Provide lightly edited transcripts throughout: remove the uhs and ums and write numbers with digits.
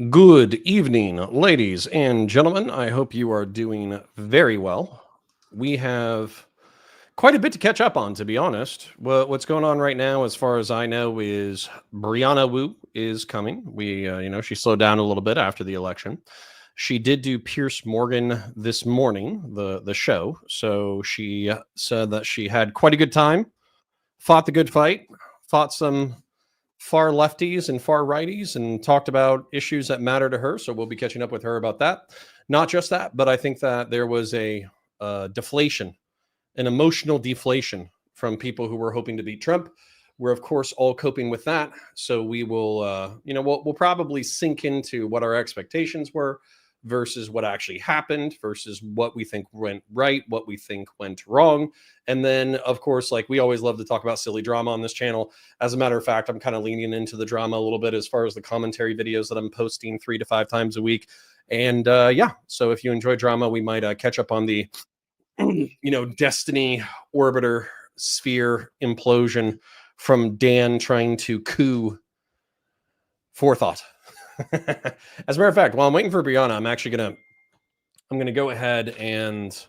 Good evening, ladies and gentlemen. I hope you are doing very well. We have quite a bit to catch up on, to be honest. What's going on right now, as far as I know, is Brianna Wu is coming. She slowed down a little bit after the election. She did do Piers Morgan this morning, the show. So she said that she had quite a good time, fought the good fight, fought some far lefties and far righties, and talked about issues that matter to her. So we'll be catching up with her about that. Not just that, but I think that there was a deflation, an emotional deflation from people who were hoping to beat Trump. We're, of course, all coping with that. So we will, we'll probably sink into what our expectations were versus what actually happened versus what we think went right, what we think went wrong. And then, of course, like we always love to talk about silly drama on this channel. As a matter of fact, I'm kind of leaning into the drama a little bit as far as the commentary videos that I'm posting 3 to 5 times a week. And so if you enjoy drama, we might catch up on the, Destiny orbiter sphere implosion from Dan trying to coup forethought. As a matter of fact, while I'm waiting for Brianna, I'm gonna go ahead and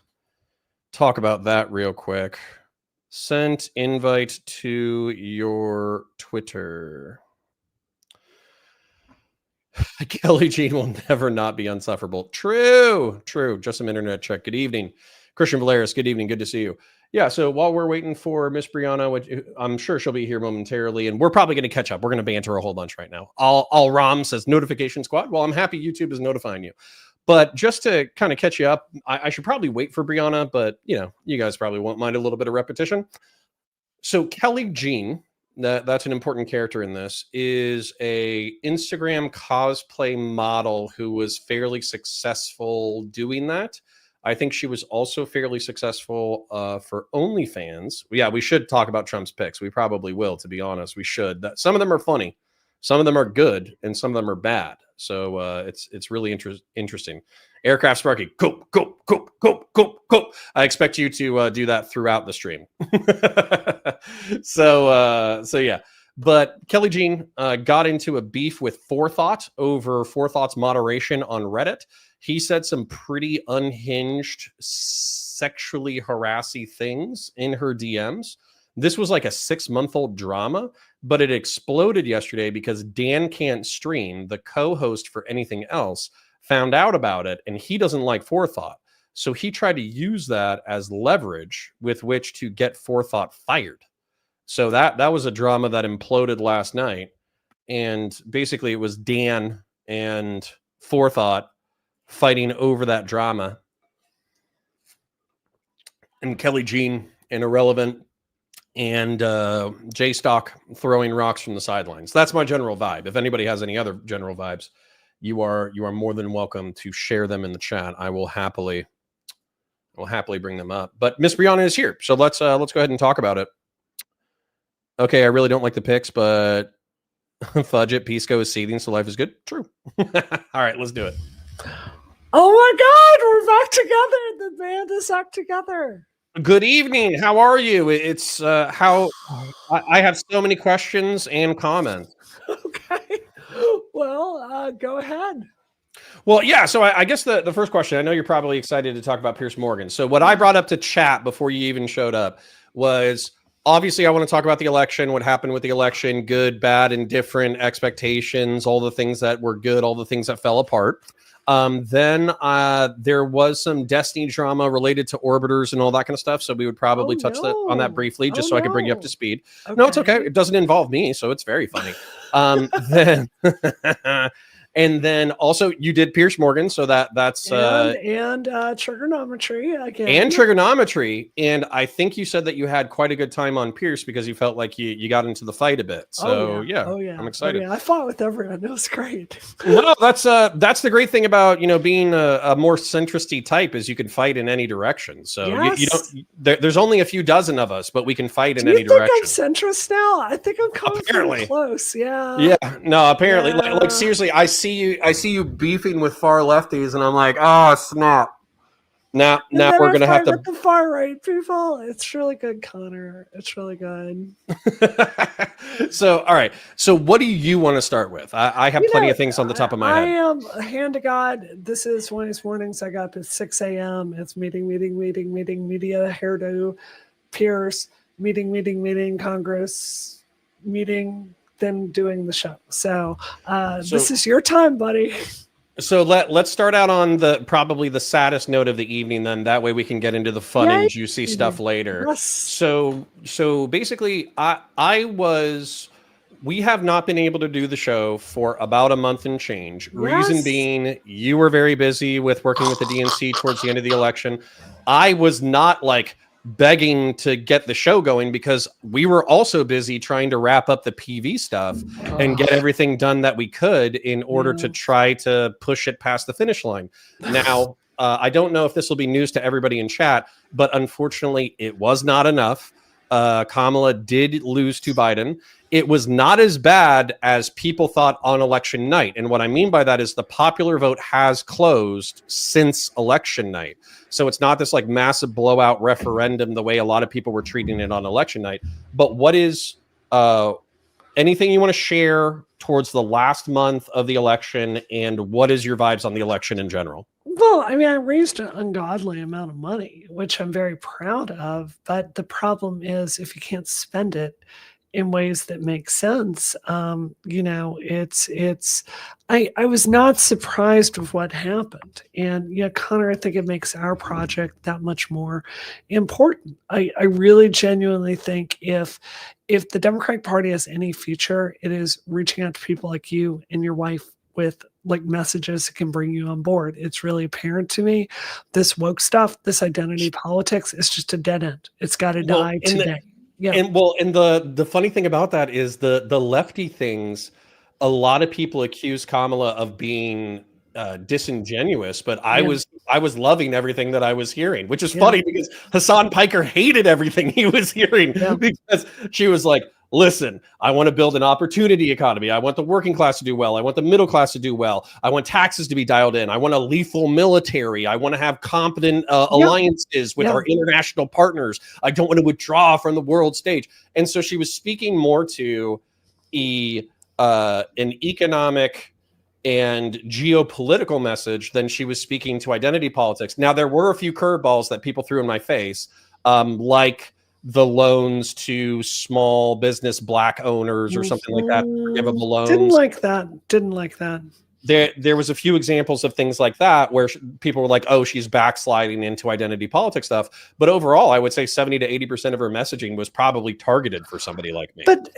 talk about that real quick. Sent invite to your Twitter. Kelly Jean will never not be unsufferable. True. Just some internet check. Good evening, Christian Valeris. Good evening. Good to see you. Yeah, so while we're waiting for Miss Brianna, which I'm sure she'll be here momentarily, and we're probably going to catch up. We're going to banter a whole bunch right now. All Ram says notification squad. Well, I'm happy YouTube is notifying you. But just to kind of catch you up, I should probably wait for Brianna, but, you guys probably won't mind a little bit of repetition. So Kelly Jean, that's an important character in this, is a Instagram cosplay model who was fairly successful doing that. I think she was also fairly successful for OnlyFans. Yeah, we should talk about Trump's picks. We probably will, to be honest. We should. Some of them are funny, some of them are good, and some of them are bad. So it's really interesting. Aircraft Sparky, go. I expect you to do that throughout the stream. So yeah. But Kelly Jean got into a beef with Forethought over Forethought's moderation on Reddit. He said some pretty unhinged, sexually harassy things in her DMs. This was like a 6-month-old drama, but it exploded yesterday because Dan Can't Stream, the co-host for Anything Else, found out about it, and he doesn't like Forethought. So he tried to use that as leverage with which to get Forethought fired. So that was a drama that imploded last night. And basically it was Dan and Forethought fighting over that drama. And Kelly Jean and Irrelevant and J-Stock throwing rocks from the sidelines. That's my general vibe. If anybody has any other general vibes, you are more than welcome to share them in the chat. I will happily bring them up. But Miss Brianna is here. So let's go ahead and talk about it. Okay, I really don't like the picks, but fudge it. Pisco is seething, so life is good. True. All right, let's do it. Oh my God, we're back together. The band is back together. Good evening. How are you? It's how I have so many questions and comments. Okay. Well, go ahead. Well, yeah. So I guess the first question, I know you're probably excited to talk about Piers Morgan. So what I brought up to chat before you even showed up was, obviously, I want to talk about the election, what happened with the election, good, bad, indifferent, expectations, all the things that were good, all the things that fell apart. Then there was some Destiny drama related to orbiters and all that kind of stuff. So we would probably touch on that briefly, just so I could bring you up to speed. Okay. No, it's okay. It doesn't involve me, so it's very funny. Then and then also you did Piers Morgan, so that's and trigonometry again. And trigonometry. And I think you said that you had quite a good time on Piers because you felt like you got into the fight a bit. So yeah, I'm excited. I fought with everyone. It was great. Well, that's the great thing about being a more centristy type is you can fight in any direction. So yes. you don't. There's only a few dozen of us, but we can fight in any direction. I'm centrist now. I think I'm coming close. Yeah. Yeah. No. Apparently, like seriously, I see you beefing with far lefties, and I'm like, oh snap. Now And then we're I gonna have fight to. with the far right people. It's really good, Connor. It's really good. So, all right. So, what do you want to start with? I have plenty of things on the top of my I head. am a hand to God. This is one of these mornings. I got up at 6 a.m. It's meeting, media, hairdo, Piers, meeting, Congress, meeting, then doing the show. So, this is your time, buddy. So let's start out on probably the saddest note of the evening. Then that way we can get into the fun and juicy stuff later. Yes. So basically, we have not been able to do the show for about a month and change. Yes. Reason being, you were very busy with working with the DNC towards the end of the election. I was not like begging to get the show going because we were also busy trying to wrap up the PV stuff and get everything done that we could in order to try to push it past the finish line. Now, I don't know if this will be news to everybody in chat, but unfortunately, it was not enough. Kamala did lose to Biden. It was not as bad as people thought on election night. And what I mean by that is the popular vote has closed since election night. So it's not this like massive blowout referendum the way a lot of people were treating it on election night. But what is anything you want to share towards the last month of the election, and what is your vibes on the election in general? Well, I mean, I raised an ungodly amount of money, which I'm very proud of. But the problem is if you can't spend it in ways that make sense, I was not surprised with what happened. And Connor, I think it makes our project that much more important. I really genuinely think if the Democratic Party has any future, it is reaching out to people like you and your wife with like messages that can bring you on board. It's really apparent to me. This woke stuff, this identity politics, is just a dead end. It's got to die today. And the funny thing about that is the lefty things. A lot of people accuse Kamala of being disingenuous, but I was loving everything that I was hearing, which is funny because Hassan Piker hated everything he was hearing because she was like, listen, I want to build an opportunity economy. I want the working class to do well. I want the middle class to do well. I want taxes to be dialed in. I want a lethal military. I want to have competent alliances with our international partners. I don't want to withdraw from the world stage. And so she was speaking more to an economic and geopolitical message than she was speaking to identity politics. Now, there were a few curveballs that people threw in my face, like the loans to small business black owners or something like that, forgivable loans. Didn't like that. There was a few examples of things like that where people were like, oh, she's backsliding into identity politics stuff. But overall, I would say 70 to 80% of her messaging was probably targeted for somebody like me. But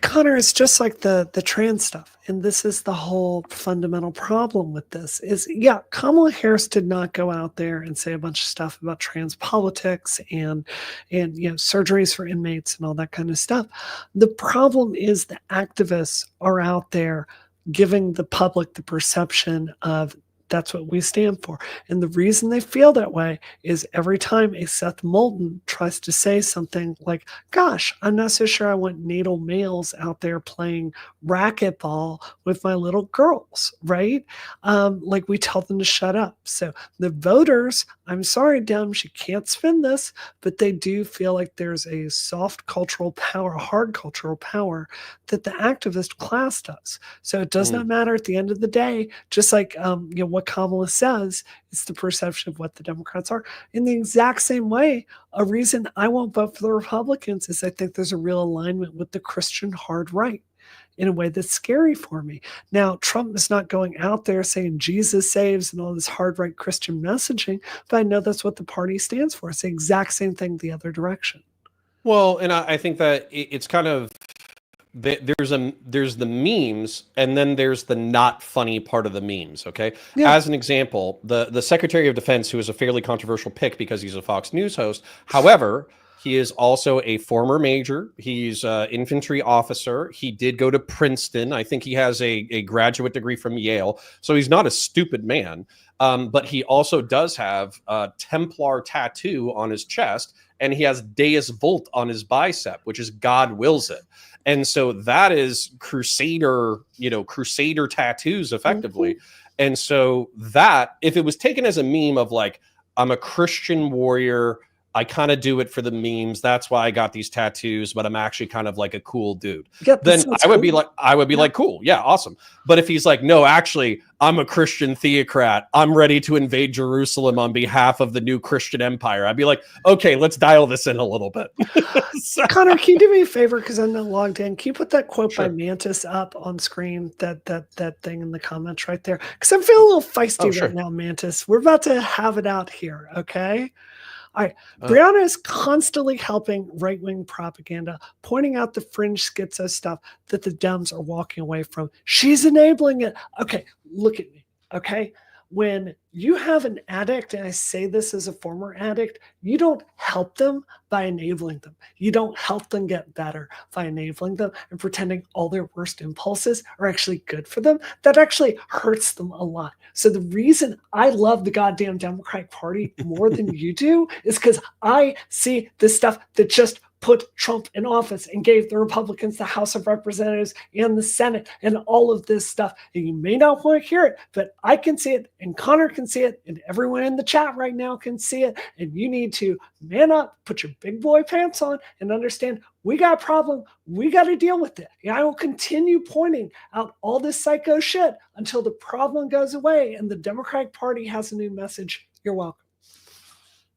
Connor, is just like the trans stuff. And this is the whole fundamental problem with this is, Kamala Harris did not go out there and say a bunch of stuff about trans politics and surgeries for inmates and all that kind of stuff. The problem is the activists are out there giving the public the perception of that's what we stand for. And the reason they feel that way is every time a Seth Moulton tries to say something like, gosh, I'm not so sure I want natal males out there playing racquetball with my little girls, right? Like we tell them to shut up. So the voters, I'm sorry, Dem, she can't spin this, but they do feel like there's a soft cultural power, a hard cultural power that the activist class does. So it does not matter at the end of the day, just like what Kamala says, it's the perception of what the Democrats are. In the exact same way, a reason I won't vote for the Republicans is I think there's a real alignment with the Christian hard right in a way that's scary for me. Now, Trump is not going out there saying Jesus saves and all this hard right Christian messaging, but I know that's what the party stands for. It's the exact same thing the other direction. Well, and I think that it's kind of, there's the memes and then there's the not funny part of the memes. Okay. As an example, the Secretary of Defense, who is a fairly controversial pick because he's a Fox News host. However, he is also a former major. He's an infantry officer. He did go to Princeton. I think he has a graduate degree from Yale. So he's not a stupid man. But he also does have a Templar tattoo on his chest, and he has Deus Vult on his bicep, which is God wills it. And so that is crusader tattoos effectively. And so that, if it was taken as a meme of like, I'm a Christian warrior. I kind of do it for the memes. That's why I got these tattoos, but I'm actually kind of like a cool dude. Yeah, Then I would cool. be like, cool. Yeah, awesome. But if he's like, no, actually, I'm a Christian theocrat. I'm ready to invade Jerusalem on behalf of the new Christian empire. I'd be like, okay, let's dial this in a little bit. So, Connor, can you do me a favor? Because I'm not logged in. Can you put that quote by Sure. Mantis up on screen? That thing in the comments right there. Because I'm feeling a little feisty right now, Mantis. We're about to have it out here. Okay. All right. Brianna is constantly helping right-wing propaganda, pointing out the fringe schizo stuff that the Dems are walking away from. She's enabling it. Okay, look at me. Okay. When you have an addict, and I say this as a former addict, you don't help them by enabling them. You don't help them get better by enabling them and pretending all their worst impulses are actually good for them. That actually hurts them a lot. So the reason I love the goddamn Democratic Party more than you do is because I see this stuff that just put Trump in office and gave the Republicans the House of Representatives and the Senate and all of this stuff. And you may not want to hear it, but I can see it, and Connor can see it, and everyone in the chat right now can see it. And you need to man up, put your big boy pants on, and understand we got a problem. We got to deal with it. And I will continue pointing out all this psycho shit until the problem goes away and the Democratic Party has a new message. You're welcome.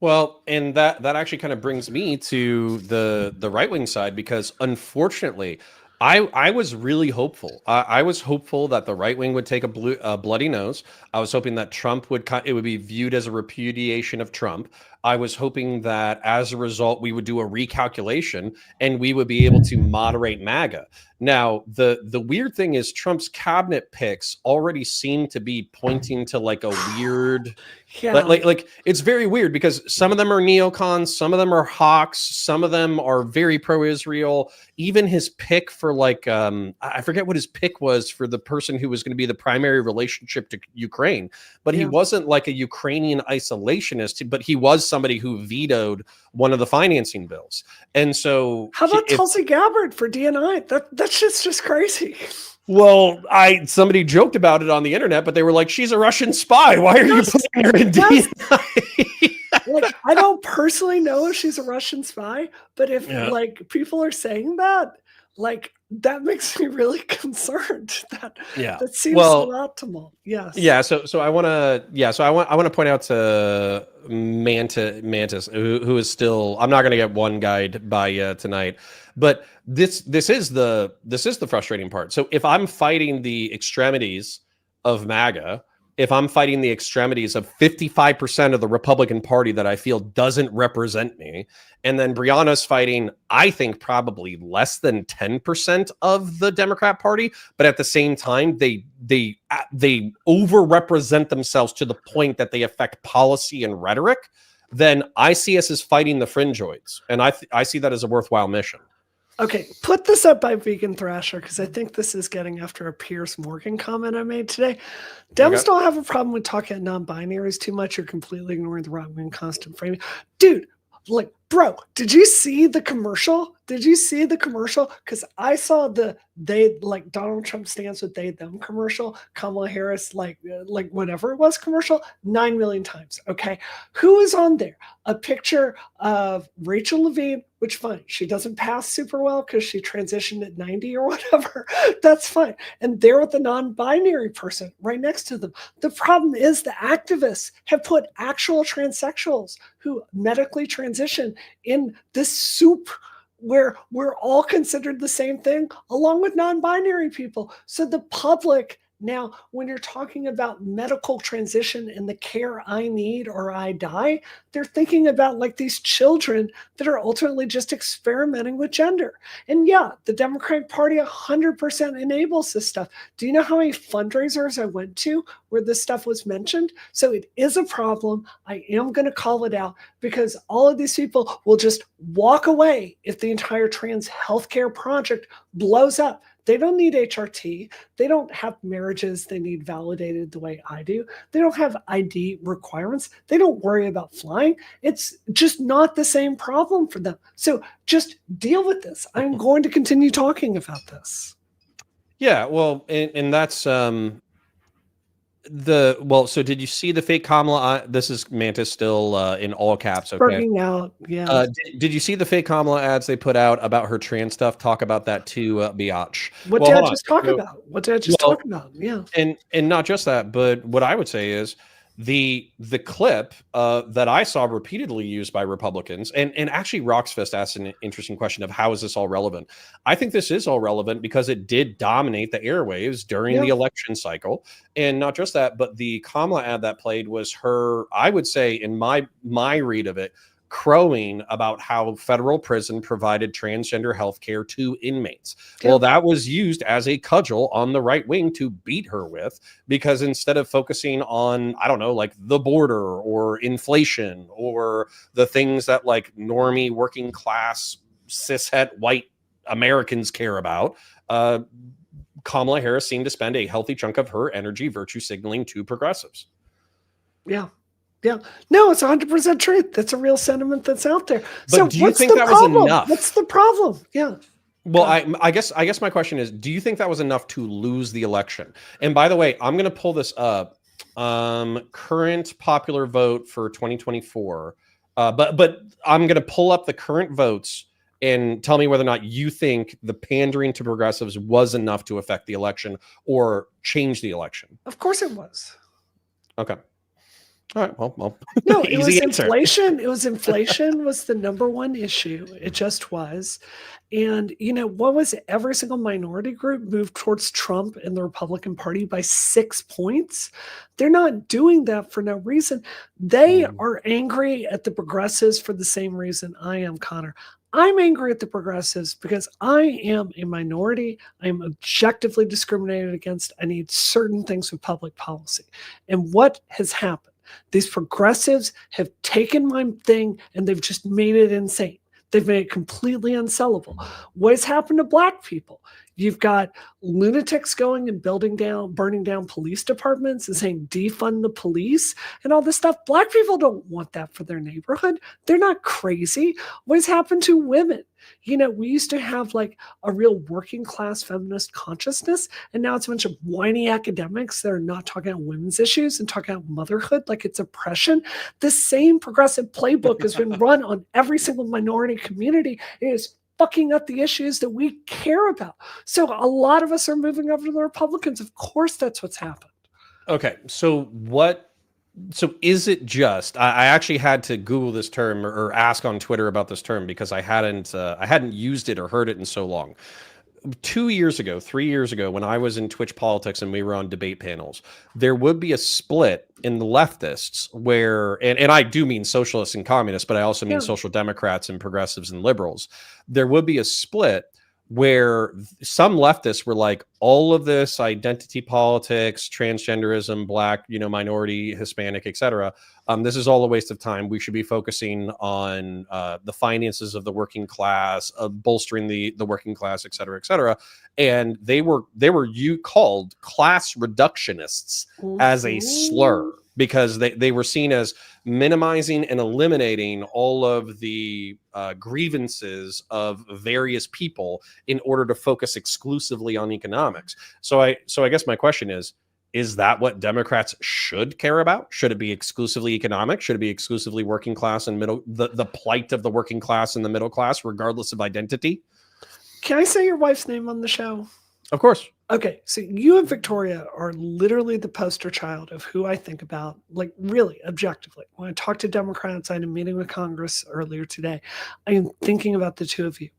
Well, and that actually kind of brings me to the right-wing side, because unfortunately, I was really hopeful. I was hopeful that the right wing would take a bloody nose. I was hoping that Trump it would be viewed as a repudiation of Trump. I was hoping that as a result, we would do a recalculation and we would be able to moderate MAGA. Now, the weird thing is Trump's cabinet picks already seem to be pointing to like a weird, like it's very weird, because some of them are neocons, some of them are hawks, some of them are very pro-Israel. Even his pick for like, I forget what his pick was for the person who was going to be the primary relationship to Ukraine, but he wasn't like a Ukrainian isolationist, but he was somebody who vetoed one of the financing bills. And so how about Tulsi Gabbard for DNI? That shit's just crazy. Well, somebody joked about it on the internet, but they were like, she's a Russian spy. Why are you putting her in DNI? Like, I don't personally know if she's a Russian spy, but if like people are saying that, like, that makes me really concerned. That seems suboptimal. Yes. Yeah. So I want to point out to Mantis, who is still. I'm not going to get one guide by tonight, but this is the frustrating part. So if I'm fighting the extremities of MAGA, if I'm fighting the extremities of 55% of the Republican Party that I feel doesn't represent me, and then Brianna's fighting, I think, probably less than 10% of the Democrat Party, but at the same time, they overrepresent themselves to the point that they affect policy and rhetoric, then I see us as fighting the fringeoids, and I see that as a worthwhile mission. Okay, put this up by Vegan Thrasher, because I think this is getting after a Piers Morgan comment I made today. Dems don't have a problem with talking at non-binaries too much or completely ignoring the right-wing constant framing. Dude, like, bro, did you see the commercial? Did you see the commercial? Because I saw the Donald Trump stands with they them commercial, Kamala Harris like whatever it was commercial 9 million times. Okay, who is on there? A picture of Rachel Levine, which fine, she doesn't pass super well because she transitioned at 90 or whatever. That's fine. And there with the non-binary person right next to them. The problem is the activists have put actual transsexuals who medically transition in this soup where we're all considered the same thing, along with non-binary people. So the public now, when you're talking about medical transition and the care I need or I die, they're thinking about like these children that are ultimately just experimenting with gender. And yeah, the Democratic Party 100% enables this stuff. Do you know how many fundraisers I went to where this stuff was mentioned? So it is a problem. I am going to call it out, because all of these people will just walk away if the entire trans healthcare project blows up. They don't need HRT. They don't have marriages they need validated the way I do. They don't have ID requirements. They don't worry about flying. It's just not the same problem for them. So just deal with this. I'm going to continue talking about this. Yeah, well, and that's So did you see the fake Kamala? This is Mantis still in all caps. Okay. Spurting out. Yeah. Did you see the fake Kamala ads they put out about her trans stuff? Talk about that too, Biatch. What Well, did I hold on. just talk So, about? What did I just well, talk about? Yeah. and not just that, but what I would say is the clip that I saw repeatedly used by Republicans, and actually Roxfist asked an interesting question of how is this all relevant. I think this is all relevant because it did dominate the airwaves during Yeah. the election cycle, and not just that, but the Kamala ad that played was her, I would say, in my read of it, crowing about how federal prison provided transgender health care to inmates. Yeah. Well, that was used as a cudgel on the right wing to beat her with, because instead of focusing on, I don't know, like the border or inflation or the things that like normie working class cishet white Americans care about, Kamala Harris seemed to spend a healthy chunk of her energy virtue signaling to progressives. Yeah. Yeah. No, it's 100% truth. That's a real sentiment that's out there. But So do you what's think the that was problem? enough? What's the problem? Yeah. Well, I guess my question is, do you think that was enough to lose the election? And by the way, I'm going to pull this up. Current popular vote for 2024. But I'm going to pull up the current votes and tell me whether or not you think the pandering to progressives was enough to affect the election or change the election. Of course it was. Okay. All right. Well, No, it was easy answer. inflation. It was inflation was the number one issue. It just was. And what was it? Every single minority group moved towards Trump and the Republican Party by 6 points. They're not doing that for no reason. They are angry at the progressives for the same reason I am, Connor. I'm angry at the progressives because I am a minority. I am objectively discriminated against. I need certain things with public policy. And what has happened? These progressives have taken my thing and they've just made it insane. They've made it completely unsellable. What has happened to Black people? You've got lunatics going and burning down police departments and saying defund the police and all this stuff. Black people don't want that for their neighborhood. They're not crazy. What has happened to women? We used to have like a real working class feminist consciousness, and now it's a bunch of whiny academics that are not talking about women's issues and talking about motherhood like it's oppression. The same progressive playbook has been run on every single minority community. It is fucking up the issues that we care about. So a lot of us are moving over to the Republicans. Of course, that's what's happened. Okay, so is it just? I actually had to Google this term or ask on Twitter about this term because I hadn't used it or heard it in so long. 3 years ago, when I was in Twitch politics and we were on debate panels, there would be a split in the leftists where, and I do mean socialists and communists, but I also mean social democrats and progressives and liberals. There would be a split where some leftists were like, all of this identity politics, transgenderism, Black, minority, Hispanic, etc. This is all a waste of time. We should be focusing on the finances of the working class, bolstering the working class, et cetera, et cetera. And they were called class reductionists as a slur, because they were seen as minimizing and eliminating all of the grievances of various people in order to focus exclusively on economics. So I guess my question is that what Democrats should care about? Should it be exclusively economic? Should it be exclusively working class and the plight of the working class and the middle class, regardless of identity? Can I say your wife's name on the show? Of course. Okay, so you and Victoria are literally the poster child of who I think about, like really objectively. When I talk to Democrats, I had a meeting with Congress earlier today. I am thinking about the two of you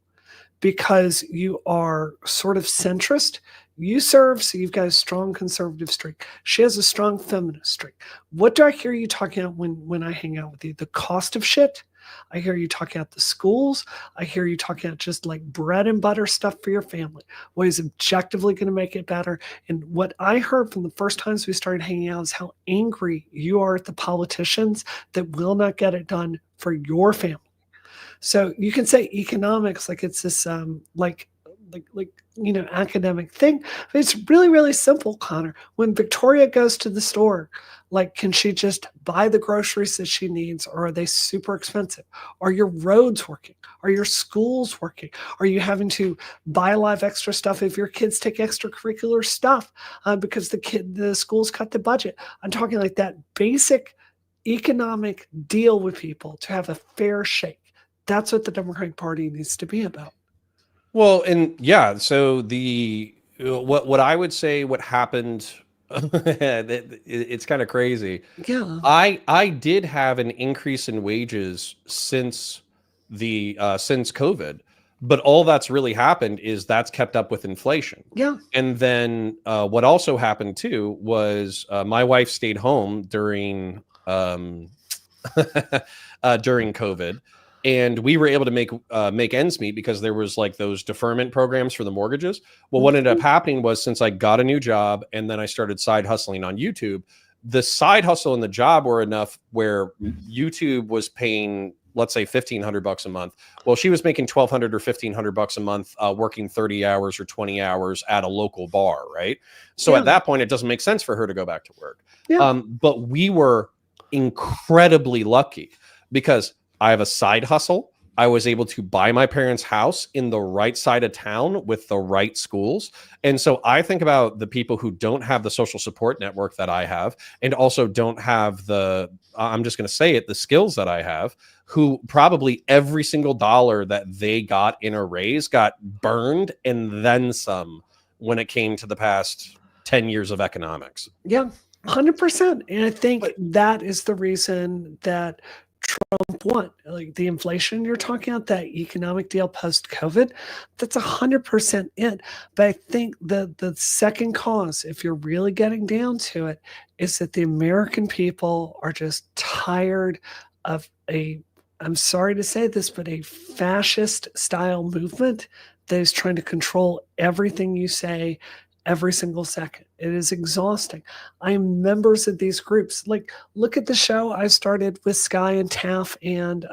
because you are sort of centrist. You serve, so you've got a strong conservative streak. She has a strong feminist streak. What do I hear you talking about when I hang out with you? The cost of shit? I hear you talking about the schools. I hear you talking about just like bread and butter stuff for your family. What is objectively going to make it better? And what I heard from the first times we started hanging out is how angry you are at the politicians that will not get it done for your family. So you can say economics like it's this like academic thing. But it's really, really simple, Connor. When Victoria goes to the store, like, can she just buy the groceries that she needs, or are they super expensive? Are your roads working? Are your schools working? Are you having to buy a lot of extra stuff if your kids take extracurricular stuff because the schools cut the budget? I'm talking like that basic economic deal with people to have a fair shake. That's what the Democratic Party needs to be about. Well, and yeah, so what I would say what happened, it's kind of crazy. Yeah. I did have an increase in wages since COVID, but all that's really happened is that's kept up with inflation. Yeah. And then what also happened too was my wife stayed home during during COVID, and we were able to make ends meet because there was like those deferment programs for the mortgages. Well, what ended up happening was, since I got a new job and then I started side hustling on YouTube, the side hustle and the job were enough where YouTube was paying, let's say, $1,500 a month. Well, she was making $1,200 or $1,500 a month, working 30 hours or 20 hours at a local bar, right? So at that point, it doesn't make sense for her to go back to work. Yeah. But we were incredibly lucky because I have a side hustle. I was able to buy my parents' house in the right side of town with the right schools. And so I think about the people who don't have the social support network that I have, and also don't have I'm just going to say it, the skills that I have, who probably every single dollar that they got in a raise got burned and then some when it came to the past 10 years of economics. Yeah, 100%. And I think that is the reason that Trump won. Like, the inflation you're talking about, that economic deal post-COVID, that's 100% it. But I think the second cause, if you're really getting down to it, is that the American people are just tired of I'm sorry to say this, but a fascist style movement that is trying to control everything you say every single second. It is exhausting. I am members of these groups. Like, look at the show I started with Sky and Taff and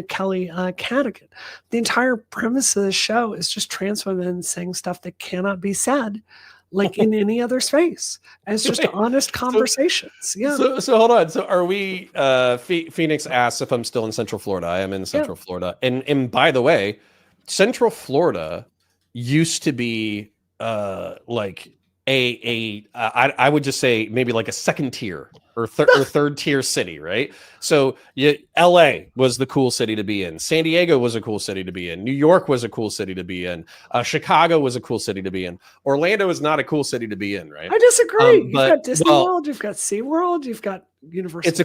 Kelly Cadigan. The entire premise of the show is just trans women saying stuff that cannot be said, like, in any other space. And it's just honest conversations. So hold on. So are we? Phoenix asks if I'm still in Central Florida. I am in Central Florida. And by the way, Central Florida used to be like I would just say maybe like a second tier or third tier city, right? So LA was the cool city to be in. San Diego was a cool city to be in. New York was a cool city to be in. Chicago was a cool city to be in. Orlando is not a cool city to be in, right? I disagree. You've got Disney World, you've got SeaWorld, you've got Universal. It's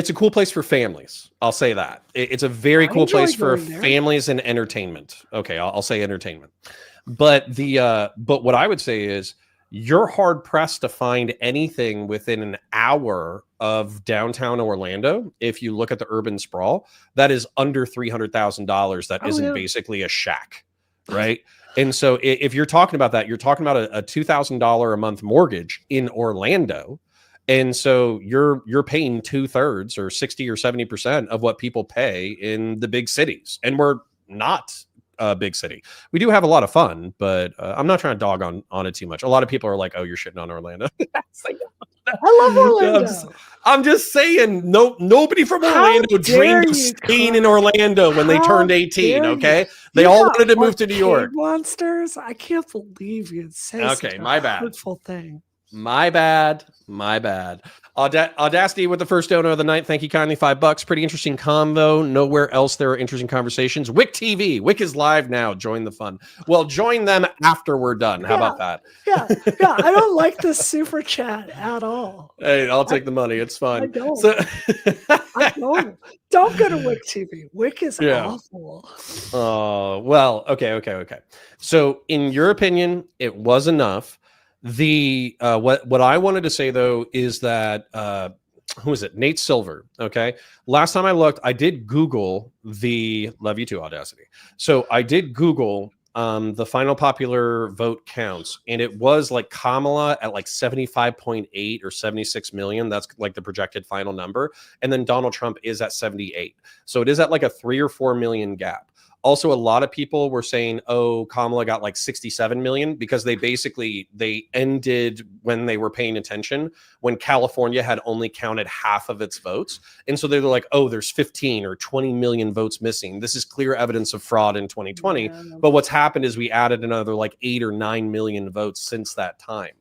a cool place for families. I'll say that. It's a very cool place for families and entertainment. Okay, I'll say entertainment. But what I would say is, you're hard pressed to find anything within an hour of downtown Orlando, if you look at the urban sprawl, that is under $300,000 that isn't basically a shack, right? And so if you're talking about that, you're talking about a $2,000 a month mortgage in Orlando. And so you're paying 2/3 or 60 or 70% of what people pay in the big cities. And we're not a big city. We do have a lot of fun, but I'm not trying to dog on it too much. A lot of people are like, "Oh, you're shitting on Orlando." I love Orlando. I'm just saying, nobody from Orlando dreamed of staying in Orlando when they turned 18. Okay, they all wanted to move to New York. Monsters! I can't believe you'd say such a hurtful thing. My bad. Audacity with the first donor of the night. Thank you kindly. $5. Pretty interesting convo. Nowhere else there are interesting conversations. Wick TV. Wick is live now. Join the fun. Well, join them after we're done. How about that? Yeah. I don't like this super chat at all. Hey, I'll take the money. It's fine. I don't. I don't. Don't go to Wick TV. Wick is awful. Oh, well, okay. So in your opinion, it was enough. What I wanted to say though is that who is it? Nate Silver. Okay. Last time I looked, I did Google love you too, Audacity. So I did Google the final popular vote counts, and it was like Kamala at like 75.8 or 76 million. That's like the projected final number. And then Donald Trump is at 78. So it is at like a 3 or 4 million gap. Also, a lot of people were saying, oh, Kamala got like 67 million because they ended when they were paying attention when California had only counted half of its votes. And so they were like, oh, there's 15 or 20 million votes missing. This is clear evidence of fraud in 2020. Yeah. But what's happened is we added another like 8 or 9 million votes since that time.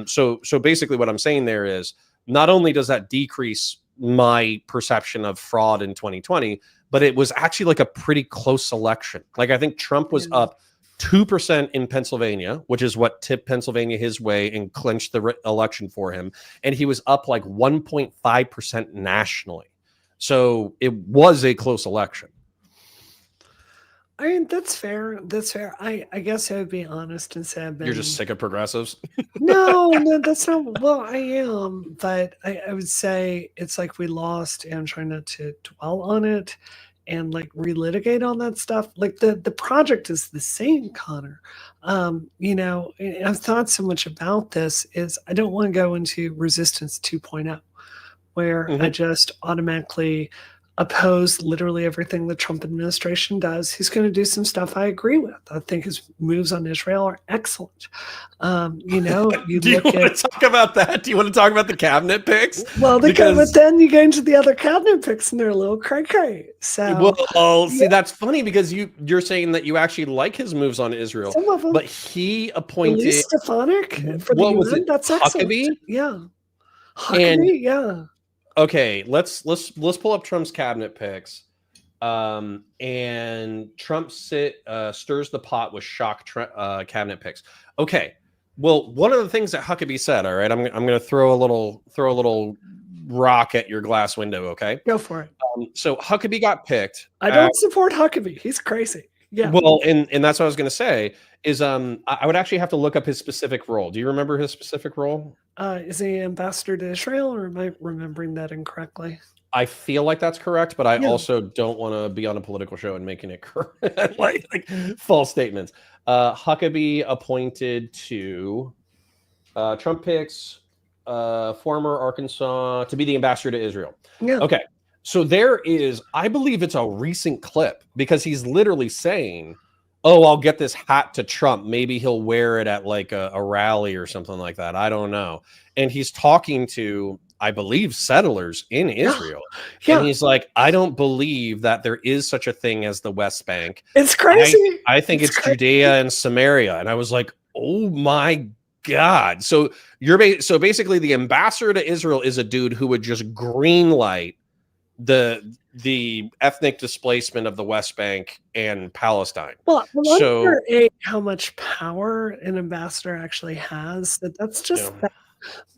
So basically what I'm saying there is not only does that decrease my perception of fraud in 2020, but it was actually like a pretty close election. Like I think Trump was up 2% in Pennsylvania, which is what tipped Pennsylvania his way and clinched the election for him. And he was up like 1.5% nationally. So it was a close election. I mean, that's fair. That's fair. I guess I would be honest and say you're just sick of progressives. No, that's not. Well, I am, but I would say it's like we lost, and I'm trying not to dwell on it and like relitigate on that stuff. Like the project is the same, Connor. You know, I've thought so much about this. Is I don't want to go into resistance 2.0, where I just automatically oppose literally everything the Trump administration does. He's going to do some stuff I agree with. I think his moves on Israel are excellent. You know, do you want to talk about that? Do you want to talk about the cabinet picks? Well, but then you get into the other cabinet picks and they're a little cray-cray. So, well, see, that's funny because you're saying that you actually like his moves on Israel. Some of them, but he appointed Stefanik for the UN. That's excellent. Huckabee? Yeah. Huckabee, yeah. Okay, let's pull up Trump's cabinet picks, and Trump stirs the pot with shock cabinet picks. Okay, well, one of the things that Huckabee said. All right, I'm going to throw a little rock at your glass window. Okay, go for it. So Huckabee got picked. I don't support Huckabee. He's crazy. Yeah. Well, and that's what I was going to say is I would actually have to look up his specific role. Do you remember his specific role? Is he ambassador to Israel, or am I remembering that incorrectly? I feel like that's correct, but I also don't want to be on a political show and making it correct, like false statements. Huckabee appointed to Trump picks former Arkansas to be the ambassador to Israel. Yeah. Okay. So there is, I believe it's a recent clip because he's literally saying, oh, I'll get this hat to Trump. Maybe he'll wear it at like a rally or something like that. I don't know. And he's talking to, I believe, settlers in Israel. Yeah. And he's like, I don't believe that there is such a thing as the West Bank. It's crazy. I think it's Judea and Samaria. And I was like, oh my God. So so basically the ambassador to Israel is a dude who would just green light the ethnic displacement of the West Bank and Palestine. Well, I wonder how much power an ambassador actually has. That's just that.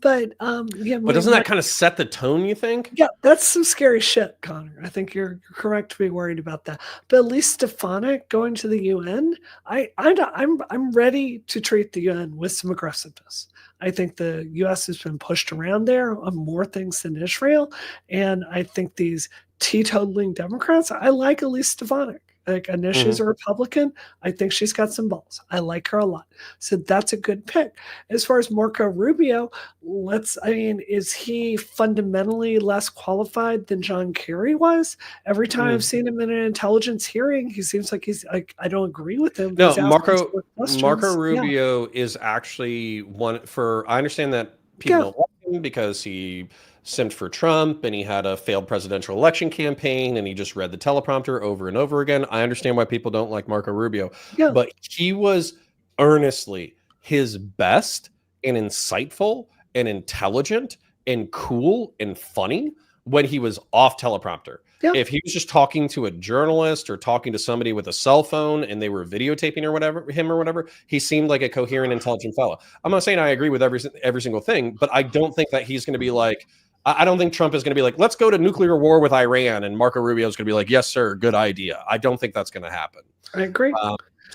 But but doesn't that kind of set the tone, you think? Yeah, that's some scary shit, Connor. I think you're correct to be worried about that. But at least Stefanik going to the UN, I'm ready to treat the UN with some aggressiveness. I think the U.S. has been pushed around there on more things than Israel, and I think these teetotaling Democrats, I like Elise Stefanik. Like, I know she's a Republican. I think she's got some balls. I like her a lot. So that's a good pick. As far as Marco Rubio, is he fundamentally less qualified than John Kerry was? Every time I've seen him in an intelligence hearing, he seems like he's like, I don't agree with him. No, Marco Rubio is actually one for, I understand that people don't like him because he simped for Trump and he had a failed presidential election campaign and he just read the teleprompter over and over again. I understand why people don't like Marco Rubio, but he was earnestly his best and insightful and intelligent and cool and funny when he was off teleprompter. Yeah. If he was just talking to a journalist or talking to somebody with a cell phone and they were videotaping or whatever, he seemed like a coherent, intelligent fellow. I'm not saying I agree with every single thing, but I don't think that he's going to be like, I don't think Trump is going to be like, let's go to nuclear war with Iran. And Marco Rubio is going to be like, yes, sir. Good idea. I don't think that's going to happen. I agree.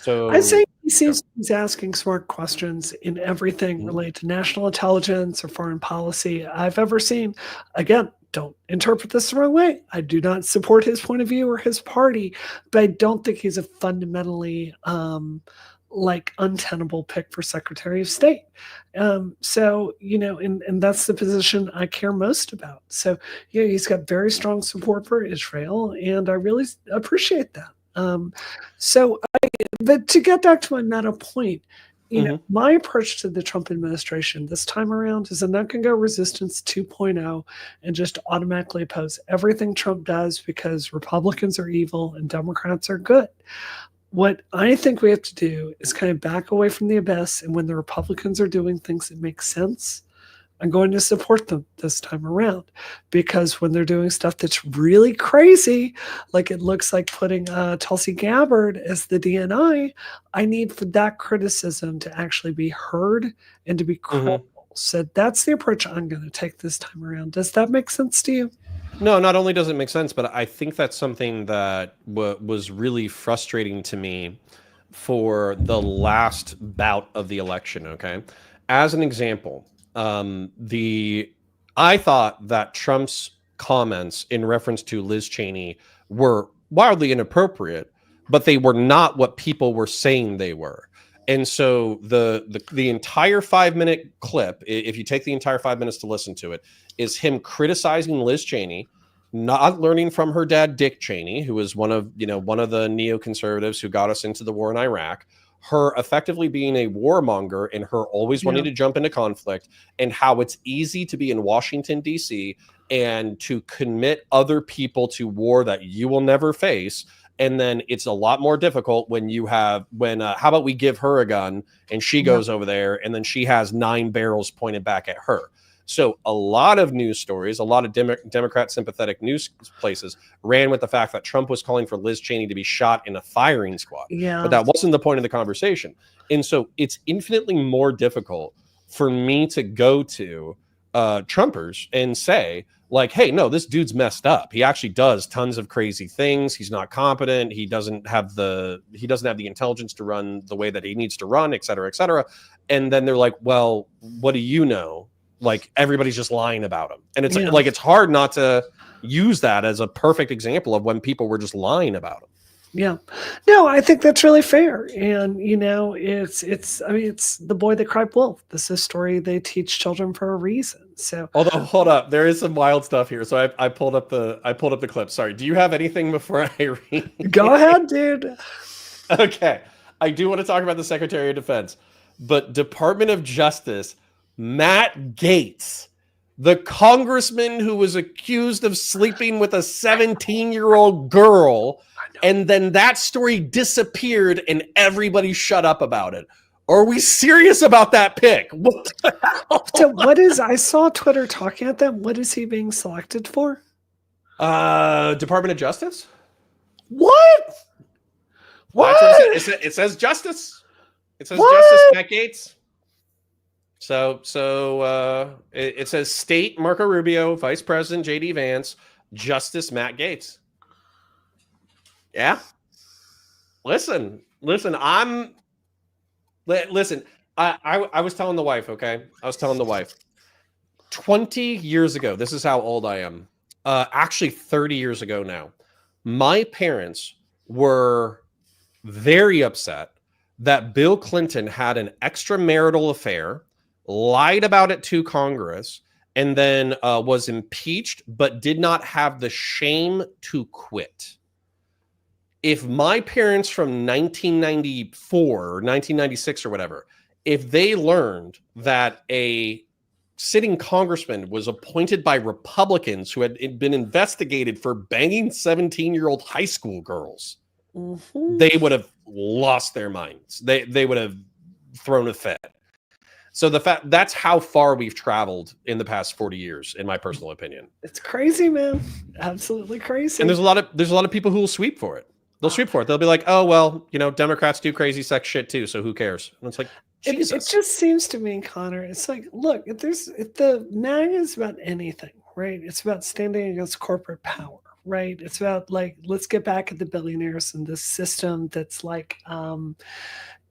So I think he seems he's asking smart questions in everything related to national intelligence or foreign policy I've ever seen. Again, don't interpret this the wrong way. I do not support his point of view or his party, but I don't think he's a fundamentally like untenable pick for Secretary of State. So, and that's the position I care most about. So, he's got very strong support for Israel, and I really appreciate that. But to get back to my meta point, my approach to the Trump administration this time around is I'm not going to go resistance 2.0 and just automatically oppose everything Trump does because Republicans are evil and Democrats are good. What I think we have to do is kind of back away from the abyss, and when the Republicans are doing things that make sense, I'm going to support them this time around, because when they're doing stuff that's really crazy, like it looks like putting Tulsi Gabbard as the DNI, I need for that criticism to actually be heard and to be credible. So that's the approach I'm going to take this time around. Does that make sense to you? No, not only does it make sense, but I think that's something that was really frustrating to me for the last bout of the election. Okay, as an example, I thought that Trump's comments in reference to Liz Cheney were wildly inappropriate, but they were not what people were saying they were. And so the entire 5-minute clip, if you take the entire 5 minutes to listen to it, is him criticizing Liz Cheney, not learning from her dad, Dick Cheney, who was one of the neoconservatives who got us into the war in Iraq, her effectively being a warmonger and her always wanting to jump into conflict, and how it's easy to be in Washington, D.C. and to commit other people to war that you will never face. And then it's a lot more difficult when how about we give her a gun and she goes over there and then she has 9 barrels pointed back at her. So a lot of news stories, a lot of Democrat sympathetic news places ran with the fact that Trump was calling for Liz Cheney to be shot in a firing squad. Yeah. But that wasn't the point of the conversation. And so it's infinitely more difficult for me to go to Trumpers and say, like, hey, no, this dude's messed up. He actually does tons of crazy things. He's not competent. He doesn't have the intelligence to run the way that he needs to run, et cetera, et cetera. And then they're like, well, what do you know? Like, everybody's just lying about him. And it's like, it's hard not to use that as a perfect example of when people were just lying about him. Yeah. No, I think that's really fair. And, it's the boy that cried wolf. This is a story they teach children for a reason. So, although, hold up, there is some wild stuff here. So I pulled up the clip. Sorry. Do you have anything before I read? Go ahead, dude. Okay. I do want to talk about the Secretary of Defense, but Department of Justice, Matt Gaetz, the congressman who was accused of sleeping with a 17-year-old girl, and then that story disappeared and everybody shut up about it. Are we serious about that pick? What the hell? So I saw Twitter talking at them. What is he being selected for? Department of Justice? What? What? It says Justice. It says what? Justice Matt Gaetz. So it says State Marco Rubio, Vice President J.D. Vance, Justice Matt Gaetz. Yeah. Listen. I was telling the wife, okay? I was telling the wife, 20 years ago, this is how old I am. Actually 30 years ago now. My parents were very upset that Bill Clinton had an extramarital affair, lied about it to Congress, and then was impeached, but did not have the shame to quit. If my parents from 1994 or 1996 or whatever, if they learned that a sitting congressman was appointed by Republicans who had been investigated for banging 17-year-old high school girls, they would have lost their minds. They would have thrown a fit. So that's how far we've traveled in the past 40 years, in my personal opinion. It's crazy, man. Absolutely crazy. And there's a lot of people who will sweep for it. They'll sweep for it. They'll be like, oh, well, Democrats do crazy sex shit too, so who cares? And it's like, Jesus. It just seems to me, Connor, it's like, look, if the MAGA is about anything, right? It's about standing against corporate power, right? It's about, like, let's get back at the billionaires and this system that's like,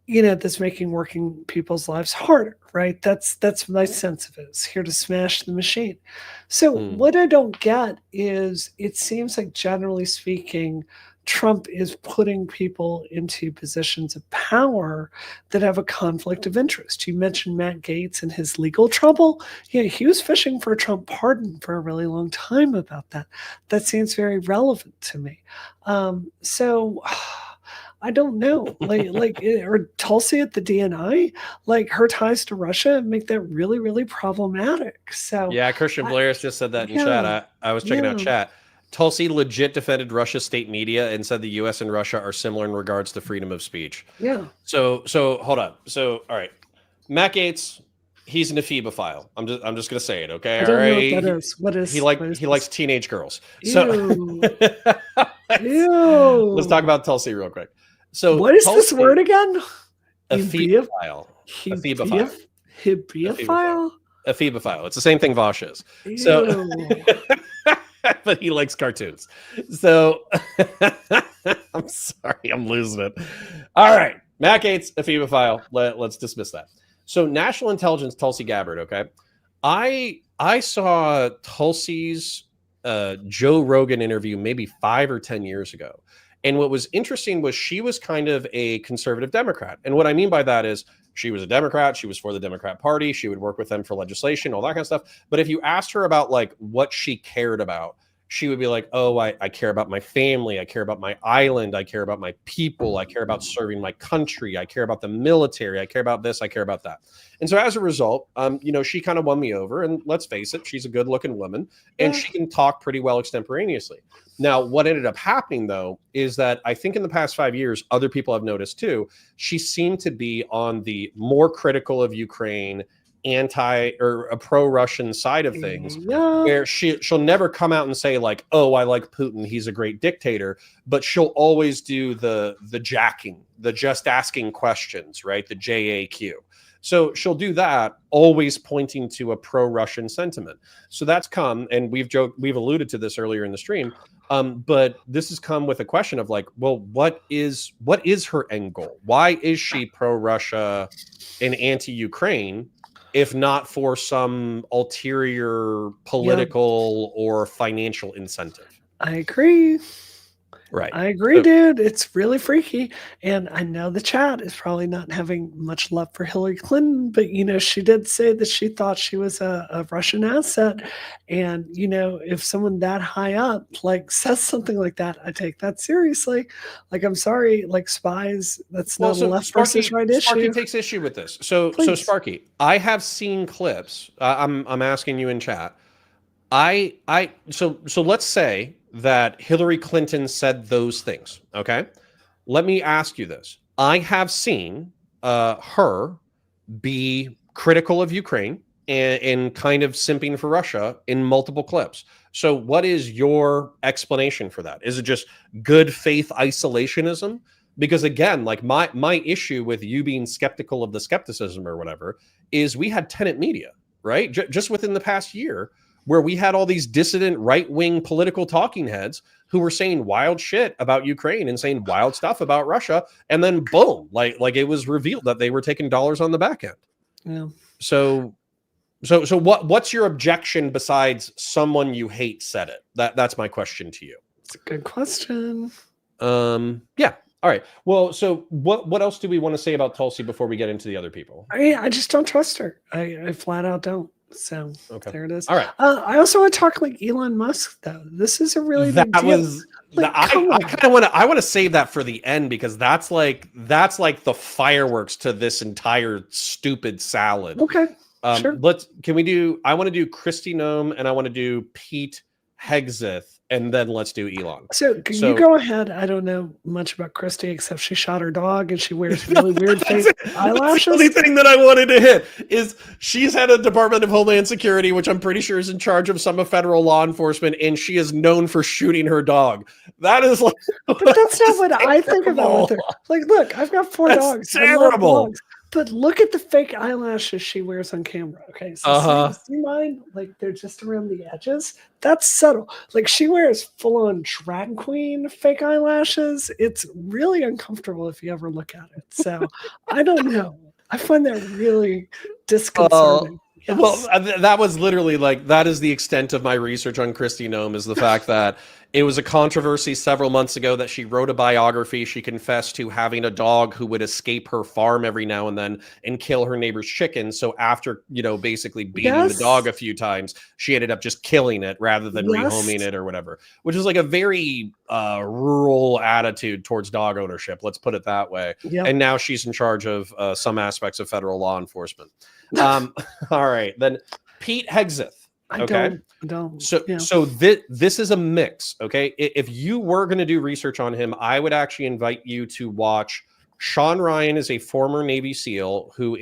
that's making working people's lives harder, right? That's my sense of it. It's here to smash the machine. So what I don't get is it seems like generally speaking, Trump is putting people into positions of power that have a conflict of interest. You mentioned Matt Gaetz and his legal trouble. Yeah, he was fishing for a Trump pardon for a really long time about that. That seems very relevant to me. So I don't know, or Tulsi at the DNI, like her ties to Russia make that really, really problematic. So yeah, Christian Blair's just said that in chat. I was checking out chat. Tulsi legit defended Russia's state media and said the U.S. and Russia are similar in regards to freedom of speech. Yeah. So hold up. So all right, Matt Gaetz, he's an ephebophile. I'm just gonna say it. Okay. I don't know what that is. What is he likes teenage girls. Ew. So Ew. let's talk about Tulsi real quick. So what is this word again? Ephebophile. Ephebophile. Ephebophile. Ephebophile. It's the same thing Vosh is. So. But he likes cartoons. So I'm sorry, I'm losing it. All right. Matt Gaetz, ephebophile. Let's dismiss that. So National Intelligence, Tulsi Gabbard, okay. I saw Tulsi's Joe Rogan interview maybe 5 or 10 years ago. And what was interesting was she was kind of a conservative Democrat. And what I mean by that is she was a Democrat. She was for the Democrat Party. She would work with them for legislation, all that kind of stuff. But if you asked her about like what she cared about, she would be like, oh, I care about my family. I care about my island. I care about my people. I care about serving my country. I care about the military. I care about this. I care about that. And so as a result, she kind of won me over. And let's face it, she's a good looking woman and she can talk pretty well extemporaneously. Now, what ended up happening, though, is that I think in the past 5 years, other people have noticed, too, she seemed to be on the more critical of Ukraine, a pro-Russian side of things, where she'll never come out and say, like, oh, I like Putin. He's a great dictator. But she'll always do the jacking, the just asking questions, right? The JAQ. So she'll do that, always pointing to a pro-Russian sentiment. So that's come, and we've alluded to this earlier in the stream. But this has come with a question of like, well, what is her end goal? Why is she pro-Russia and anti-Ukraine, if not for some ulterior political or financial incentive? I agree. Right. I agree, dude. It's really freaky. And I know the chat is probably not having much love for Hillary Clinton, but, she did say that she thought she was a Russian asset. And, if someone that high up, like, says something like that, I take that seriously. Like, I'm sorry, like, spies, that's not a left versus right issue. Sparky takes issue with this. So Sparky, I have seen clips. I'm asking you in chat. So let's say that Hillary Clinton said those things. Okay. Let me ask you this. I have seen her be critical of Ukraine and kind of simping for Russia in multiple clips. So what is your explanation for that? Is it just good faith isolationism? Because again, like my issue with you being skeptical of the skepticism or whatever is we had tenant media, right? Just within the past year, where we had all these dissident right-wing political talking heads who were saying wild shit about Ukraine and saying wild stuff about Russia. And then boom, like it was revealed that they were taking dollars on the back end. Yeah. So what's your objection besides someone you hate said it? That's my question to you. It's a good question. Yeah. All right. Well, so what else do we want to say about Tulsi before we get into the other people? I just don't trust her. I flat out don't. So there it is. All right. I also want to talk like Elon Musk, though. This is a really big deal. I want to save that for the end because that's like the fireworks to this entire stupid salad. Okay. Sure. I want to do Kristi Noem and I want to do Pete Hegseth and then let's do Elon. So you go ahead. I don't know much about Kristi except she shot her dog and she wears really weird fake eyelashes. The only thing that I wanted to hit is she's had a Department of Homeland Security, which I'm pretty sure is in charge of some of federal law enforcement, and she is known for shooting her dog. That is like, but that's not what I think about with her. Like, look, I've got 4 dogs. Terrible. But look at the fake eyelashes she wears on camera. Okay, so see mine? Like they're just around the edges. That's subtle. Like she wears full-on drag queen fake eyelashes. It's really uncomfortable if you ever look at it. So I don't know. I find that really disconcerting. Yes. Well, that was literally like, that is the extent of my research on Kristi Noem, is the fact that it was a controversy several months ago that she wrote a biography. She confessed to having a dog who would escape her farm every now and then and kill her neighbor's chickens. So after, basically beating the dog a few times, she ended up just killing it rather than rehoming it or whatever, which is like a very rural attitude towards dog ownership. Let's put it that way. Yep. And now she's in charge of some aspects of federal law enforcement. All right, then Pete Hegseth. Okay, so this is a mix. Okay, if you were going to do research on him, I would actually invite you to watch. Sean Ryan is a former Navy SEAL who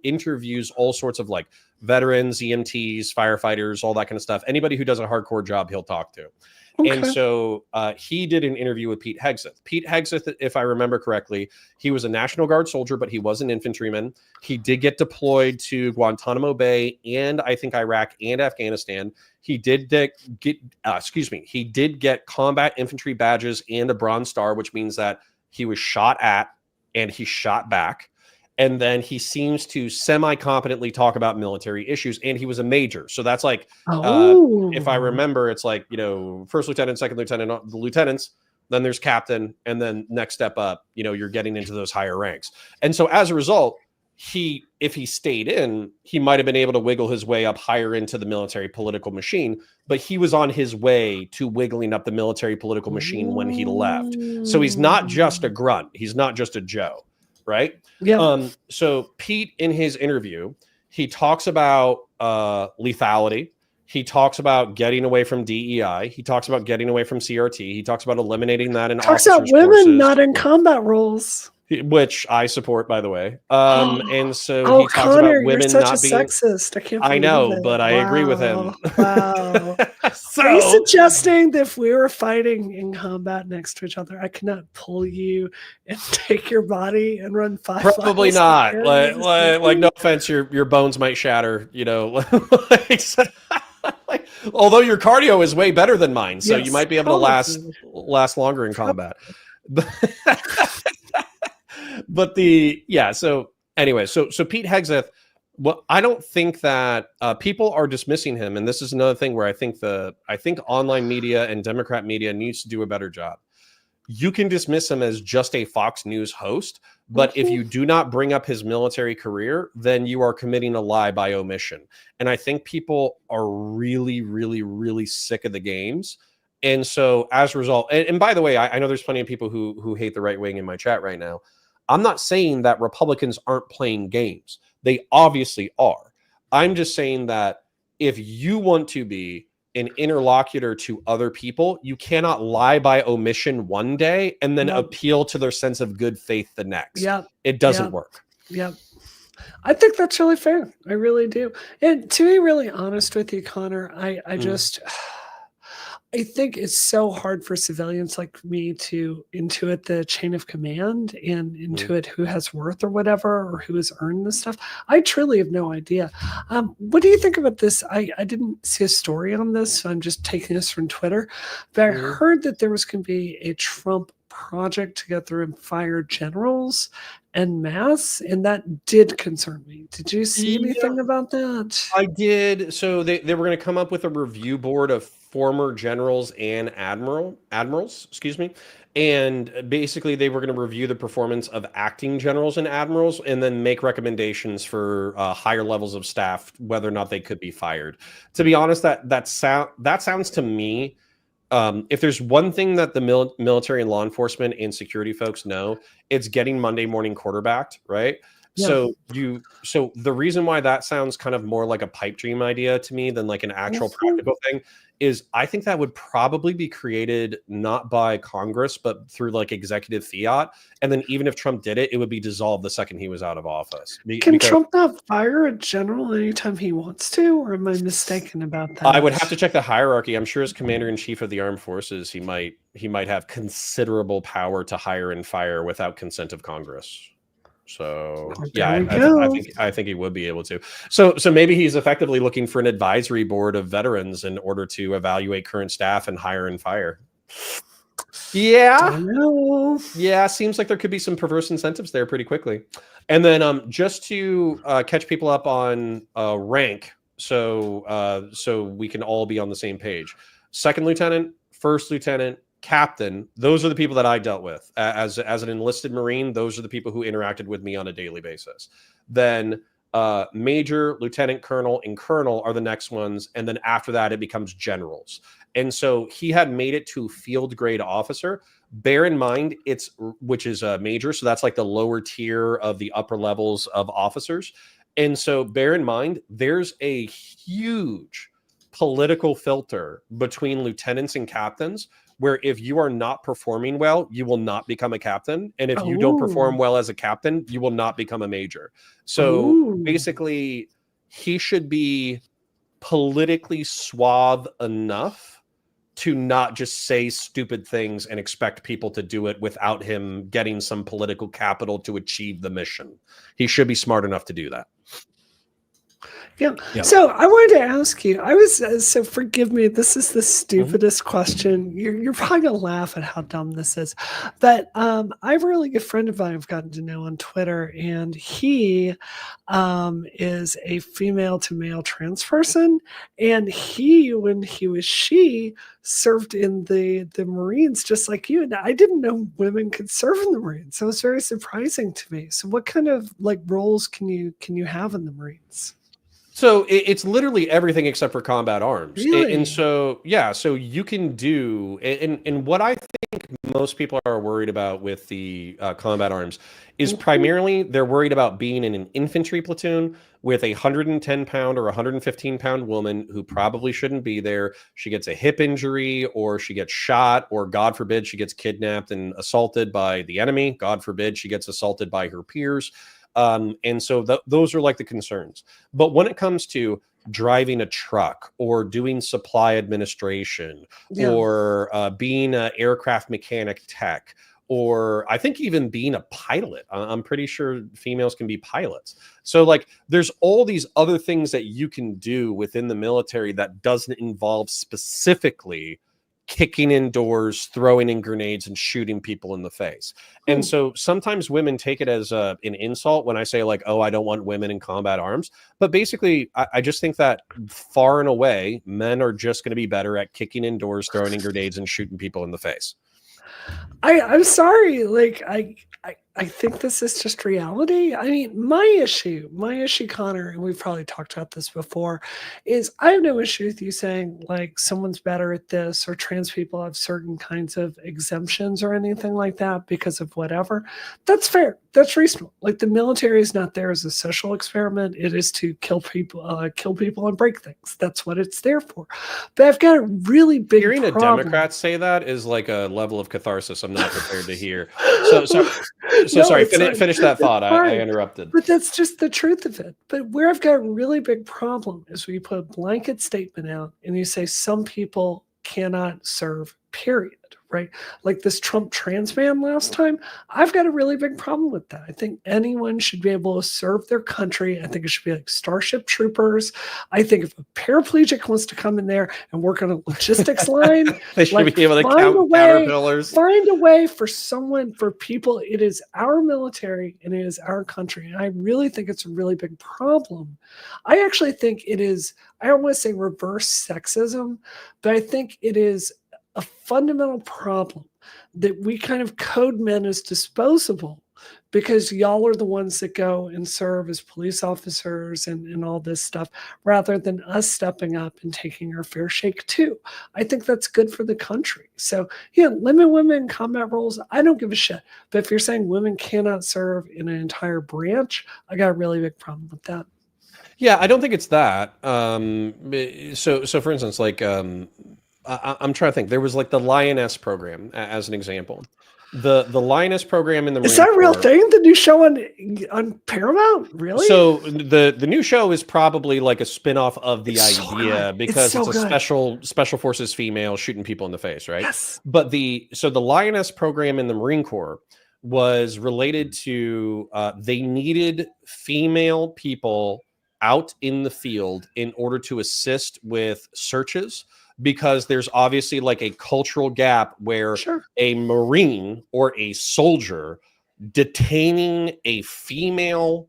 interviews all sorts of like veterans, EMTs, firefighters, all that kind of stuff. Anybody who does a hardcore job, he'll talk to. Okay. And so he did an interview with Pete Hegseth. Pete Hegseth, if I remember correctly, he was a National Guard soldier, but he was an infantryman. He did get deployed to Guantanamo Bay and I think Iraq and Afghanistan. He did get combat infantry badges and a Bronze Star, which means that he was shot at and he shot back. And then he seems to semi-competently talk about military issues. And he was a major. So that's like, if I remember, it's like, first lieutenant, second lieutenant, the lieutenants, then there's captain. And then next step up, you're getting into those higher ranks. And so as a result, if he stayed in, he might have been able to wiggle his way up higher into the military political machine, but he was on his way to wiggling up the military political machine when he left. So he's not just a grunt. He's not just a Joe. Right. Yeah. So Pete, in his interview, he talks about lethality. He talks about getting away from DEI. He talks about getting away from CRT. He talks about eliminating that in talks about women courses, not in combat roles, which I support, by the way. And so he talks Connor, about women you're such not a being sexist. I know, but I agree with him. Wow. So, are you suggesting that if we were fighting in combat next to each other, I cannot pull you and take your body and run 5 miles? Probably not. Like, no offense, your bones might shatter. Like, although your cardio is way better than mine, so you might be able to last longer in combat. But so anyway, so Pete Hegseth, well, I don't think that people are dismissing him, and this is another thing where I think online media and Democrat media needs to do a better job. You can dismiss him as just a Fox News host, but if you do not bring up his military career, then you are committing a lie by omission. And I think people are really, really, really sick of the games. And so as a result, and by the way, I know there's plenty of people who hate the right wing in my chat right now. I'm not saying that Republicans aren't playing games. They obviously are. I'm just saying that if you want to be an interlocutor to other people, you cannot lie by omission one day and then appeal to their sense of good faith the next. Yeah, it doesn't work. Yeah. I think that's really fair. I really do. And to be really honest with you, Connor, I think it's so hard for civilians like me to intuit the chain of command and intuit who has worth or whatever, or who has earned this stuff. I truly have no idea. What do you think about this? I didn't see a story on this, so I'm just taking this from Twitter. But I heard that there was going to be a Trump project to go through and fire generals en masse, and that did concern me. Did you see anything about that? I did. So they were going to come up with a review board of former generals and admirals, and basically they were going to review the performance of acting generals and admirals and then make recommendations for higher levels of staff, whether or not they could be fired. To be honest, that sounds to me, if there's one thing that the military and law enforcement and security folks know, it's getting Monday morning quarterbacked, right? Yeah. So the reason why that sounds kind of more like a pipe dream idea to me than like an actual practical thing is I think that would probably be created not by Congress, but through like executive fiat. And then even if Trump did it, it would be dissolved the second he was out of office. Can Trump not fire a general anytime he wants to, or am I mistaken about that? I would have to check the hierarchy. I'm sure as commander-in-chief of the armed forces, he might have considerable power to hire and fire without consent of Congress. So Well, yeah, there we I go. think he would be able to. So maybe he's effectively looking for an advisory board of veterans in order to evaluate current staff and hire and fire. Yeah. Don't know. Yeah, seems like there could be some perverse incentives there pretty quickly. And then just to catch people up on rank, so we can all be on the same page. Second lieutenant, first lieutenant, captain, those are the people that I dealt with as an enlisted Marine. Those are the people who interacted with me on a daily basis. Then major, lieutenant colonel, and colonel are the next ones. And then after that, it becomes generals. And so he had made it to field grade officer. Bear in mind, which is a major. So that's like the lower tier of the upper levels of officers. And so bear in mind, there's a huge political filter between lieutenants and captains, where if you are not performing well, you will not become a captain. And if you don't perform well as a captain, you will not become a major. So basically, he should be politically suave enough to not just say stupid things and expect people to do it without him getting some political capital to achieve the mission. He should be smart enough to do that. Yeah. So I wanted to ask you, so forgive me, this is the stupidest question. You're probably going to laugh at how dumb this is. But I have a really good friend of mine I've gotten to know on Twitter, and he is a female to male trans person. And when she served in the Marines just like you. And I didn't know women could serve in the Marines. So it was very surprising to me. So what kind of roles can you have in the Marines? So it's literally everything except for combat arms. Really? And so, yeah, so you can do, and what I think most people are worried about with the combat arms is primarily they're worried about being in an infantry platoon with a 110-pound or 115-pound woman who probably shouldn't be there. She gets a hip injury, or she gets shot, or God forbid, she gets kidnapped and assaulted by the enemy. God forbid, she gets assaulted by her peers. And so those are like the concerns. But when it comes to driving a truck or doing supply administration or being an aircraft mechanic tech, or I think even being a pilot, I'm pretty sure females can be pilots. So there's all these other things that you can do within the military that doesn't involve specifically kicking in doors, throwing in grenades, and shooting people in the face. And so sometimes women take it as an insult when I say oh, I don't want women in combat arms. But basically, I just think that far and away, men are just going to be better at kicking in doors, throwing in grenades, and shooting people in the face. I'm sorry. I think this is just reality. I mean, my issue, Connor, and we've probably talked about this before, is I have no issue with you saying someone's better at this, or trans people have certain kinds of exemptions or anything like that because of whatever. That's fair. That's reasonable. The military is not there as a social experiment. It is to kill people and break things. That's what it's there for. But I've got a really big Hearing problem. a Democrat say that is like a level of catharsis I'm not prepared to hear. So sorry, finish that thought. I interrupted. But that's just the truth of it. But where I've got a really big problem is when you put a blanket statement out and you say some people cannot serve, period, right? Like this Trump trans man last time, I've got a really big problem with that. I think anyone should be able to serve their country. I think it should be like Starship Troopers. I think if a paraplegic wants to come in there and work on a logistics line, they should be able to count caterpillars. Find a way for people. It is our military and it is our country. And I really think it's a really big problem. I actually think it is, I don't want to say reverse sexism, but I think it is a fundamental problem that we kind of code men as disposable because y'all are the ones that go and serve as police officers and all this stuff, rather than us stepping up and taking our fair shake too. I think that's good for the country. So yeah, limit women in combat roles, I don't give a shit. But if you're saying women cannot serve in an entire branch, I got a really big problem with that. Yeah, I don't think it's that. So for instance, I'm trying to think. There was the Lioness program as an example. The Lioness program in the is that a real thing? The new show on Paramount, really? So the new show is probably like a spinoff of the idea because it's a special forces female shooting people in the face, right? Yes. But the Lioness program in the Marine Corps was related to they needed female people out in the field in order to assist with searches, because there's obviously like a cultural gap where Sure. a Marine or a soldier detaining a female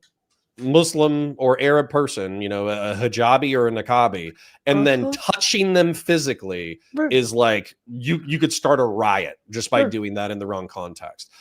Muslim or Arab person, you know, a hijabi or a niqabi, and then Uh-huh. touching them physically Right. is like you could start a riot just by Sure. doing that in the wrong context.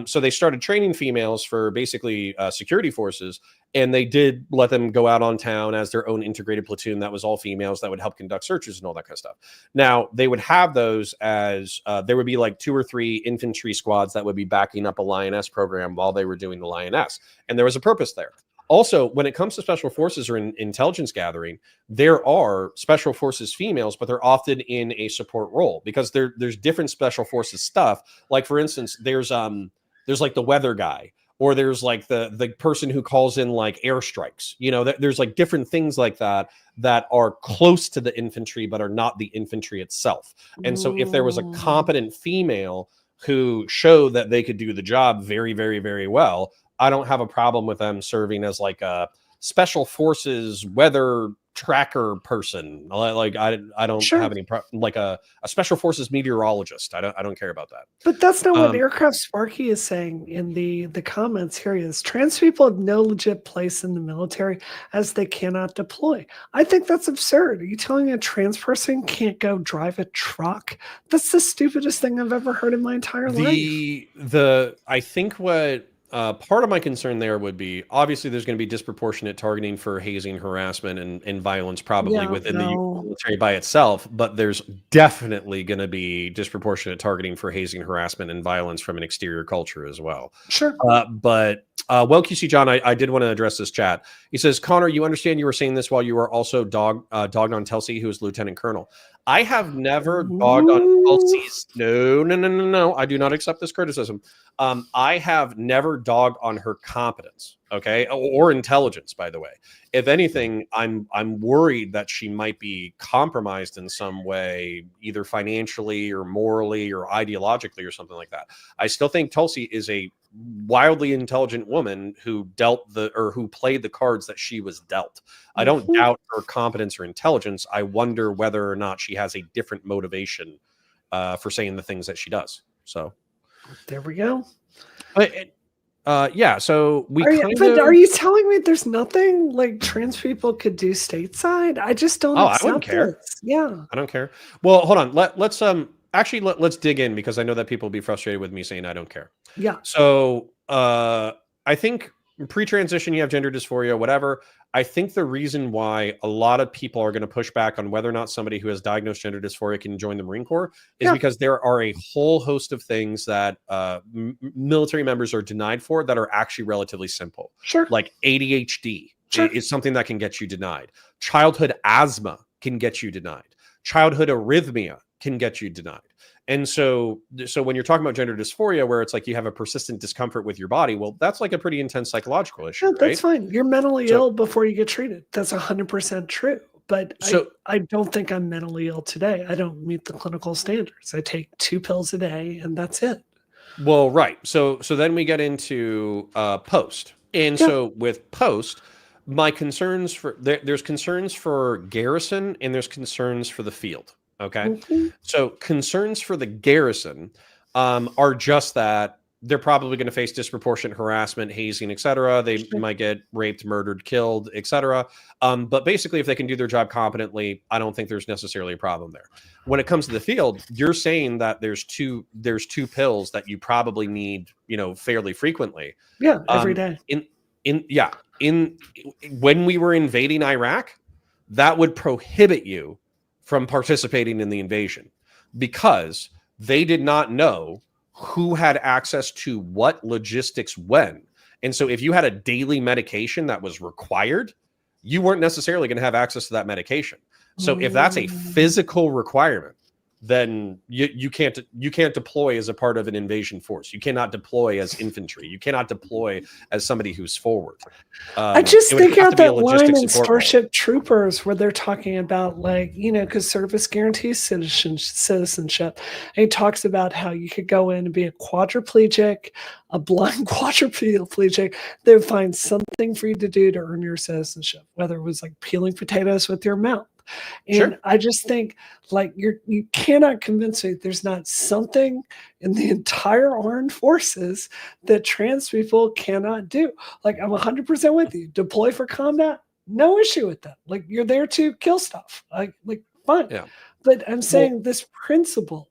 So they started training females for basically security forces, and they did let them go out on town as their own integrated platoon that was all females that would help conduct searches and all that kind of stuff. Now, they would have those as there would be like 2 or 3 infantry squads that would be backing up a Lioness program while they were doing the Lioness. And there was a purpose there. Also, when it comes to special forces or in intelligence gathering, there are special forces females, but they're often in a support role because there's different special forces stuff. Like, for instance, there's like the weather guy, or there's like the person who calls in like airstrikes. You know, there's like different things like that that are close to the infantry, but are not the infantry itself. And so if there was a competent female who showed that they could do the job very, very, very well, I don't have a problem with them serving as like a special forces weather tracker person. Like I don't Sure. have any like a special forces meteorologist. I don't care about that. But that's not what Um, Aircraft Sparky is saying in the comments. Here he is. Trans people have no legit place in the military as they cannot deploy. I think that's absurd. Are you telling me a trans person can't go drive a truck? That's the stupidest thing I've ever heard in my entire life. I think what part of my concern there would be, obviously there's going to be disproportionate targeting for hazing, harassment, and violence probably Yeah, within the no. military by itself, but there's definitely going to be disproportionate targeting for hazing, harassment, and violence from an exterior culture as well. Sure. But well, QC John, I did want to address this chat. He says, Connor, you understand you were saying this while you were also dogged on Tulsi, who is Lieutenant Colonel. I have never dogged on Tulsi's. No. I do not accept this criticism. I have never dogged on her competence, okay, or intelligence, by the way. If anything, I'm worried that she might be compromised in some way, either financially or morally or ideologically or something like that. I still think Tulsi is a wildly intelligent woman who who played the cards that she was dealt. I don't doubt her competence or intelligence. I wonder whether or not she has a different motivation for saying the things that she does. So There we go. but yeah, so we Are you telling me there's nothing like trans people could do stateside? I just don't I accept wouldn't care. this. Yeah. I don't care. Well, hold on. Let's dig in, because I know that people will be frustrated with me saying I don't care. Yeah. So I think pre-transition, you have gender dysphoria, whatever. I think the reason why a lot of people are going to push back on whether or not somebody who has diagnosed gender dysphoria can join the Marine Corps is because there are a whole host of things that military members are denied for that are actually relatively simple. Sure. Like ADHD Sure. is something that can get you denied. Childhood asthma can get you denied. Childhood arrhythmia can get you denied. And so when you're talking about gender dysphoria, where it's like you have a persistent discomfort with your body, well, that's like a pretty intense psychological issue, Yeah, that's right? fine. You're mentally ill before you get treated. That's 100% true. But I don't think I'm mentally ill today. I don't meet the clinical standards. I take 2 pills a day and that's it. Well, right. So then we get into post. And so with post, my concerns there's concerns for garrison and there's concerns for the field. Okay. So concerns for the garrison are just that they're probably going to face disproportionate harassment, hazing, etc. They might get raped, murdered, killed, etc. But basically, if they can do their job competently, I don't think there's necessarily a problem there. When it comes to the field, you're saying that there's two pills that you probably need, fairly frequently. Yeah, every day. When we were invading Iraq, that would prohibit you from participating in the invasion because they did not know who had access to what logistics when. And so if you had a daily medication that was required, you weren't necessarily going to have access to that medication. So if that's a physical requirement, then you can't deploy as a part of an invasion force. You cannot deploy as infantry. You cannot deploy as somebody who's forward. I just think out that line in support Starship Troopers where they're talking about, like, because service guarantees citizenship. And he talks about how you could go in and be a quadriplegic, a blind quadriplegic. They would find something for you to do to earn your citizenship, whether it was like peeling potatoes with your mouth. And Sure. I just think, like, you cannot convince me there's not something in the entire armed forces that trans people cannot do. Like, I'm 100% with you. Deploy for combat, no issue with that. Like, you're there to kill stuff. Like fine. Yeah. But I'm saying this principle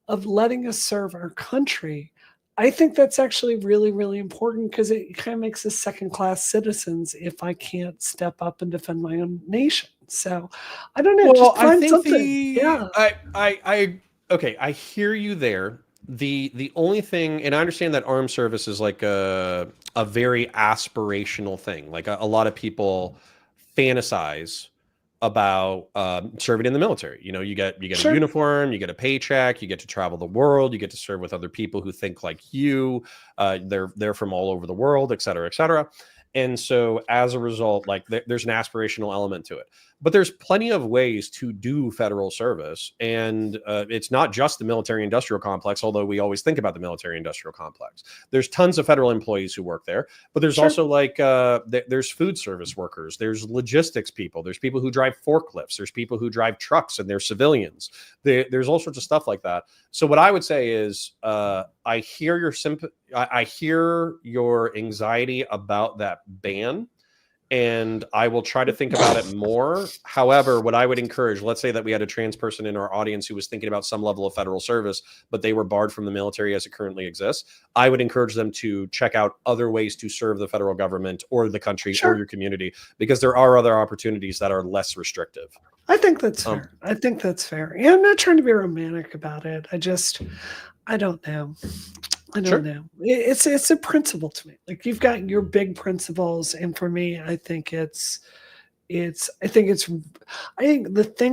of letting us serve our country, I think that's actually really, really important, because it kind of makes us second-class citizens if I can't step up and defend my own nation. So I don't know. Well, just find I think something. I hear you there. The only thing, and I understand that armed service is like a very aspirational thing. Like a lot of people fantasize about serving in the military. You get Sure. a uniform, you get a paycheck, you get to travel the world, you get to serve with other people who think like you. They're from all over the world, et cetera, et cetera. And so as a result, like there's an aspirational element to it. But there's plenty of ways to do federal service. And it's not just the military industrial complex, although we always think about the military industrial complex. There's tons of federal employees who work there, but there's also like there's food service workers, there's logistics people, there's people who drive forklifts, there's people who drive trucks, and they're civilians. There's all sorts of stuff like that. So what I would say is I hear your anxiety about that ban, and I will try to think about it more. However, what I would encourage, let's say that we had a trans person in our audience who was thinking about some level of federal service, but they were barred from the military as it currently exists. I would encourage them to check out other ways to serve the federal government or the country or your community, because there are other opportunities that are less restrictive. I think that's fair. I think that's fair. Yeah, I'm not trying to be romantic about it. I don't know. I don't know. It's a principle to me. Like, you've got your big principles, and for me, I think the thing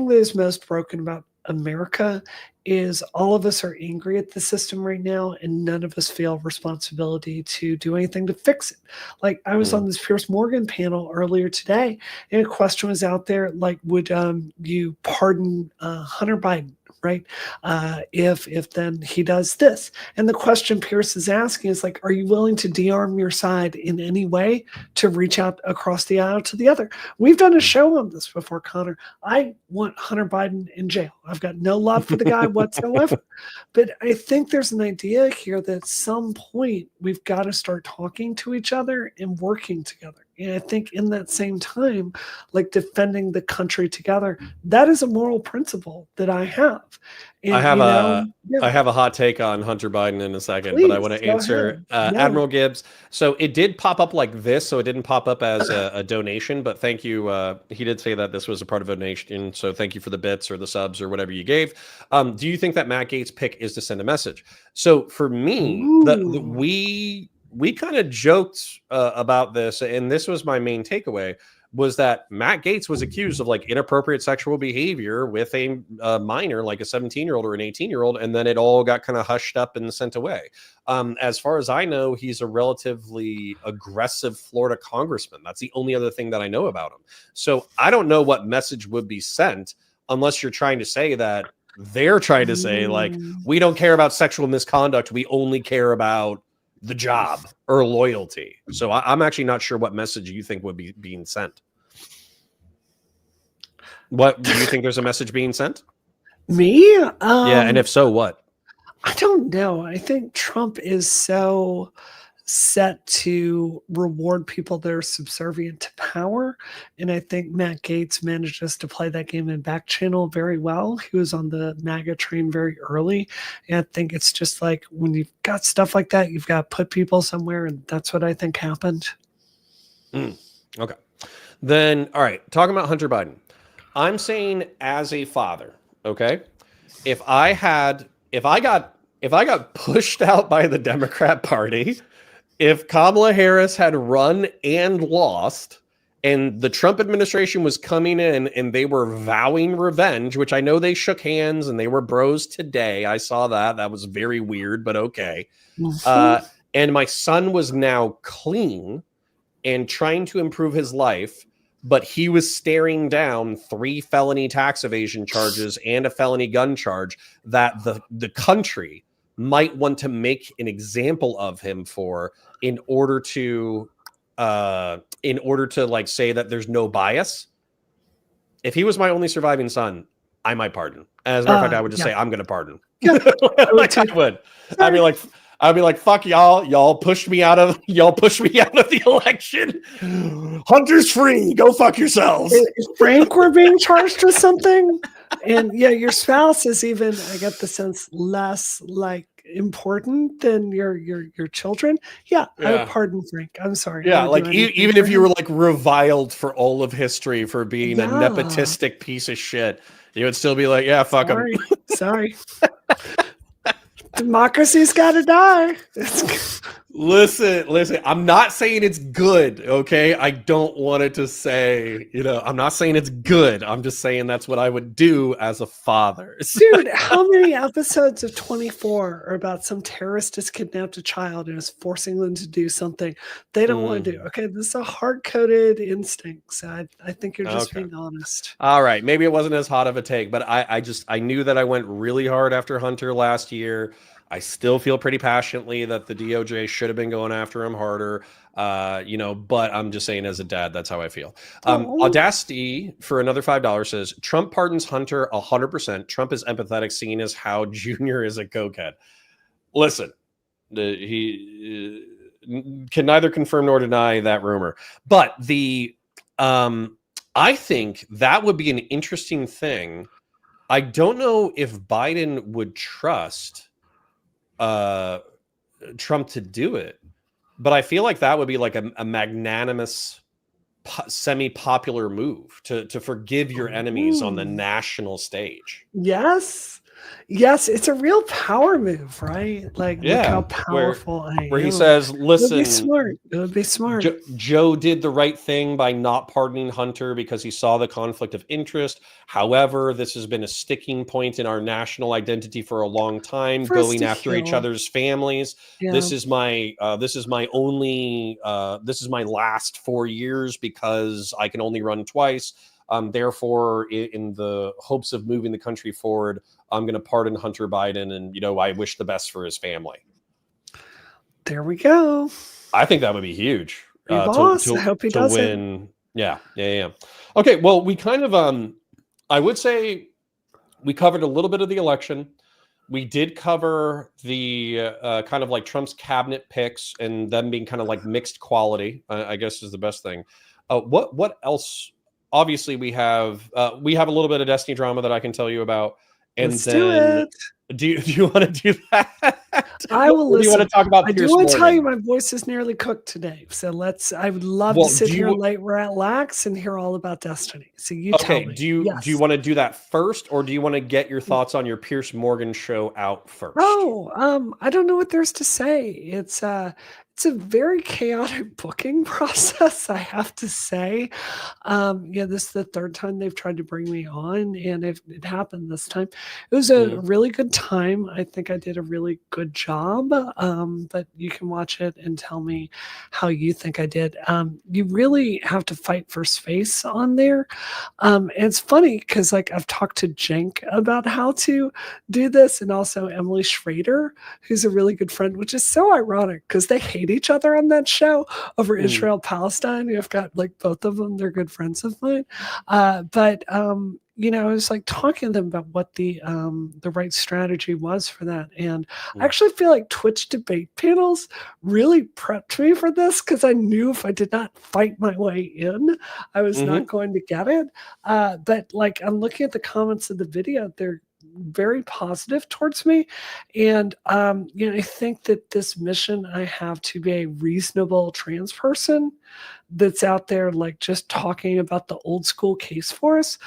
that is most broken about America is all of us are angry at the system right now, and none of us feel responsibility to do anything to fix it. Like, I was on this Piers Morgan panel earlier today, and a question was out there, like, would you pardon Hunter Biden? Right? If then he does this. And the question Pierce is asking is, like, are you willing to de-arm your side in any way to reach out across the aisle to the other? We've done a show on this before, Connor. I want Hunter Biden in jail. I've got no love for the guy whatsoever. But I think there's an idea here that at some point we've got to start talking to each other and working together. And I think in that same time, like, defending the country together, that is a moral principle that I have. And, I have a hot take on Hunter Biden in a second, but I want to answer Admiral Gibbs. So it did pop up like this, so it didn't pop up as a donation, but thank you. He did say that this was a part of a donation, so thank you for the bits or the subs or whatever you gave. Do you think that Matt Gaetz' pick is to send a message? So for me, we kind of joked about this, and this was my main takeaway, was that Matt Gaetz was accused of like inappropriate sexual behavior with a minor, like a 17-year-old or an 18-year-old, and then it all got kind of hushed up and sent away. As far as I know, he's a relatively aggressive Florida congressman. That's the only other thing that I know about him. So I don't know what message would be sent, unless you're trying to say that they're trying to say, like, we don't care about sexual misconduct, we only care about the job or loyalty. So I'm actually not sure what message you think would be being sent. What do you think? There's a message being sent? Me? Yeah, and if so, what? I don't know. I think Trump is so set to reward people that are subservient to power. And I think Matt Gaetz manages to play that game in back channel very well. He was on the MAGA train very early. And I think it's just like, when you've got stuff like that, you've got to put people somewhere. And that's what I think happened. Okay. Then, all right. Talking about Hunter Biden. I'm saying, as a father, okay, if I got pushed out by the Democrat Party, if Kamala Harris had run and lost, and the Trump administration was coming in and they were vowing revenge, which I know they shook hands and they were bros today. I saw that. That was very weird, but okay. And my son was now clean and trying to improve his life, but he was staring down 3 felony tax evasion charges and a felony gun charge that the country might want to make an example of him for in order to like say that there's no bias. If he was my only surviving son, I might pardon. As a matter of fact, I would just say I'm going to pardon. Like I would. I'd be like, fuck y'all. Y'all pushed me out of the election. Hunter's free. Go fuck yourselves. If Frank were being charged with something, and yeah, your spouse is even, I get the sense, less like important than your children. Yeah, I would pardon Frank. I'm sorry. Yeah, like even if you were like reviled for all of history for being a nepotistic piece of shit, you would still be like, yeah, fuck him. Sorry. Democracy's got to die. Listen. I'm not saying it's good, okay? I don't want it to say, I'm not saying it's good. I'm just saying that's what I would do as a father. Dude, how many episodes of 24 are about some terrorist has kidnapped a child and is forcing them to do something they don't want to do? Okay, this is a hard-coded instinct. So I think you're just being honest. All right, maybe it wasn't as hot of a take, but I knew that I went really hard after Hunter last year. I still feel pretty passionately that the DOJ should have been going after him harder, but I'm just saying as a dad, that's how I feel. Audacity for another $5 says, Trump pardons Hunter 100%. Trump is empathetic, seeing as how Junior is a cokehead. Listen, he can neither confirm nor deny that rumor. But I think that would be an interesting thing. I don't know if Biden would trust Trump to do it, but I feel like that would be like a magnanimous semi-popular move to forgive your enemies on the national stage. Yes, it's a real power move, right? Like, look how powerful I am. Where he says, listen, it would be smart. Joe did the right thing by not pardoning Hunter because he saw the conflict of interest. However, this has been a sticking point in our national identity for a long time, going after each other's families. Yeah. This is my last 4 years because I can only run twice. Therefore, in the hopes of moving the country forward, I'm going to pardon Hunter Biden, and I wish the best for his family. There we go. I think that would be huge. I hope he does win. Yeah. Okay, well, we kind of, I would say, we covered a little bit of the election. We did cover the kind of like Trump's cabinet picks and them being kind of like mixed quality. I guess is the best thing. What else? Obviously, we have a little bit of Destiny drama that I can tell you about, and Let's do it. Do you want to do that? I will listen. Do you want to talk about? I do want to tell you my voice is nearly cooked today, so I would love to sit here late relax and hear all about Destiny. So you tell me. Do you want to do that first, or do you want to get your thoughts on your Piers Morgan show out first? I don't know what there's to say. It's a very chaotic booking process, I have to say. This is the third time they've tried to bring me on, and it happened this time. It was a really good time. I think I did a really good job, but you can watch it and tell me how you think I did. You really have to fight for space on there. And it's funny because I've talked to Cenk about how to do this, and also Emily Schrader, who's a really good friend, which is so ironic because they hate each other on that show over Israel Palestine. You've got both of them, they're good friends of mine. But I was talking to them about what the right strategy was for that. And I actually feel like Twitch debate panels really prepped me for this, because I knew if I did not fight my way in, I was not going to get it. But I'm looking at the comments of the video, they're very positive towards me. And, I think that this mission I have to be a reasonable trans person that's out there, just talking about the old school case for us,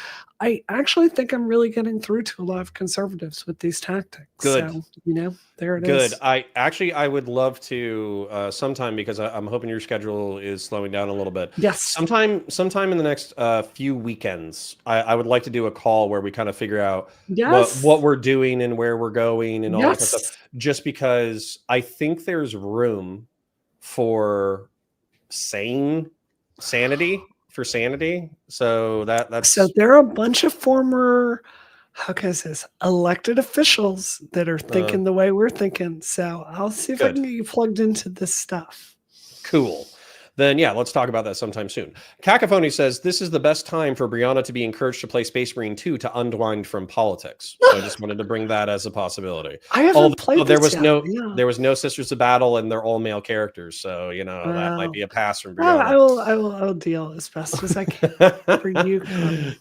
I actually think I'm really getting through to a lot of conservatives with these tactics. Good. So, there it Good. is. I would love to sometime, because I'm hoping your schedule is slowing down a little bit. Yes. Sometime in the next few weekends, I would like to do a call where we kind of figure out Yes. what we're doing and where we're going and all that kind of Yes. stuff. Just because I think there's room for sanity. So that's So there are a bunch of former, how can I say this, elected officials that are thinking the way we're thinking. So I'll see if I Good. can get you plugged into this stuff. Cool. Then yeah, let's talk about that sometime soon. Cacophony says this is the best time for Brianna to be encouraged to play Space Marine 2 to unwind from politics. So I just wanted to bring that as a possibility. I haven't played there this was yet. there was no Sisters of Battle, and they're all male characters. So that might be a pass from Well, Brianna. I will deal as best as I can for you.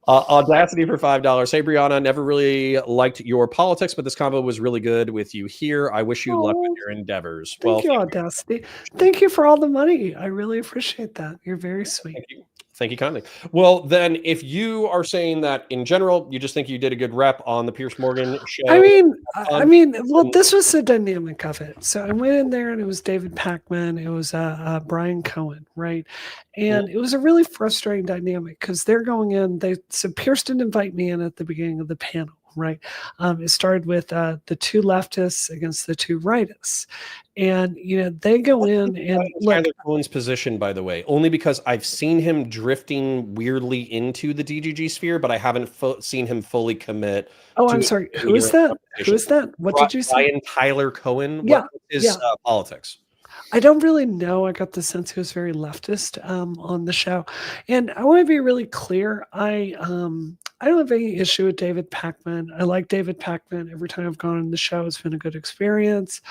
Audacity for $5. Hey Brianna, never really liked your politics, but this combo was really good with you here. I wish you luck with your endeavors. Thank you, Audacity. Thank you for all the money. I really appreciate that. You're very sweet. Thank you kindly. Well, then, if you are saying that in general, you just think you did a good rep on the Piers Morgan show. I mean, well, this was the dynamic of it. So I went in there, and it was David Pakman, it was Brian Cohen, right? And it was a really frustrating dynamic because they're going in. So Piers didn't invite me in at the beginning of the panel, right? It started with the two leftists against the two rightists. And they go in and look. Tyler Cohen's position, by the way, only because I've seen him drifting weirdly into the DGG sphere, but I haven't seen him fully commit. Oh, I'm sorry. Who is that? Who is that? What did you say? Brian Tyler Cohen. Yeah, is politics. I don't really know. I got the sense he was very leftist on the show, and I want to be really clear. I don't have any issue with David Pakman. I like David Pakman. Every time I've gone on the show, it's been a good experience.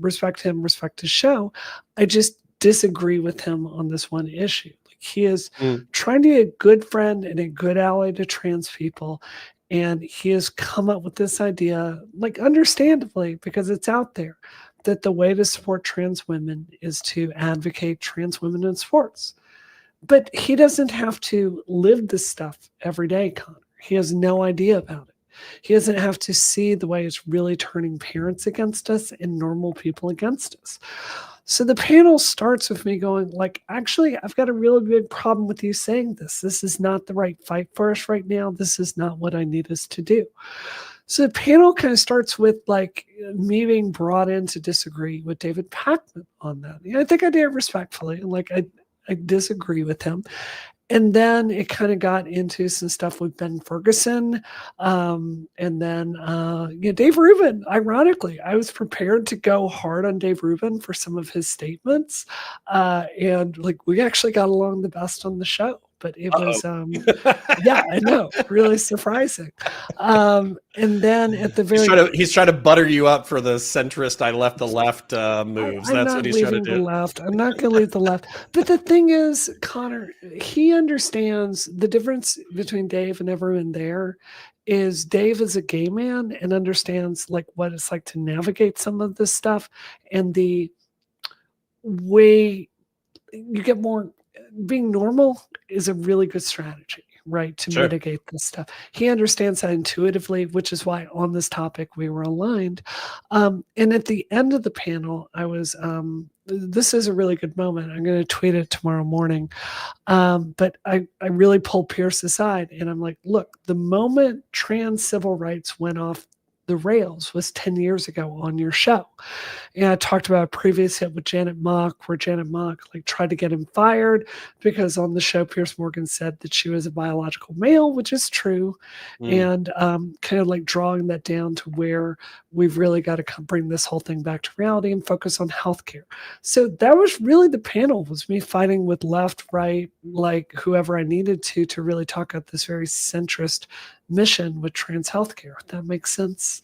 Respect him, respect his show. I just disagree with him on this one issue. Like, he is trying to be a good friend and a good ally to trans people. And he has come up with this idea, like, understandably, because it's out there, that the way to support trans women is to advocate trans women in sports. But he doesn't have to live this stuff every day, Connor. He has no idea about it. He doesn't have to see the way it's really turning parents against us and normal people against us. So the panel starts with me going, like, actually, I've got a really big problem with you saying this. This is not the right fight for us right now. This is not what I need us to do. So the panel kind of starts with, like, me being brought in to disagree with David Pakman on that. I think I did it respectfully. Like, I disagree with him. And then it kind of got into some stuff with Ben Ferguson. And then, Dave Rubin, ironically, I was prepared to go hard on Dave Rubin for some of his statements. And like, we actually got along the best on the show. But it was, yeah, I know, really surprising. And then at the very, he's trying to butter you up for the centrist "I left the left" moves. That's what he's trying to do. I'm not going to leave the left. But the thing is, Connor, he understands the difference between Dave and everyone there. Is Dave is a gay man and understands, like, what it's like to navigate some of this stuff, and the way you get more. Being normal is a really good strategy, right? To mitigate this stuff. He understands that intuitively, which is why on this topic we were aligned. And at the end of the panel, I was, this is a really good moment. I'm going to tweet it tomorrow morning. But I really pulled Piers aside and I'm like, look, the moment trans civil rights went off the rails was 10 years ago on your show. And I talked about a previous hit with Janet Mock, where Janet Mock tried to get him fired because on the show, Piers Morgan said that she was a biological male, which is true. And kind of drawing that down to where we've really got to bring this whole thing back to reality and focus on healthcare. So that was really the panel, was me fighting with left, right, whoever I needed to really talk about this very centrist mission with trans healthcare. If that makes sense.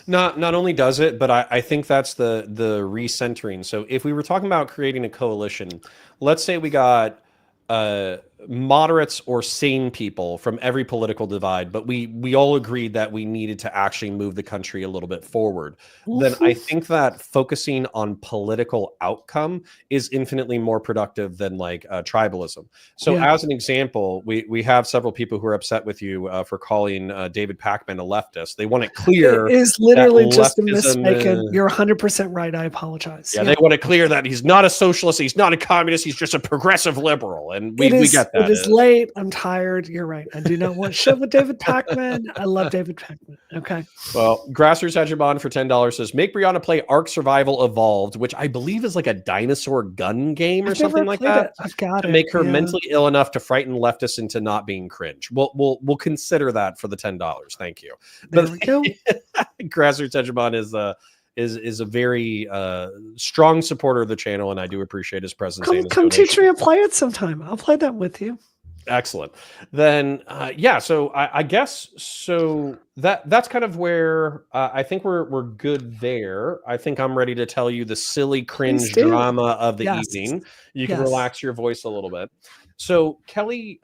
Not only does it, but I think that's the recentering. So if we were talking about creating a coalition, let's say we got moderates or sane people from every political divide, but we all agreed that we needed to actually move the country a little bit forward, then I think that focusing on political outcome is infinitely more productive than like tribalism. So as an example, we have several people who are upset with you for calling David Pakman a leftist. They want it clear. It is literally just a leftism misspoken. You're 100% right. I apologize. Yeah, they want it clear that he's not a socialist, he's not a communist, he's just a progressive liberal. And we get that. It is late. I'm tired. You're right. I do not want shit with David Pakman. I love David Pakman. Okay. Well, Grassroots Hegemon for $10 says, make Brianna play Ark Survival Evolved, which I believe is like a dinosaur gun game or something like that. I've got to it. make her mentally ill enough to frighten leftists into not being cringe. We'll consider that for the $10. Thank you. There we go. Grassroots Hegemon is a very strong supporter of the channel, and I do appreciate his presence. Come teach me to play it sometime. I'll play that with you. Excellent. Then so I guess so that's kind of where I think we're good there. I think I'm ready to tell you the silly cringe drama of the evening. You can relax your voice a little bit. So Kelly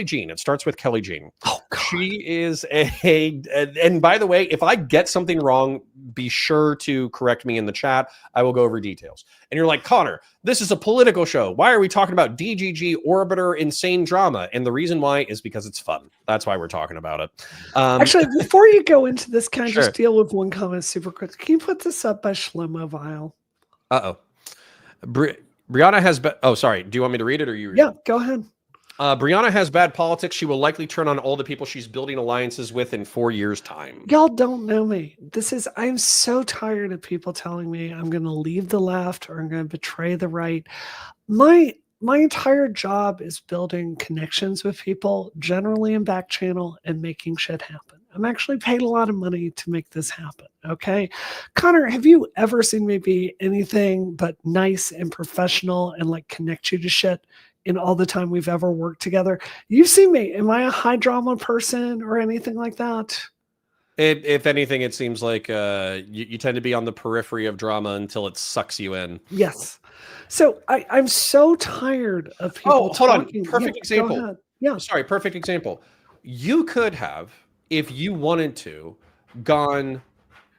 Jean, it starts with Kelly Jean. Oh, God. She is and by the way, if I get something wrong, be sure to correct me in the chat. I will go over details. And you're like, Connor, this is a political show. Why are we talking about DGG, Orbiter, insane drama? And the reason why is because it's fun. That's why we're talking about it. Actually, before you go into this, can I just deal with one comment super quick? Can you put this up by Shlomo Vile? Brianna has... Oh, sorry. Do you want me to read it or you read it? Go ahead. Brianna has bad politics. She will likely turn on all the people she's building alliances with in 4 years' time. Y'all don't know me. I'm so tired of people telling me I'm going to leave the left or I'm going to betray the right. My entire job is building connections with people, generally in back channel, and making shit happen. I'm actually paid a lot of money to make this happen. Okay. Connor, have you ever seen me be anything but nice and professional and like connect you to shit in all the time we've ever worked together? You've seen me. Am I a high drama person or anything like that? If anything, it seems like you tend to be on the periphery of drama until it sucks you in. Yes. So I'm so tired of people. Oh, hold talking. on. Perfect example. Yeah. Sorry. Perfect example. You could have, if you wanted to, gone,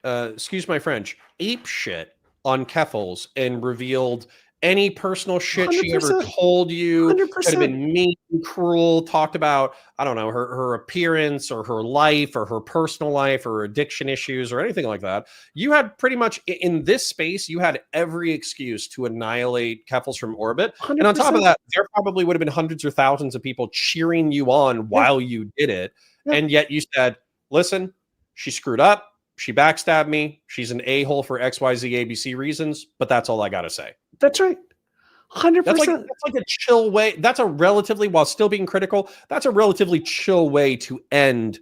excuse my French, ape shit on Keffels and revealed any personal shit 100%. she ever told you. 100%. Could have been mean, cruel, talked about, I don't know, her appearance or her life or her personal life or addiction issues or anything like that. You had pretty much, in this space, you had every excuse to annihilate Keffels from orbit. 100%. And on top of that, there probably would have been hundreds or thousands of people cheering you on while you did it. Yeah. And yet you said, listen, she screwed up. She backstabbed me. She's an a-hole for XYZ ABC reasons, but that's all I got to say. That's right. 100%. That's like a chill way. That's a relatively, while still being critical, that's a relatively chill way to end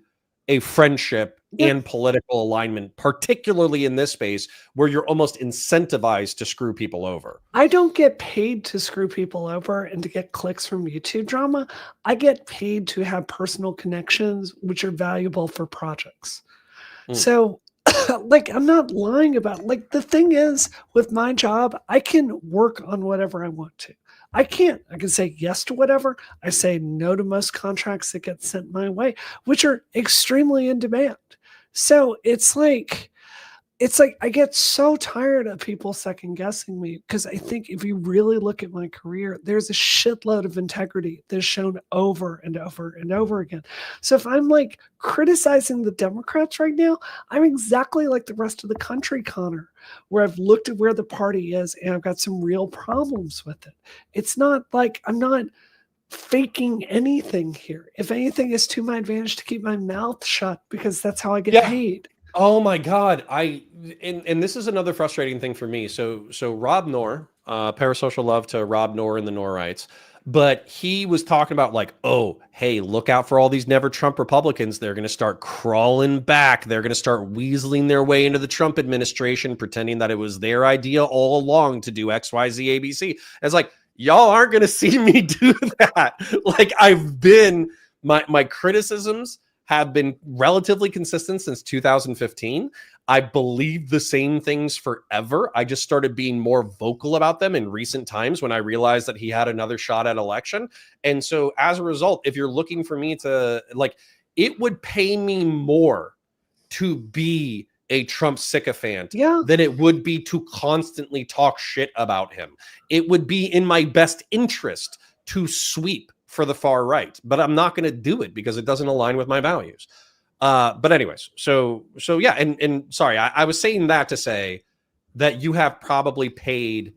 a friendship and political alignment, particularly in this space where you're almost incentivized to screw people over. I don't get paid to screw people over and to get clicks from YouTube drama. I get paid to have personal connections, which are valuable for projects. So like, I'm not lying about, like, the thing is with my job, I can work on whatever I want to. I can say yes to whatever. I say no to most contracts that get sent my way, which are extremely in demand. So it's like I get so tired of people second guessing me, because I think if you really look at my career, there's a shitload of integrity that's shown over and over and over again. So if I'm like criticizing the Democrats right now, I'm exactly like the rest of the country, Connor, where I've looked at where the party is and I've got some real problems with it. It's not like I'm not faking anything here. If anything, it's to my advantage to keep my mouth shut, because that's how I get paid. Oh my God. And this is another frustrating thing for me. So Rob Knorr, parasocial love to Rob Knorr and the Knorrites, but he was talking about like, oh, hey, look out for all these never Trump Republicans. They're going to start crawling back. They're going to start weaseling their way into the Trump administration, pretending that it was their idea all along to do XYZ ABC. It's like, y'all aren't going to see me do that. Like, I've been, my criticisms have been relatively consistent since 2015. I believed the same things forever. I just started being more vocal about them in recent times when I realized that he had another shot at election. And so as a result, if you're looking for me to like, it would pay me more to be a Trump sycophant than it would be to constantly talk shit about him. It would be in my best interest to sweep for the far right, but I'm not going to do it because it doesn't align with my values. But anyways, so yeah, and sorry, I was saying that to say that you have probably paid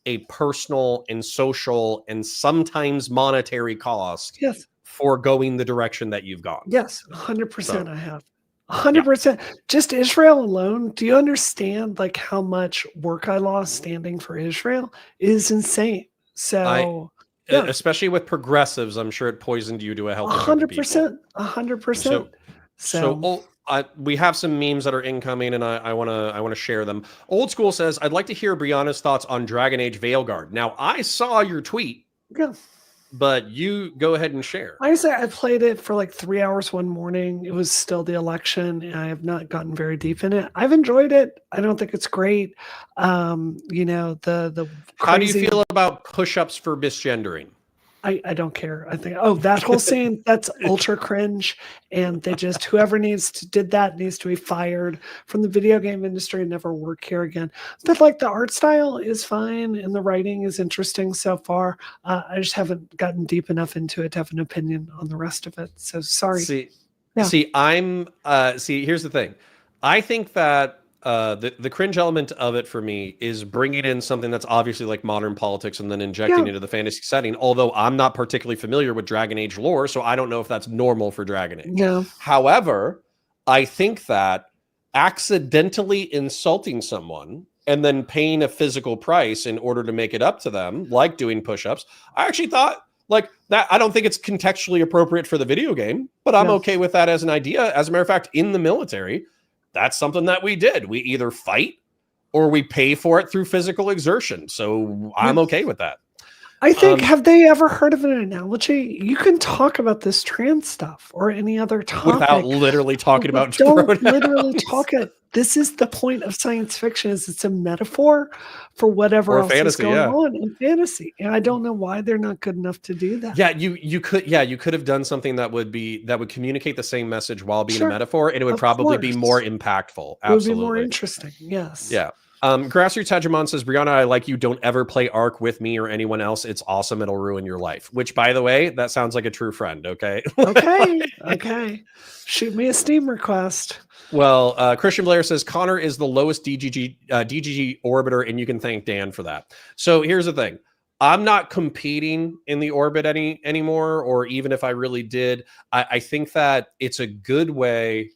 a personal and social and sometimes monetary cost for going the direction that you've gone. Yes, 100% I have. 100%. Just Israel alone. Do you understand like how much work I lost standing for Israel? It is insane. So especially with progressives, I'm sure it poisoned you to a healthy 100%. 100%. So we have some memes that are incoming, and I want to share them. Old School says, I'd like to hear Brianna's thoughts on Dragon Age Veilguard. Now, I saw your tweet, but you go ahead and share. I say I played it for like 3 hours one morning. It was still the election, and I have not gotten very deep in it. I've enjoyed it. I don't think it's great. You know, the crazy... How do you feel about push-ups for misgendering? I don't care. I think, that whole scene, that's ultra cringe. And they just, whoever did that needs to be fired from the video game industry and never work here again. But like the art style is fine and the writing is interesting so far. I just haven't gotten deep enough into it to have an opinion on the rest of it. So sorry. See, here's the thing. I think that the cringe element of it for me is bringing in something that's obviously like modern politics and then injecting into the fantasy setting. Although I'm not particularly familiar with Dragon Age lore, so I don't know if that's normal for Dragon Age. No. However, I think that accidentally insulting someone and then paying a physical price in order to make it up to them, like doing push-ups, I actually thought like that. I don't think it's contextually appropriate for the video game, but I'm okay with that as an idea. As a matter of fact, in the military, that's something that we did. We either fight or we pay for it through physical exertion. So I'm okay with that. I think, have they ever heard of an analogy? You can talk about this trans stuff or any other topic without literally talking about don't literally talk it. This is the point of science fiction, is it's a metaphor for whatever else is going on in fantasy. And I don't know why they're not good enough to do that. Yeah, you could have done something that would communicate the same message while being a metaphor, and it would probably be more impactful. Absolutely. It would be more interesting. Yes. Yeah. Grassroots Hegemon says, Brianna, I like you. Don't ever play Ark with me or anyone else. It's awesome. It'll ruin your life. Which, by the way, that sounds like a true friend. Okay. Okay. Shoot me a Steam request. Well, Christian Blair says Connor is the lowest DGG orbiter, and you can thank Dan for that. So here's the thing. I'm not competing in the orbit anymore, or even if I really did, I think that it's a good way.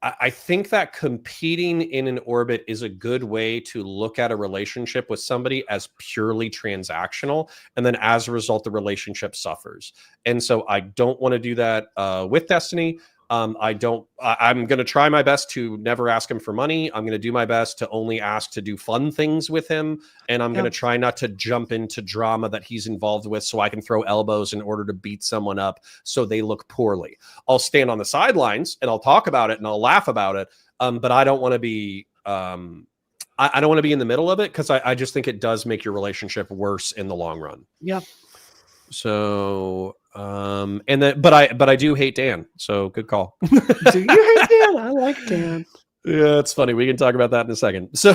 I think that competing in an orbit is a good way to look at a relationship with somebody as purely transactional. And then as a result, the relationship suffers. And so I don't want to do that with Destiny. I'm going to try my best to never ask him for money. I'm going to do my best to only ask to do fun things with him. And I'm going to try not to jump into drama that he's involved with so I can throw elbows in order to beat someone up so they look poorly. I'll stand on the sidelines and I'll talk about it and I'll laugh about it. But I don't want to be, I don't want to be in the middle of it, because I just think it does make your relationship worse in the long run. Yeah. So, but I do hate Dan. So good call. Do you hate Dan? I like Dan. Yeah, it's funny. We can talk about that in a second. So,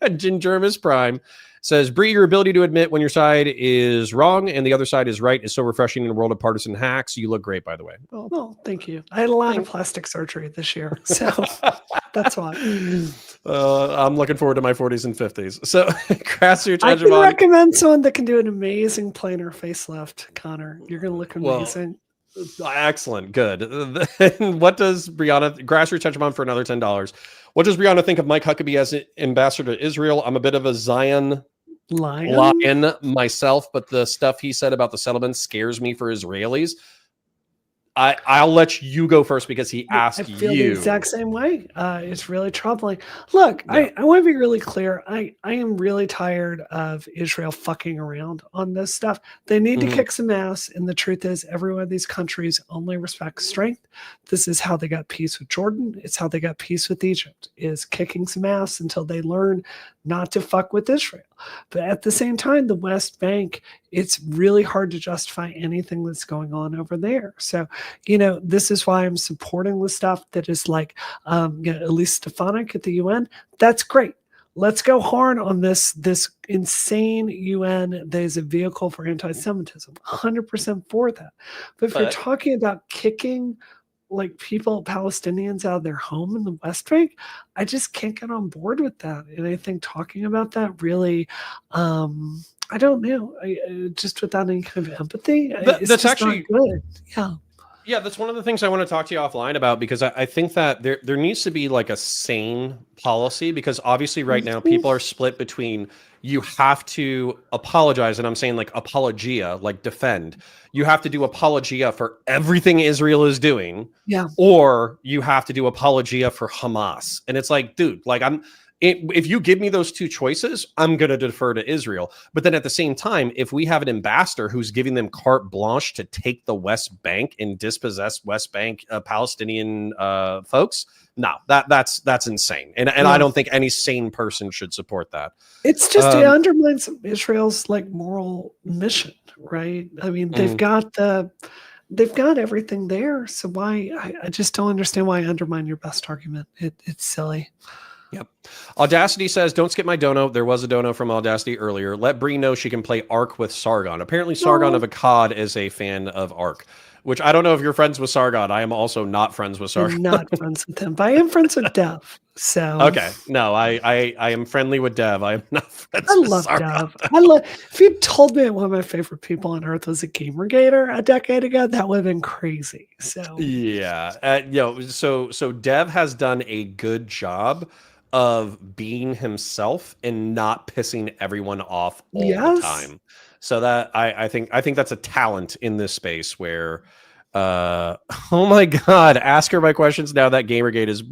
Gingermus Prime says, Bree, your ability to admit when your side is wrong and the other side is right is so refreshing in a world of partisan hacks. You look great, by the way. Oh, thank you. I had a lot of plastic surgery this year, so that's why. I'm looking forward to my 40s and 50s. So, Grassroots I can recommend someone that can do an amazing planar facelift, Connor. You're going to look amazing. Excellent. Good. What does Brianna, Grassroots Hegemon for another $10. What does Brianna think of Mike Huckabee as ambassador to Israel? I'm a bit of a Zion lion myself, but the stuff he said about the settlement scares me for Israelis. I'll let you go first because he asked I feel you. the exact same way. It's really troubling. Look, Yeah. I want to be really clear. I am really tired of Israel fucking around on this stuff. They need to kick some ass. And the truth is, every one of these countries only respects strength. This is how they got peace with Jordan. It's how they got peace with Egypt, is kicking some ass until they learn not to fuck with Israel. But at the same time, the West Bank, it's really hard to justify anything that's going on over there. So, this is why I'm supporting the stuff that is like, Elise Stefanik at the UN. That's great. Let's go hard on this insane UN that is a vehicle for anti-Semitism. 100% for that. But if you're talking about kicking like Palestinians out of their home in the West Bank, I just can't get on board with that. And I think talking about that really, I don't know, just without any kind of empathy, that's actually not good. Yeah. Yeah, that's one of the things I want to talk to you offline about, because I think that there needs to be like a sane policy, because obviously right now people are split between you have to apologize, and I'm saying like apologia, like defend. You have to do apologia for everything Israel is doing, or you have to do apologia for Hamas. And it's like, dude, like if you give me those two choices, I'm going to defer to Israel. But then at the same time, if we have an ambassador who's giving them carte blanche to take the West Bank and dispossess West Bank Palestinian folks, no, that's insane. And I don't think any sane person should support that. It's just, it undermines Israel's like moral mission, right? I mean, they've got everything there. So why, I just don't understand why undermine your best argument. It's silly. Yep. Audacity says, don't skip my dono. There was a dono from Audacity earlier. Let Bree know she can play Ark with Sargon. Apparently Sargon of Akkad is a fan of Ark, which I don't know if you're friends with Sargon. I am also not friends with Sargon. I'm not friends with him, but I am friends with Dev. So okay. No, I am friendly with Dev. I am not friends with Sargon. Dev. If you told me one of my favorite people on earth was a Gamergator a decade ago, that would have been crazy. So yeah. So Dev has done a good job of being himself and not pissing everyone off all the time. So that I think that's a talent in this space where oh my god, ask her my questions now that Gamergate is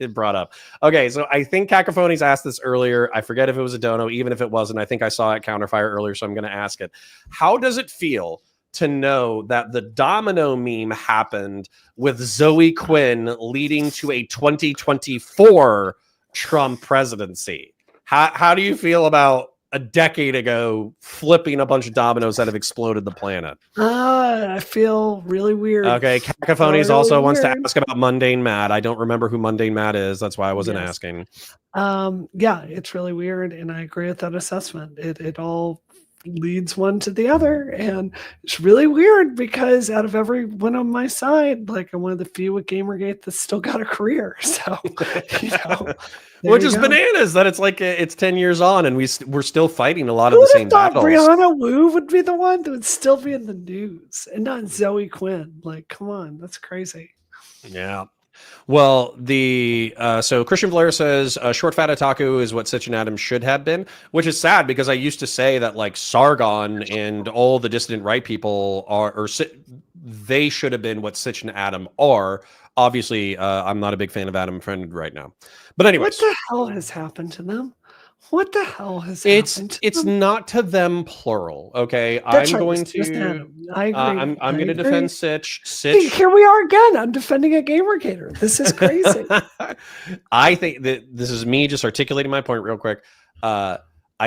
brought up. Okay, so I think Cacophonies asked this earlier. I forget if it was a dono, even if it wasn't. I think I saw it Counterfire earlier, so I'm going to ask it. How does it feel to know that the domino meme happened with Zoe Quinn leading to a 2024 Trump presidency? How do you feel about a decade ago flipping a bunch of dominoes that have exploded the planet? I feel really weird. Okay, Cacophonies also wants to ask about Mundane Matt. I don't remember who Mundane Matt is. That's why I wasn't asking. Yeah, it's really weird, and I agree with that assessment. It all leads one to the other, and it's really weird because out of everyone on my side, like I'm one of the few with Gamergate that's still got a career. So which is bananas that it's like it's 10 years on and we're still fighting a lot of the same battles. Brianna Wu would be the one that would still be in the news and not Zoe Quinn. Like, come on, that's crazy. Yeah. Well, so Christian Blair says short fat otaku is what Sitch and Adam should have been, which is sad because I used to say that like Sargon and all the dissident right people they should have been what Sitch and Adam are. Obviously, I'm not a big fan of Adam Friend right now. But anyways, what the hell has happened to them? What the hell has happened? It's not to them plural. Okay, That's I'm right, going to. I agree. I'm going to defend Sitch. Here we are again. I'm defending a Gamergator. This is crazy. I think that this is me just articulating my point real quick. I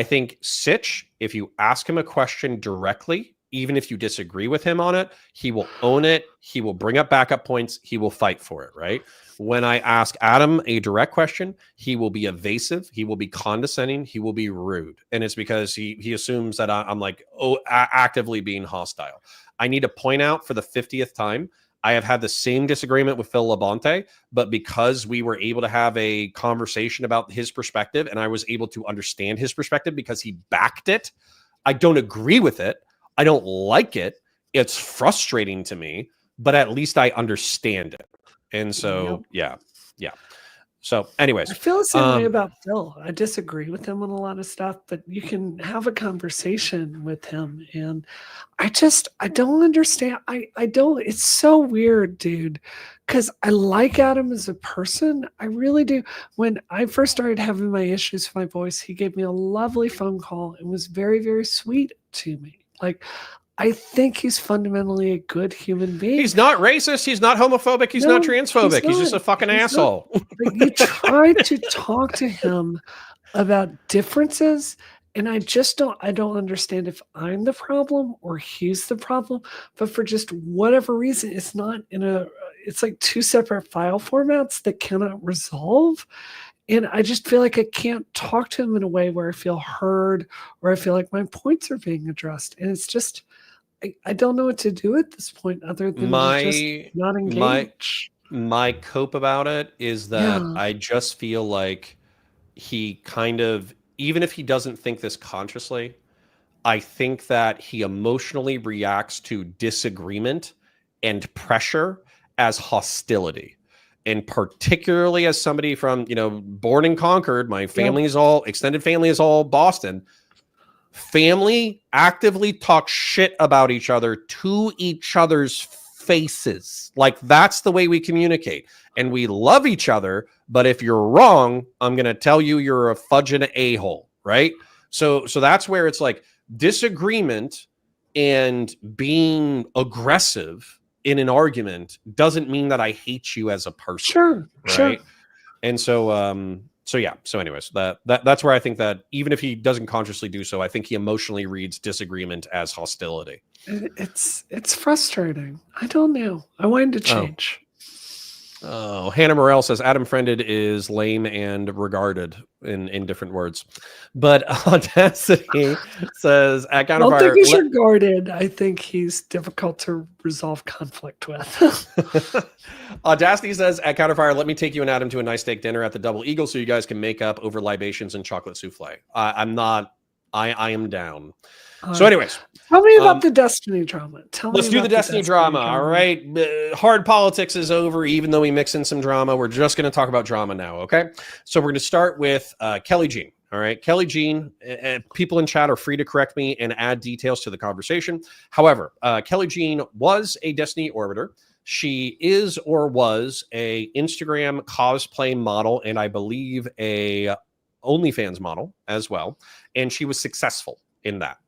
think Sitch, if you ask him a question directly, even if you disagree with him on it, he will own it. He will bring up backup points. He will fight for it, right? When I ask Adam a direct question, he will be evasive. He will be condescending. He will be rude. And it's because he assumes that I'm like, actively being hostile. I need to point out for the 50th time, I have had the same disagreement with Phil Labonte, but because we were able to have a conversation about his perspective and I was able to understand his perspective because he backed it, I don't agree with it. I don't like it. It's frustrating to me, but at least I understand it. And so, yeah. So, anyways, I feel the same way about Phil. I disagree with him on a lot of stuff, but you can have a conversation with him. And I don't understand. I don't, it's so weird, dude. Cause I like Adam as a person. I really do. When I first started having my issues with my voice, he gave me a lovely phone call and was very, very sweet to me. Like, I think he's fundamentally a good human being. He's not racist. He's not homophobic. He's not transphobic. He's just a fucking asshole. But you try to talk to him about differences, and I don't understand if I'm the problem or he's the problem. But for just whatever reason, it's like two separate file formats that cannot resolve. And I just feel like I can't talk to him in a way where I feel heard or I feel like my points are being addressed. And it's just, I don't know what to do at this point other than just not engage. My cope about it is that I just feel like he kind of, even if he doesn't think this consciously, I think that he emotionally reacts to disagreement and pressure as hostility. And particularly as somebody from, born and conquered, my family is all, extended family is all Boston. Family actively talk shit about each other to each other's faces. Like, that's the way we communicate. And we love each other, but if you're wrong, I'm going to tell you you're a fudging a-hole, right? So that's where it's like disagreement and being aggressive in an argument doesn't mean that I hate you as a person. Sure, right? sure. And so yeah. So anyways, that's where I think that even if he doesn't consciously do so, I think he emotionally reads disagreement as hostility. It's frustrating. I don't know. I wanted to change. Oh, Hannah Morel says Adam Friended is lame and regarded in different words. But Audacity says at Counterfire. I don't think he's regarded. I think he's difficult to resolve conflict with. Audacity says at Counterfire, let me take you and Adam to a nice steak dinner at the Double Eagle so you guys can make up over libations and chocolate souffle. I am down. So anyways. Tell me about the Destiny drama. Let's do the Destiny drama. All right. Hard politics is over, even though we mix in some drama. We're just going to talk about drama now. Okay. So we're going to start with Kelly Jean. All right. Kelly Jean, people in chat are free to correct me and add details to the conversation. However, Kelly Jean was a Destiny orbiter. She is or was a Instagram cosplay model, and I believe a OnlyFans model as well. And she was successful in that.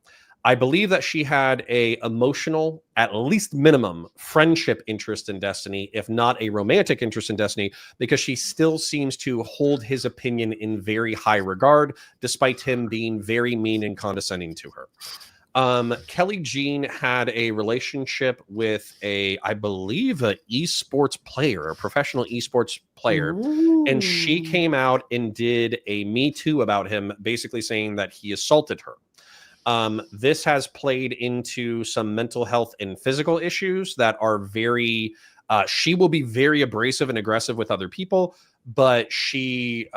I believe that she had a emotional, at least minimum, friendship interest in Destiny, if not a romantic interest in Destiny, because she still seems to hold his opinion in very high regard, despite him being very mean and condescending to her. Kelly Jean had a relationship with I believe, an esports player, a professional esports player. Ooh. And she came out and did a Me Too about him, basically saying that he assaulted her. This has played into some mental health and physical issues that are very, she will be very abrasive and aggressive with other people, but she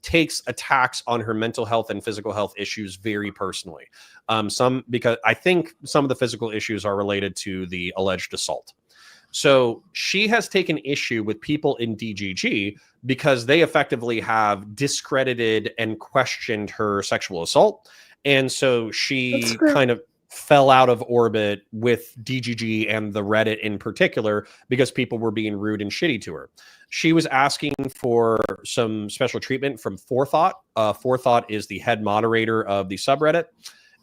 takes attacks on her mental health and physical health issues very personally. Because I think some of the physical issues are related to the alleged assault. So she has taken issue with people in DGG because they effectively have discredited and questioned her sexual assault. And so she kind of fell out of orbit with DGG and the Reddit in particular because people were being rude and shitty to her. She was asking for some special treatment from Forethought. Forethought is the head moderator of the subreddit.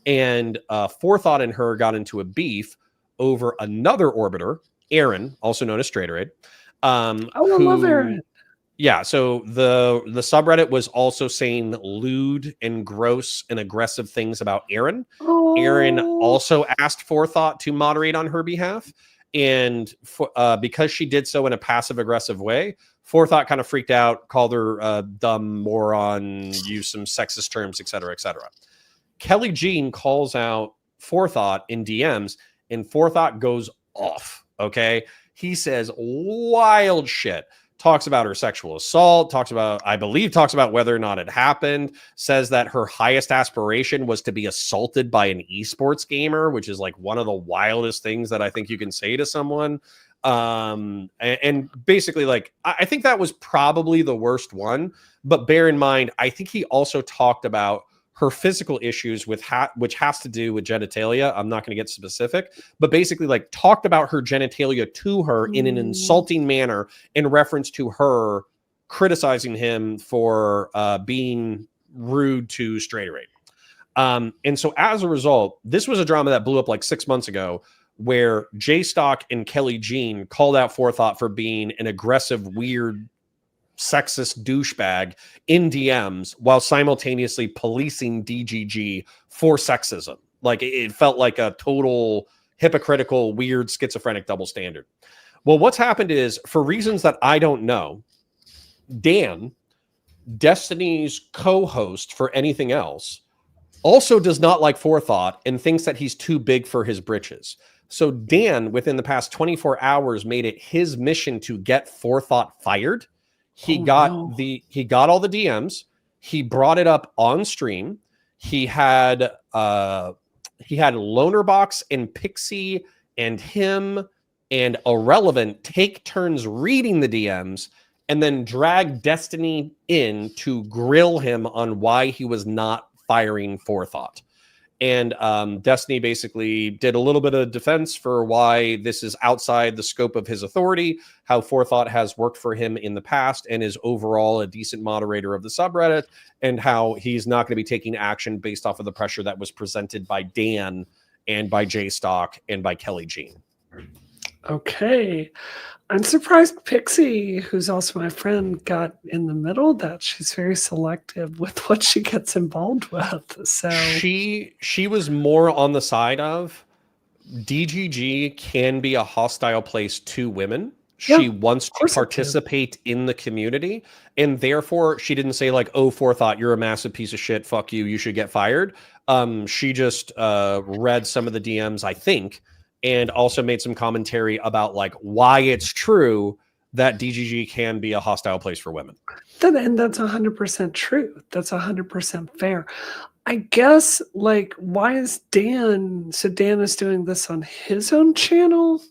And Forethought and her got into a beef over another orbiter, Aaron, also known as Straighteraid. I love Aaron. Yeah, so the subreddit was also saying lewd and gross and aggressive things about Aaron. Oh. Aaron also asked Forethought to moderate on her behalf. And because she did so in a passive-aggressive way, Forethought kind of freaked out, called her dumb, moron, used some sexist terms, et cetera, et cetera. Kelly Jean calls out Forethought in DMs, and Forethought goes off, okay? He says wild shit. Talks about her sexual assault, talks about whether or not it happened, says that her highest aspiration was to be assaulted by an esports gamer, which is like one of the wildest things that I think you can say to someone. And basically, like, I think that was probably the worst one. But bear in mind, I think he also talked about her physical issues with which has to do with genitalia. I'm not going to get specific, but basically, like, talked about her genitalia to her in an insulting manner in reference to her criticizing him for being rude to Straight Rate. And so as a result, this was a drama that blew up like 6 months ago, where J Stock and Kelly Jean called out Forethought for being an aggressive, weird, sexist douchebag in DMs while simultaneously policing DGG for sexism. Like, it felt like a total hypocritical, weird, schizophrenic double standard. Well, what's happened is, for reasons that I don't know, Dan, Destiny's co-host for Anything Else, also does not like Forethought and thinks that he's too big for his britches. So Dan, within the past 24 hours, made it his mission to get Forethought fired. He got all the DMs. He brought it up on stream. He had Lonerbox and Pixie and him and Irrelevant take turns reading the DMs, and then drag Destiny in to grill him on why he was not firing Forethought. And Destiny basically did a little bit of defense for why this is outside the scope of his authority, how Forethought has worked for him in the past and is overall a decent moderator of the subreddit, and how he's not going to be taking action based off of the pressure that was presented by Dan and by J Stock and by Kelly Jean. Okay. I'm surprised Pixie, who's also my friend, got in the middle of that. She's very selective with what she gets involved with. So she was more on the side of DGG can be a hostile place to women. She wants to participate in the community, and therefore she didn't say like, "Oh, Forethought, you're a massive piece of shit. Fuck you. You should get fired." She just read some of the DMs, I think, and also made some commentary about like why it's true that DGG can be a hostile place for women. And that's 100% true. That's 100% fair. I guess, like, why is Dan? So Dan is doing this on his own channel?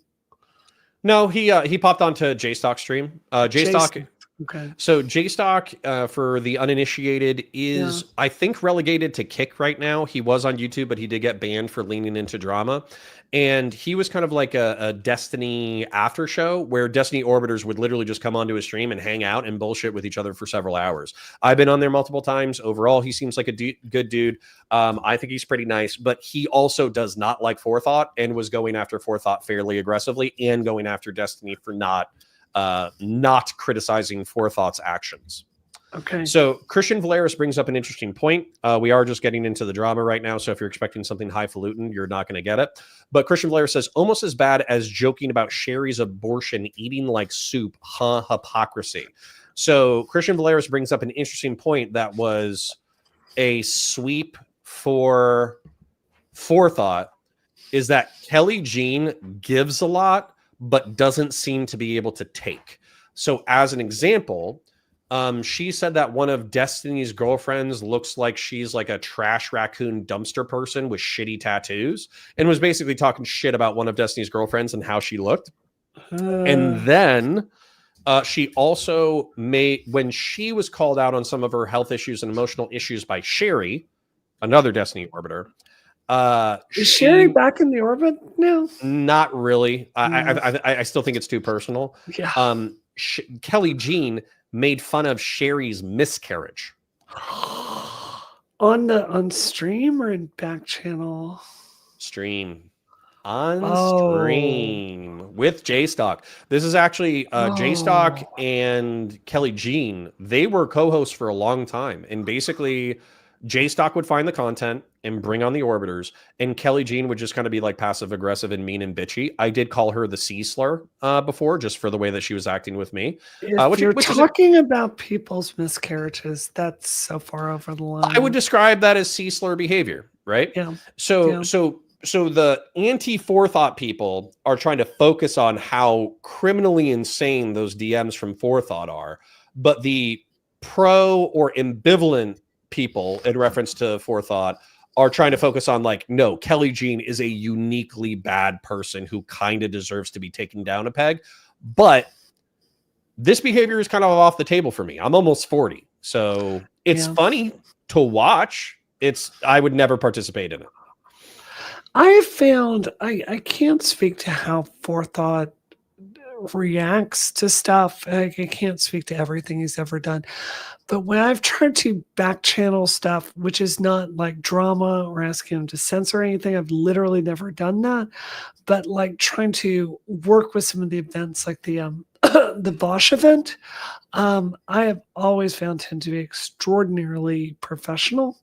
No, he popped onto JStock stream. JStock. Okay. So JStock, for the uninitiated, is I think relegated to Kick right now. He was on YouTube, but he did get banned for leaning into drama. And he was kind of like a Destiny after show where Destiny Orbiters would literally just come onto his stream and hang out and bullshit with each other for several hours. I've been on there multiple times. Overall, he seems like a good dude. I think he's pretty nice, but he also does not like Forethought and was going after Forethought fairly aggressively and going after Destiny for not criticizing Forethought's actions. Okay. So Christian Valeris brings up an interesting point. We are just getting into the drama right now, so if you're expecting something highfalutin, you're not going to get it. But Christian Valeris says, almost as bad as joking about Sherry's abortion eating like soup, hypocrisy. So Christian Valeris brings up an interesting point that was a sweep for Forethought, is that Kelly Jean gives a lot, but doesn't seem to be able to take. So as an example, she said that one of Destiny's girlfriends looks like she's like a trash raccoon dumpster person with shitty tattoos, and was basically talking shit about one of Destiny's girlfriends and how she looked. And then she also when she was called out on some of her health issues and emotional issues by Sherry, another Destiny Orbiter. Is Sherry back in the orbit now? Not really. I still think it's too personal. Yeah. Kelly Jean made fun of Sherry's miscarriage on stream or in back channel? Stream. Stream with JStock. This is actually JStock and Kelly Jean. They were co-hosts for a long time, and basically JStock would find the content and bring on the Orbiters, and Kelly Jean would just kind of be like passive aggressive and mean and bitchy. I did call her the C slur before, just for the way that she was acting with me. If you're talking about people's miscarriages, that's so far over the line. I would describe that as C slur behavior, right? Yeah. So the anti-Forethought people are trying to focus on how criminally insane those DMs from Forethought are, but the pro or ambivalent people in reference to Forethought are trying to focus on like, no, Kelly Jean is a uniquely bad person who kind of deserves to be taken down a peg. But this behavior is kind of off the table for me. I'm almost 40. So it's funny to watch. I would never participate in it. I have found, I can't speak to how Forethought reacts to stuff. I can't speak to everything he's ever done. But when I've tried to back channel stuff, which is not like drama or asking him to censor anything, I've literally never done that. But like trying to work with some of the events like the the Bosch event, I have always found him to be extraordinarily professional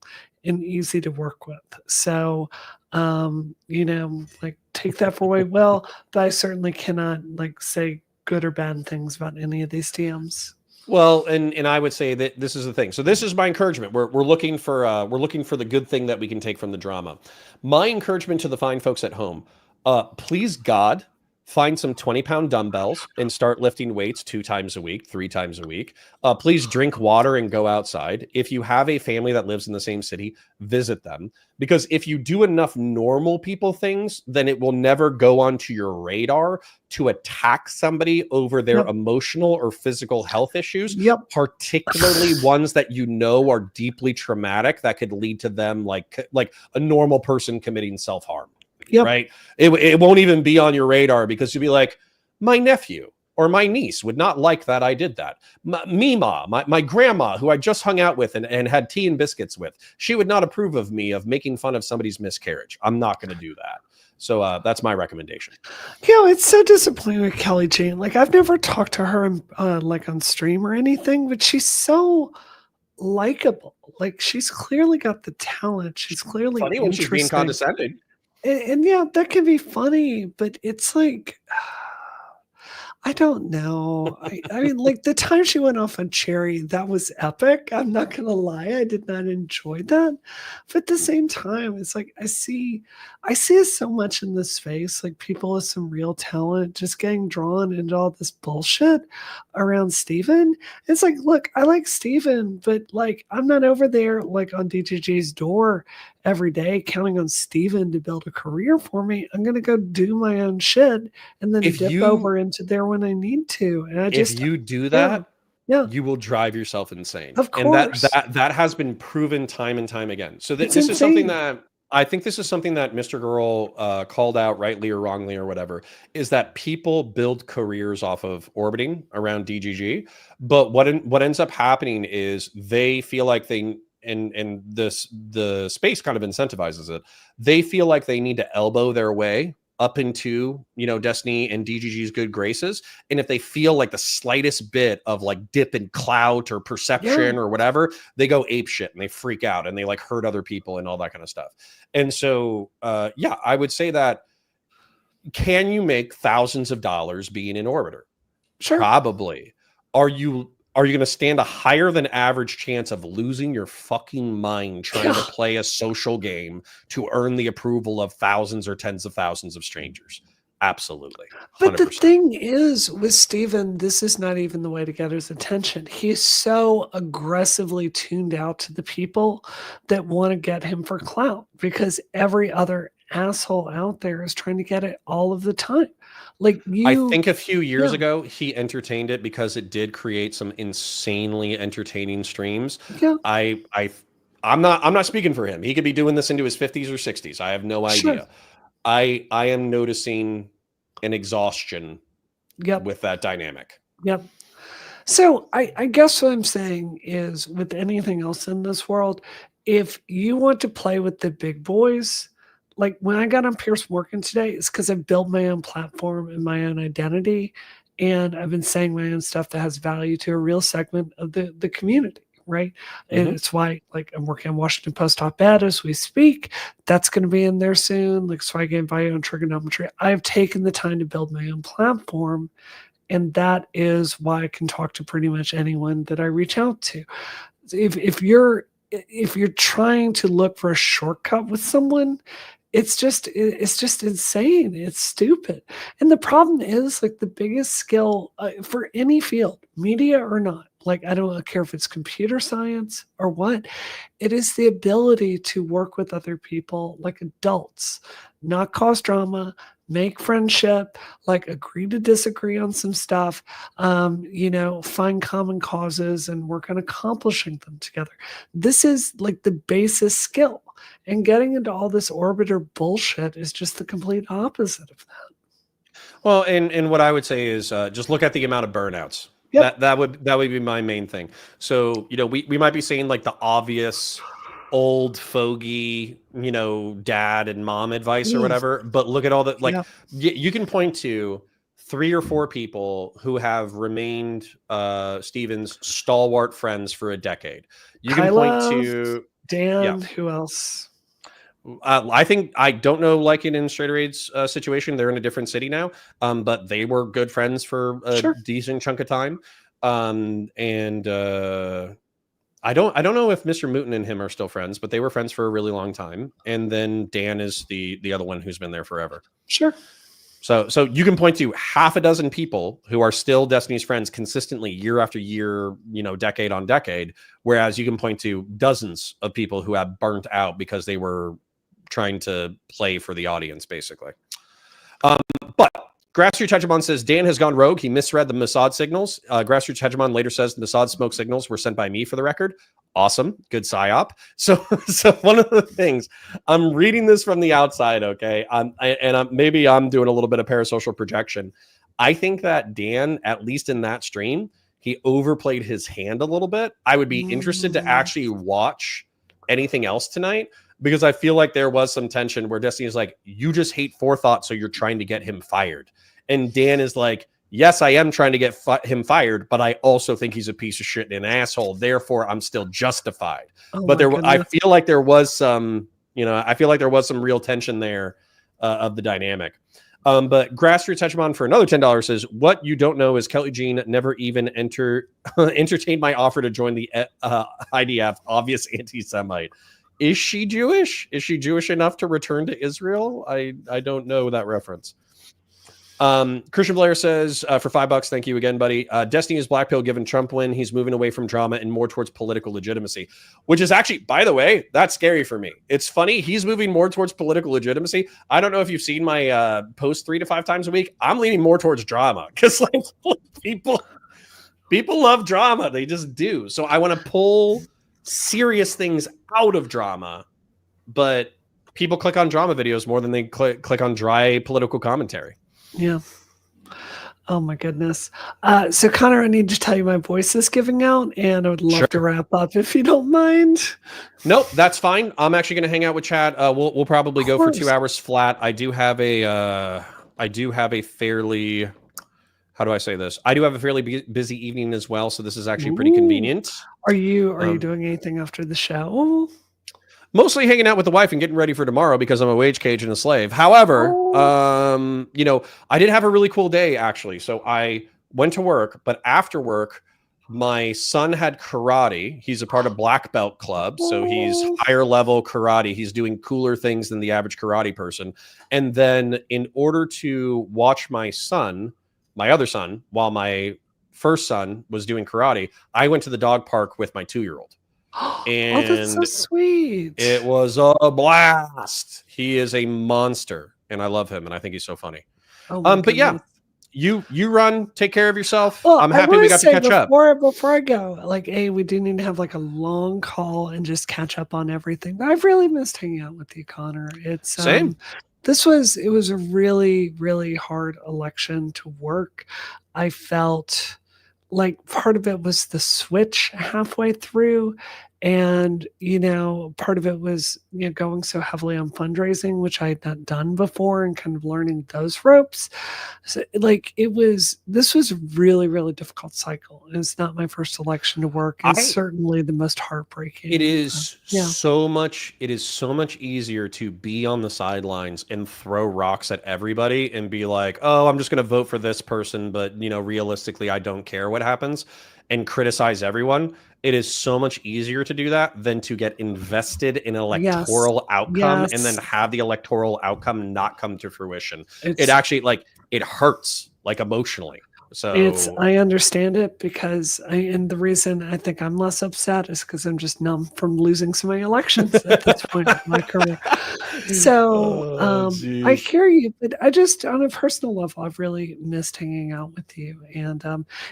and easy to work with. So, like take that for what well, but I certainly cannot like say good or bad things about any of these DMs. Well, and I would say that this is the thing. So this is my encouragement. We're looking for the good thing that we can take from the drama. My encouragement to the fine folks at home, please God, find some 20-pound dumbbells and start lifting weights 2 times a week, 3 times a week. Please drink water and go outside. If you have a family that lives in the same city, visit them. Because if you do enough normal people things, then it will never go onto your radar to attack somebody over their emotional or physical health issues, particularly ones that you know are deeply traumatic that could lead to them like a normal person committing self-harm. Right. It won't even be on your radar because you'll be like, my nephew or my niece would not like that I did that. My grandma, who I just hung out with and had tea and biscuits with, she would not approve of me of making fun of somebody's miscarriage. I'm not going to do that. So that's my recommendation. It's so disappointing with Kelly Jean. Like I've never talked to her like on stream or anything, but she's so likable. Like she's clearly got the talent. She's clearly funny when she's being condescending. And yeah, that can be funny, but it's like, I don't know. I mean, like the time she went off on Cherry, that was epic. I'm not going to lie. I did not enjoy that. But at the same time, it's like, I see it so much in this space, like people with some real talent just getting drawn into all this bullshit around Steven. It's like, look, I like Steven, but like, I'm not over there like on DGG's door every day counting on Steven to build a career for me. I'm going to go do my own shit and then dip over into there when I need to. And if you do that, you will drive yourself insane. Of course. And that has been proven time and time again. So this is something that I think this is something that Mr. Girl called out rightly or wrongly or whatever, is that people build careers off of orbiting around DGG. But what ends up happening is they feel like the space kind of incentivizes it. They feel like they need to elbow their way up into, Destiny and DGG's good graces. And if they feel like the slightest bit of like dip in clout or perception or whatever, they go ape shit and they freak out and they like hurt other people and all that kind of stuff. And so, I would say that, can you make thousands of dollars being an orbiter? Sure. Probably. Are you going to stand a higher than average chance of losing your fucking mind trying to play a social game to earn the approval of thousands or tens of thousands of strangers? Absolutely. 100%. But the thing is with Steven, this is not even the way to get his attention. He's so aggressively tuned out to the people that want to get him for clout because every other asshole out there is trying to get it all of the time. Like I think a few years ago, he entertained it because it did create some insanely entertaining streams. Yeah. I'm not speaking for him. He could be doing this into his 50s or 60s. I have no idea. Sure. I am noticing an exhaustion with that dynamic. Yep. So I guess what I'm saying is with anything else in this world, if you want to play with the big boys, like when I got on Piers Morgan today, it's because I built my own platform and my own identity. And I've been saying my own stuff that has value to a real segment of the community. Right. And it's why like I'm working on Washington Post op-ed as we speak. That's going to be in there soon. Like, so I get value on trigonometry. I've taken the time to build my own platform. And that is why I can talk to pretty much anyone that I reach out to. If you're trying to look for a shortcut with someone, it's just insane. It's stupid. And the problem is, like, the biggest skill for any field, media or not, like, I don't care if it's computer science or what, it is the ability to work with other people like adults, not cause drama, make friendship, like agree to disagree on some stuff, find common causes and work on accomplishing them together. This is like the basis skill. And getting into all this orbiter bullshit is just the complete opposite of that. Well, and what I would say is just look at the amount of burnouts. Yep. That would be my main thing. So, we might be saying like the obvious old fogey, dad and mom advice or whatever, but look at all the you can point to 3 or 4 people who have remained Steven's stalwart friends for a decade. You can point to Dan. Who else? I think I don't know, like in Straight Raid's situation, they're in a different city now, but they were good friends for a decent chunk of time. I don't know if Mr. Mooten and him are still friends, but they were friends for a really long time. And then Dan is the other one who's been there forever. Sure. So you can point to half a dozen people who are still Destiny's friends consistently year after year, decade on decade. Whereas you can point to dozens of people who have burnt out because they were trying to play for the audience, basically. But Grassroots Hegemon says Dan has gone rogue. He misread the Mossad signals. Grassroots Hegemon later says the Mossad smoke signals were sent by me, for the record. Awesome. Good psyop. So one of the things, I'm reading this from the outside, okay? Maybe I'm doing a little bit of parasocial projection. I think that Dan, at least in that stream, he overplayed his hand a little bit. I would be interested to actually watch anything else tonight, because I feel like there was some tension where Destiny is like, you just hate Forethought, so you're trying to get him fired. And Dan is like, yes, I am trying to get him fired, but I also think he's a piece of shit and an asshole. Therefore, I'm still justified. But I feel like there was some, real tension there of the dynamic. But Grassroots Hegemon for another $10 says, what you don't know is Kelly Jean never even entertained my offer to join the IDF, obvious anti-Semite. Is she Jewish? Is she Jewish enough to return to Israel? I don't know that reference. Christian Blair says, for $5, thank you again, buddy. Destiny is black pill given Trump win. He's moving away from drama and more towards political legitimacy, which is actually, by the way, that's scary for me. It's funny. He's moving more towards political legitimacy. I don't know if you've seen my post 3 to 5 times a week. I'm leaning more towards drama because people love drama. They just do. So I want to pull serious things out of drama, but people click on drama videos more than they click on dry political commentary. Yeah. Oh my goodness. So Connor, I need to tell you my voice is giving out, and I would love to wrap up if you don't mind. Nope, that's fine. I'm actually going to hang out with chat. We'll probably go for 2 hours flat. I do have a fairly, how do I say this? I do have a fairly busy evening as well, so this is actually pretty convenient. Are you doing anything after the show? Mostly hanging out with the wife and getting ready for tomorrow because I'm a wage cage and a slave. However, I did have a really cool day, actually. So I went to work, but after work, my son had karate. He's a part of Black Belt Club. So he's higher level karate. He's doing cooler things than the average karate person. And then in order to watch my other son, while my first son was doing karate, I went to the dog park with my 2-year-old. And that's so sweet. It was a blast. He is a monster, and I love him, and I think he's so funny. But yeah, you run, take care of yourself. Well, I'm happy we got to catch up. Before I go, we do need to have a long call and just catch up on everything. But I've really missed hanging out with you, Connor. It's same. It was a really, really hard election to work. I felt like part of it was the switch halfway through, and part of it was going so heavily on fundraising, which I had not done before, and kind of learning those ropes. So this was a really, really difficult cycle. It's not my first election to work. It's certainly the most heartbreaking. It is so much easier to be on the sidelines and throw rocks at everybody and be like, oh, I'm just going to vote for this person, but realistically I don't care what happens. and criticize everyone, it is so much easier to do that than to get invested in an Yes. electoral outcome and then Yes. have the electoral outcome not come to fruition. It It's actually, like, it hurts, like, emotionally. So I understand it because and the reason I think I'm less upset is because I'm just numb from losing so many elections at this point in my career. So Oh, I geez. hear you, but I just on a personal level, I've really missed hanging out with you. And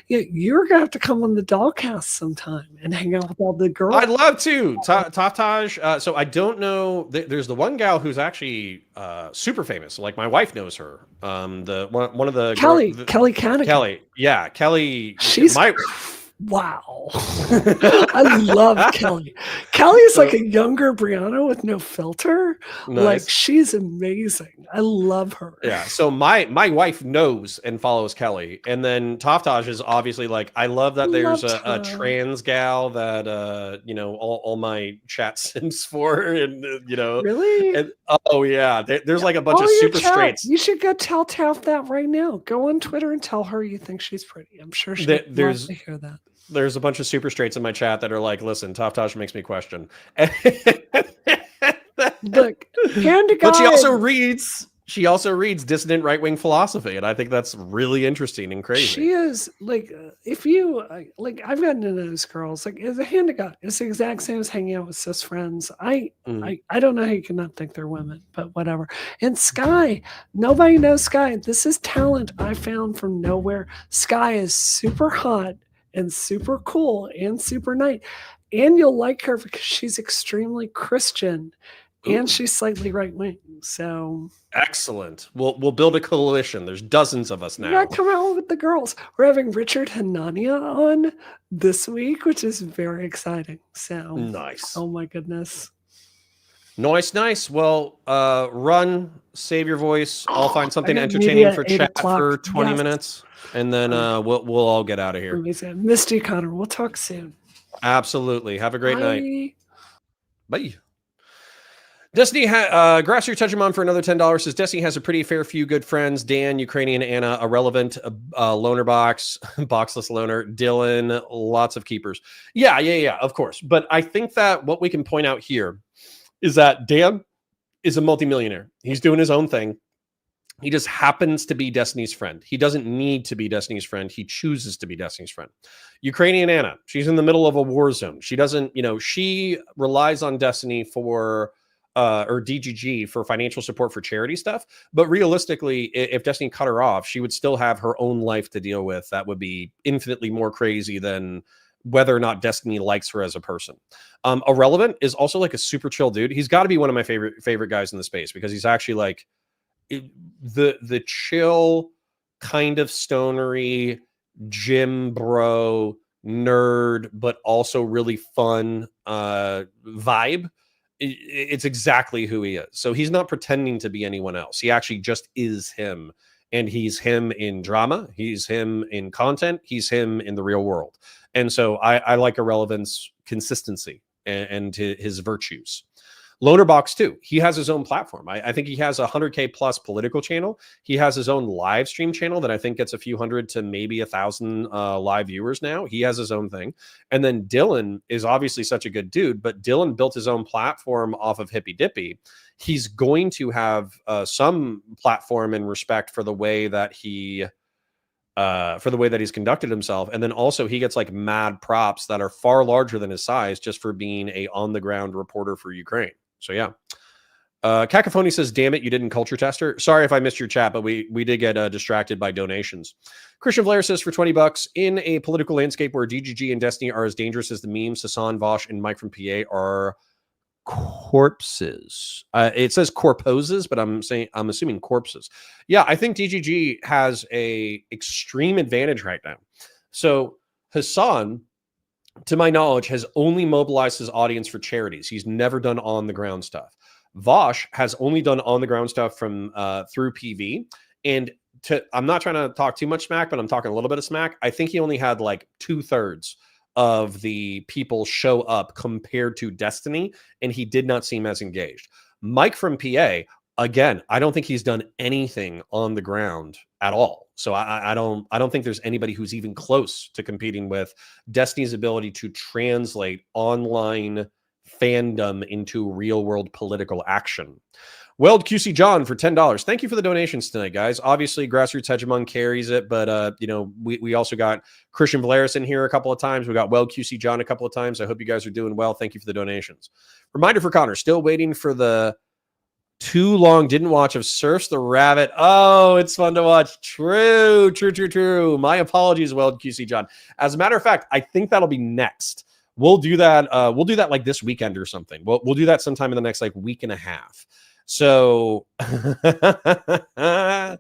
yeah, you're gonna have to come on the Dollcast sometime and hang out with all the girls. I'd love to. Taftaj. So I don't know. There's the one gal who's actually super famous. Like, my wife knows her. The one of the Kelly Canigan. Kelly. Yeah, Kelly. She's My wow. I love Kelly. Kelly's like a younger Brianna with no filter. Like, nice. she's amazing. I love her. Yeah. So my wife knows and follows Kelly, and then Taftaj is obviously like, I love that there's Loved a her. trans gal that you know, all my chat sims for, and you know, Really? and oh yeah, there's like a bunch of Oh, your super chat. straights. You should go tell Taff that right now. Go on Twitter and tell her you think she's pretty. I'm sure she'd love to hear that. There's a bunch of super straights in my chat that are like, listen, Taftaj makes me question. Look, hand to God. But she also reads dissident right-wing philosophy, and I think that's really interesting and crazy. She is like, if you like, I've gotten to know those girls. Like, as a hand to God, it's the exact same as hanging out with cis friends. I don't know how you cannot think they're women, but whatever. And Sky, nobody knows Sky. This is talent I found from nowhere. Sky is super hot and super cool and super nice, and you'll like her because she's extremely Christian. And she's slightly right wing, so excellent. We'll build a coalition. There's dozens of us now. You gotta come out with the girls. We're having Richard Hanania on this week, which is very exciting. So nice. Oh my goodness. Nice. Well, run, save your voice. I'll find something entertaining for chat for 20 minutes, and then we'll all get out of here. Amazing. Misty Connor, we'll talk soon. Absolutely. Have a great night. Bye. Destiny, Grass, you're touching on for another $10. Says Destiny has a pretty fair few good friends: Dan, Ukrainian Anna, Irrelevant, Loner Box, Boxless Loner, Dylan, lots of keepers. Yeah, of course. But I think that what we can point out here is that Dan is a multimillionaire. He's doing his own thing. He just happens to be Destiny's friend. He doesn't need to be Destiny's friend. He chooses to be Destiny's friend. Ukrainian Anna, she's in the middle of a war zone. She doesn't, she relies on Destiny for or DGG for financial support for charity stuff. But realistically, if Destiny cut her off, she would still have her own life to deal with. That would be infinitely more crazy than whether or not Destiny likes her as a person. Irrelevant is also like a super chill dude. He's got to be one of my favorite guys in the space because he's actually like the chill kind of stonery gym bro nerd, but also really fun vibe. It's exactly who he is. So he's not pretending to be anyone else. He actually just is him. And he's him in drama. He's him in content. He's him in the real world. And so I like Irrelevant's consistency and his virtues. Lonerbox too. He has his own platform. I think he has a 100K plus political channel. He has his own live stream channel that I think gets a few hundred to maybe 1,000 live viewers now. He has his own thing. And then Dylan is obviously such a good dude, but Dylan built his own platform off of Hippy Dippy. He's going to have some platform and respect for the way that he's conducted himself. And then also he gets like mad props that are far larger than his size just for being a on the ground reporter for Ukraine. So yeah. Cacophony says, damn it, you didn't culture tester. Sorry if I missed your chat, but we did get distracted by donations. Christian Blair says, for $20, in a political landscape where DGG and Destiny are as dangerous as the memes, Hassan, Vosh, and Mike from PA are corpses. It says corposes, but I'm assuming corpses. Yeah, I think DGG has a extreme advantage right now. So Hassan, to my knowledge, has only mobilized his audience for charities. He's never done on the ground stuff. Vosh has only done on the ground stuff from through PV. And I'm not trying to talk too much smack, but I'm talking a little bit of smack. I think he only had like 2/3 of the people show up compared to Destiny, and he did not seem as engaged. Mike from PA again, I don't think he's done anything on the ground at all. So I don't think there's anybody who's even close to competing with Destiny's ability to translate online fandom into real world political action. Weld QC John for $10. Thank you for the donations tonight, guys. Obviously, Grassroots Hegemon carries it, but we also got Christian Valeris in here a couple of times. We got Weld QC John a couple of times. I hope you guys are doing well. Thank you for the donations. Reminder for Connor, still waiting for the too long didn't watch of Surfs the Rabbit. Oh, it's fun to watch. True. My apologies, Weld QC John. As a matter of fact, I think that'll be next. We'll do that. We'll do that like this weekend or something. We'll do that sometime in the next like week and a half. So my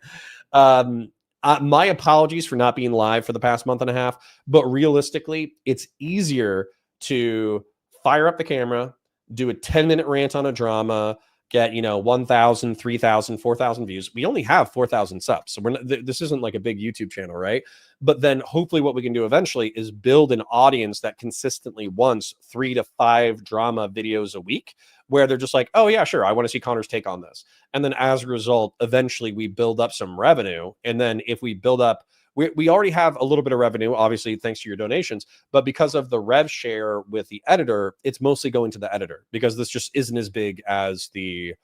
apologies for not being live for the past month and a half, but realistically, it's easier to fire up the camera, do a 10-minute rant on a drama, get 1,000, 3,000, 4,000 views. We only have 4,000 subs, so this isn't like a big YouTube channel, right? But then hopefully what we can do eventually is build an audience that consistently wants 3 to 5 drama videos a week, where they're just like, oh yeah, sure, I want to see Connor's take on this. And then as a result, eventually we build up some revenue. And then if we build up, we already have a little bit of revenue, obviously, thanks to your donations, but because of the rev share with the editor, it's mostly going to the editor because this just isn't as big as the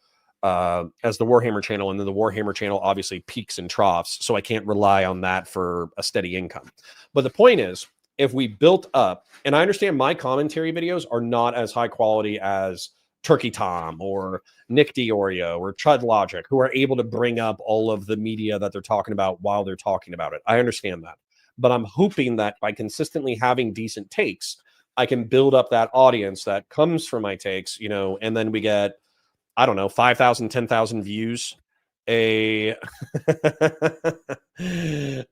Warhammer channel. And then the Warhammer channel obviously peaks and troughs. So I can't rely on that for a steady income. But the point is, if we built up, and I understand my commentary videos are not as high quality as Turkey Tom or Nick Diorio or Chud Logic, who are able to bring up all of the media that they're talking about while they're talking about it. I understand that. But I'm hoping that by consistently having decent takes, I can build up that audience that comes from my takes, and then we get, 5,000, 10,000 views. We get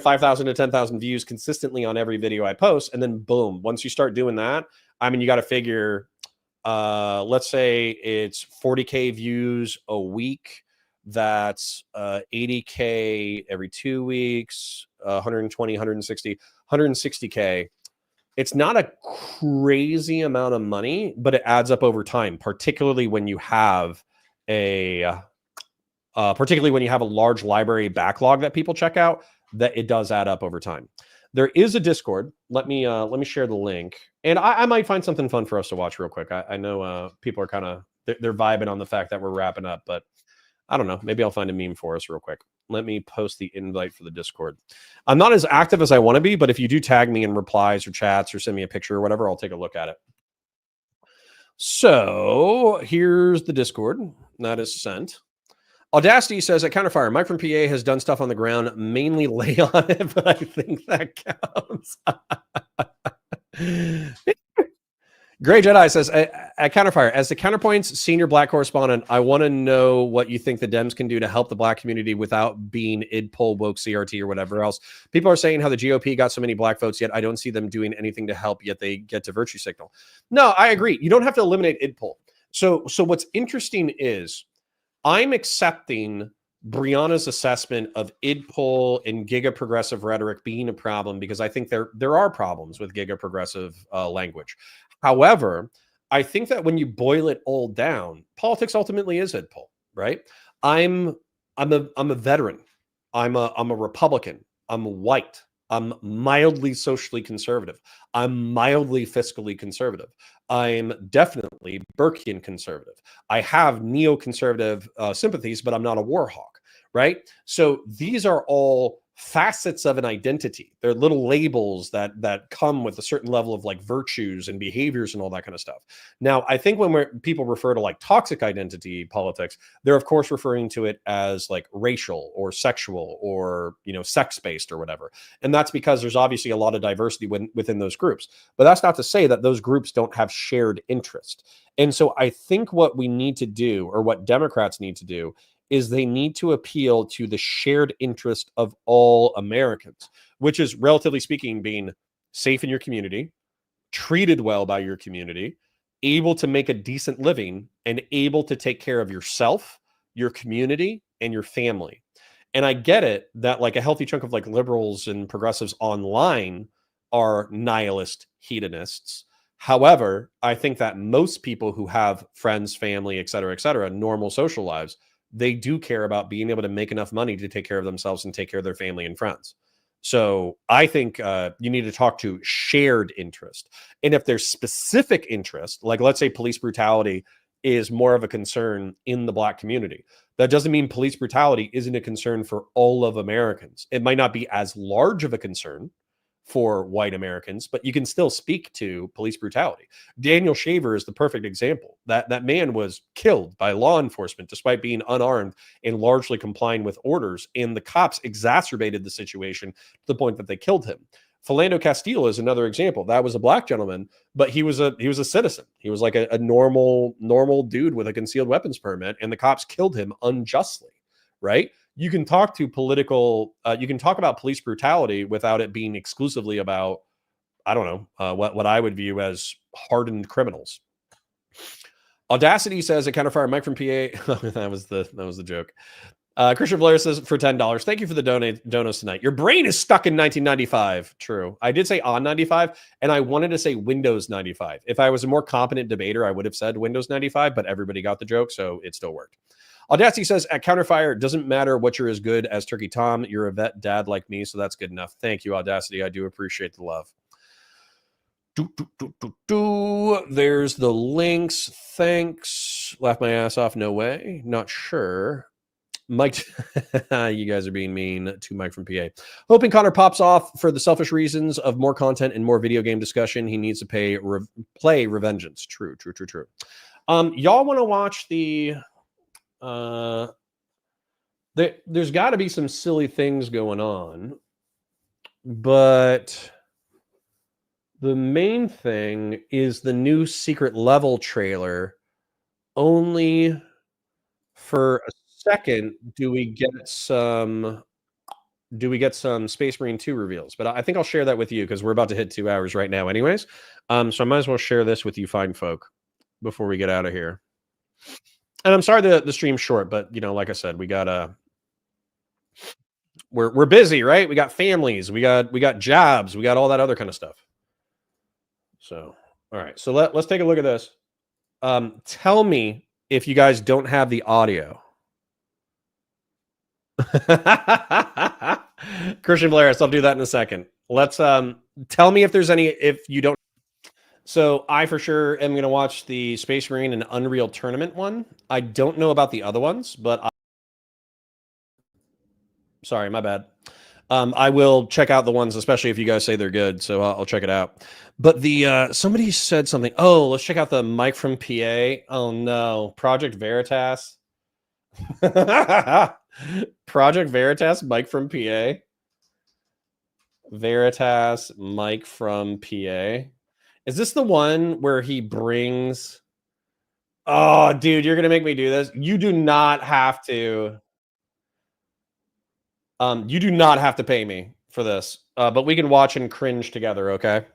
5,000 to 10,000 views consistently on every video I post. And then boom, once you start doing that, you got to figure, let's say it's 40K views a week. That's 80K every 2 weeks, 120, 160, 160K. It's not a crazy amount of money, but it adds up over time, particularly when you have a large library backlog that people check out, that it does add up over time. There is a Discord. Let me share the link, and I might find something fun for us to watch real quick. I know people are they're vibing on the fact that we're wrapping up, but I don't know. Maybe I'll find a meme for us real quick. Let me post the invite for the Discord. I'm not as active as I want to be, but if you do tag me in replies or chats or send me a picture or whatever, I'll take a look at it. So here's the Discord that is sent. Audacity says at Counterfire, Mike from PA has done stuff on the ground, mainly lay on it, but I think that counts. Grey Jedi says at Counterfire, as the Counterpoint's senior black correspondent, I want to know what you think the Dems can do to help the black community without being idpol, woke, CRT, or whatever else. People are saying how the GOP got so many black votes, yet I don't see them doing anything to help, yet they get to virtue signal. No, I agree. You don't have to eliminate idpol. So what's interesting is I'm accepting Brianna's assessment of idpol and giga progressive rhetoric being a problem because I think there are problems with giga progressive language. However, I think that when you boil it all down, politics ultimately is idpol, right? I'm a veteran. I'm a Republican. I'm white. I'm mildly socially conservative. I'm mildly fiscally conservative. I'm definitely Burkean conservative. I have neoconservative sympathies, but I'm not a war hawk, right? So these are all facets of an identity. They're little labels that come with a certain level of like virtues and behaviors and all that kind of stuff. Now, I think when people refer to like toxic identity politics, they're of course referring to it as like racial or sexual or, sex-based or whatever. And that's because there's obviously a lot of diversity within those groups. But that's not to say that those groups don't have shared interest. And so I think what we need to do, or what Democrats need to do, is they need to appeal to the shared interest of all Americans, which is, relatively speaking, being safe in your community, treated well by your community, able to make a decent living, and able to take care of yourself, your community, and your family. And I get it that like a healthy chunk of like liberals and progressives online are nihilist hedonists. However, I think that most people who have friends, family, et cetera, normal social lives, they do care about being able to make enough money to take care of themselves and take care of their family and friends. So I think you need to talk to shared interest. And if there's specific interest, like let's say police brutality is more of a concern in the Black community, that doesn't mean police brutality isn't a concern for all of Americans. It might not be as large of a concern for white Americans, but you can still speak to police brutality. Daniel Shaver is the perfect example. That man was killed by law enforcement despite being unarmed and largely complying with orders, and the cops exacerbated the situation to the point that they killed him. Philando Castile is another example. That was a Black gentleman, but he was a citizen. He was like a normal dude with a concealed weapons permit, and the cops killed him unjustly, right? You can talk to you can talk about police brutality without it being exclusively about, I don't know, what I would view as hardened criminals. Audacity says a Counterfire Mike from PA. that was the joke. Christian Blair says for $10. Thank you for the donos tonight. Your brain is stuck in 1995. True. I did say on 95, and I wanted to say Windows 95. If I was a more competent debater, I would have said Windows 95, but everybody got the joke, so it still worked. Audacity says at Counterfire, it doesn't matter what you're as good as Turkey Tom. You're a vet dad like me, so that's good enough. Thank you, Audacity. I do appreciate the love. There's the links. Thanks. Laugh my ass off. No way. Not sure. Mike, you guys are being mean to Mike from PA. Hoping Connor pops off for the selfish reasons of more content and more video game discussion. He needs to play Revengeance. True. Y'all want to watch the... there's got to be some silly things going on, but the main thing is the new Secret Level trailer. Only for a second do we get some Space Marine 2 reveals, but I think I'll share that with you because we're about to hit 2 hours right now anyways. So I might as well share this with you fine folk before we get out of here. And I'm sorry the stream's short, but like I said, we got we're busy, right? We got families, we got jobs, we got all that other kind of stuff. So, all right. So let's take a look at this. Tell me if you guys don't have the audio. Christian Blair, I'll do that in a second. Let's tell me if there's any, if you don't. So I for sure am going to watch the Space Marine and Unreal Tournament one. I don't know about the other ones, but sorry, my bad. I will check out the ones, especially if you guys say they're good. So I'll check it out. But the somebody said something. Oh, let's check out the Mike from PA. Oh no, Project Veritas. Project Veritas, Mike from PA. Veritas, Mike from PA. Is this the one where he brings... Oh, dude, you're going to make me do this. You do not have to... you do not have to pay me for this. But we can watch and cringe together, okay?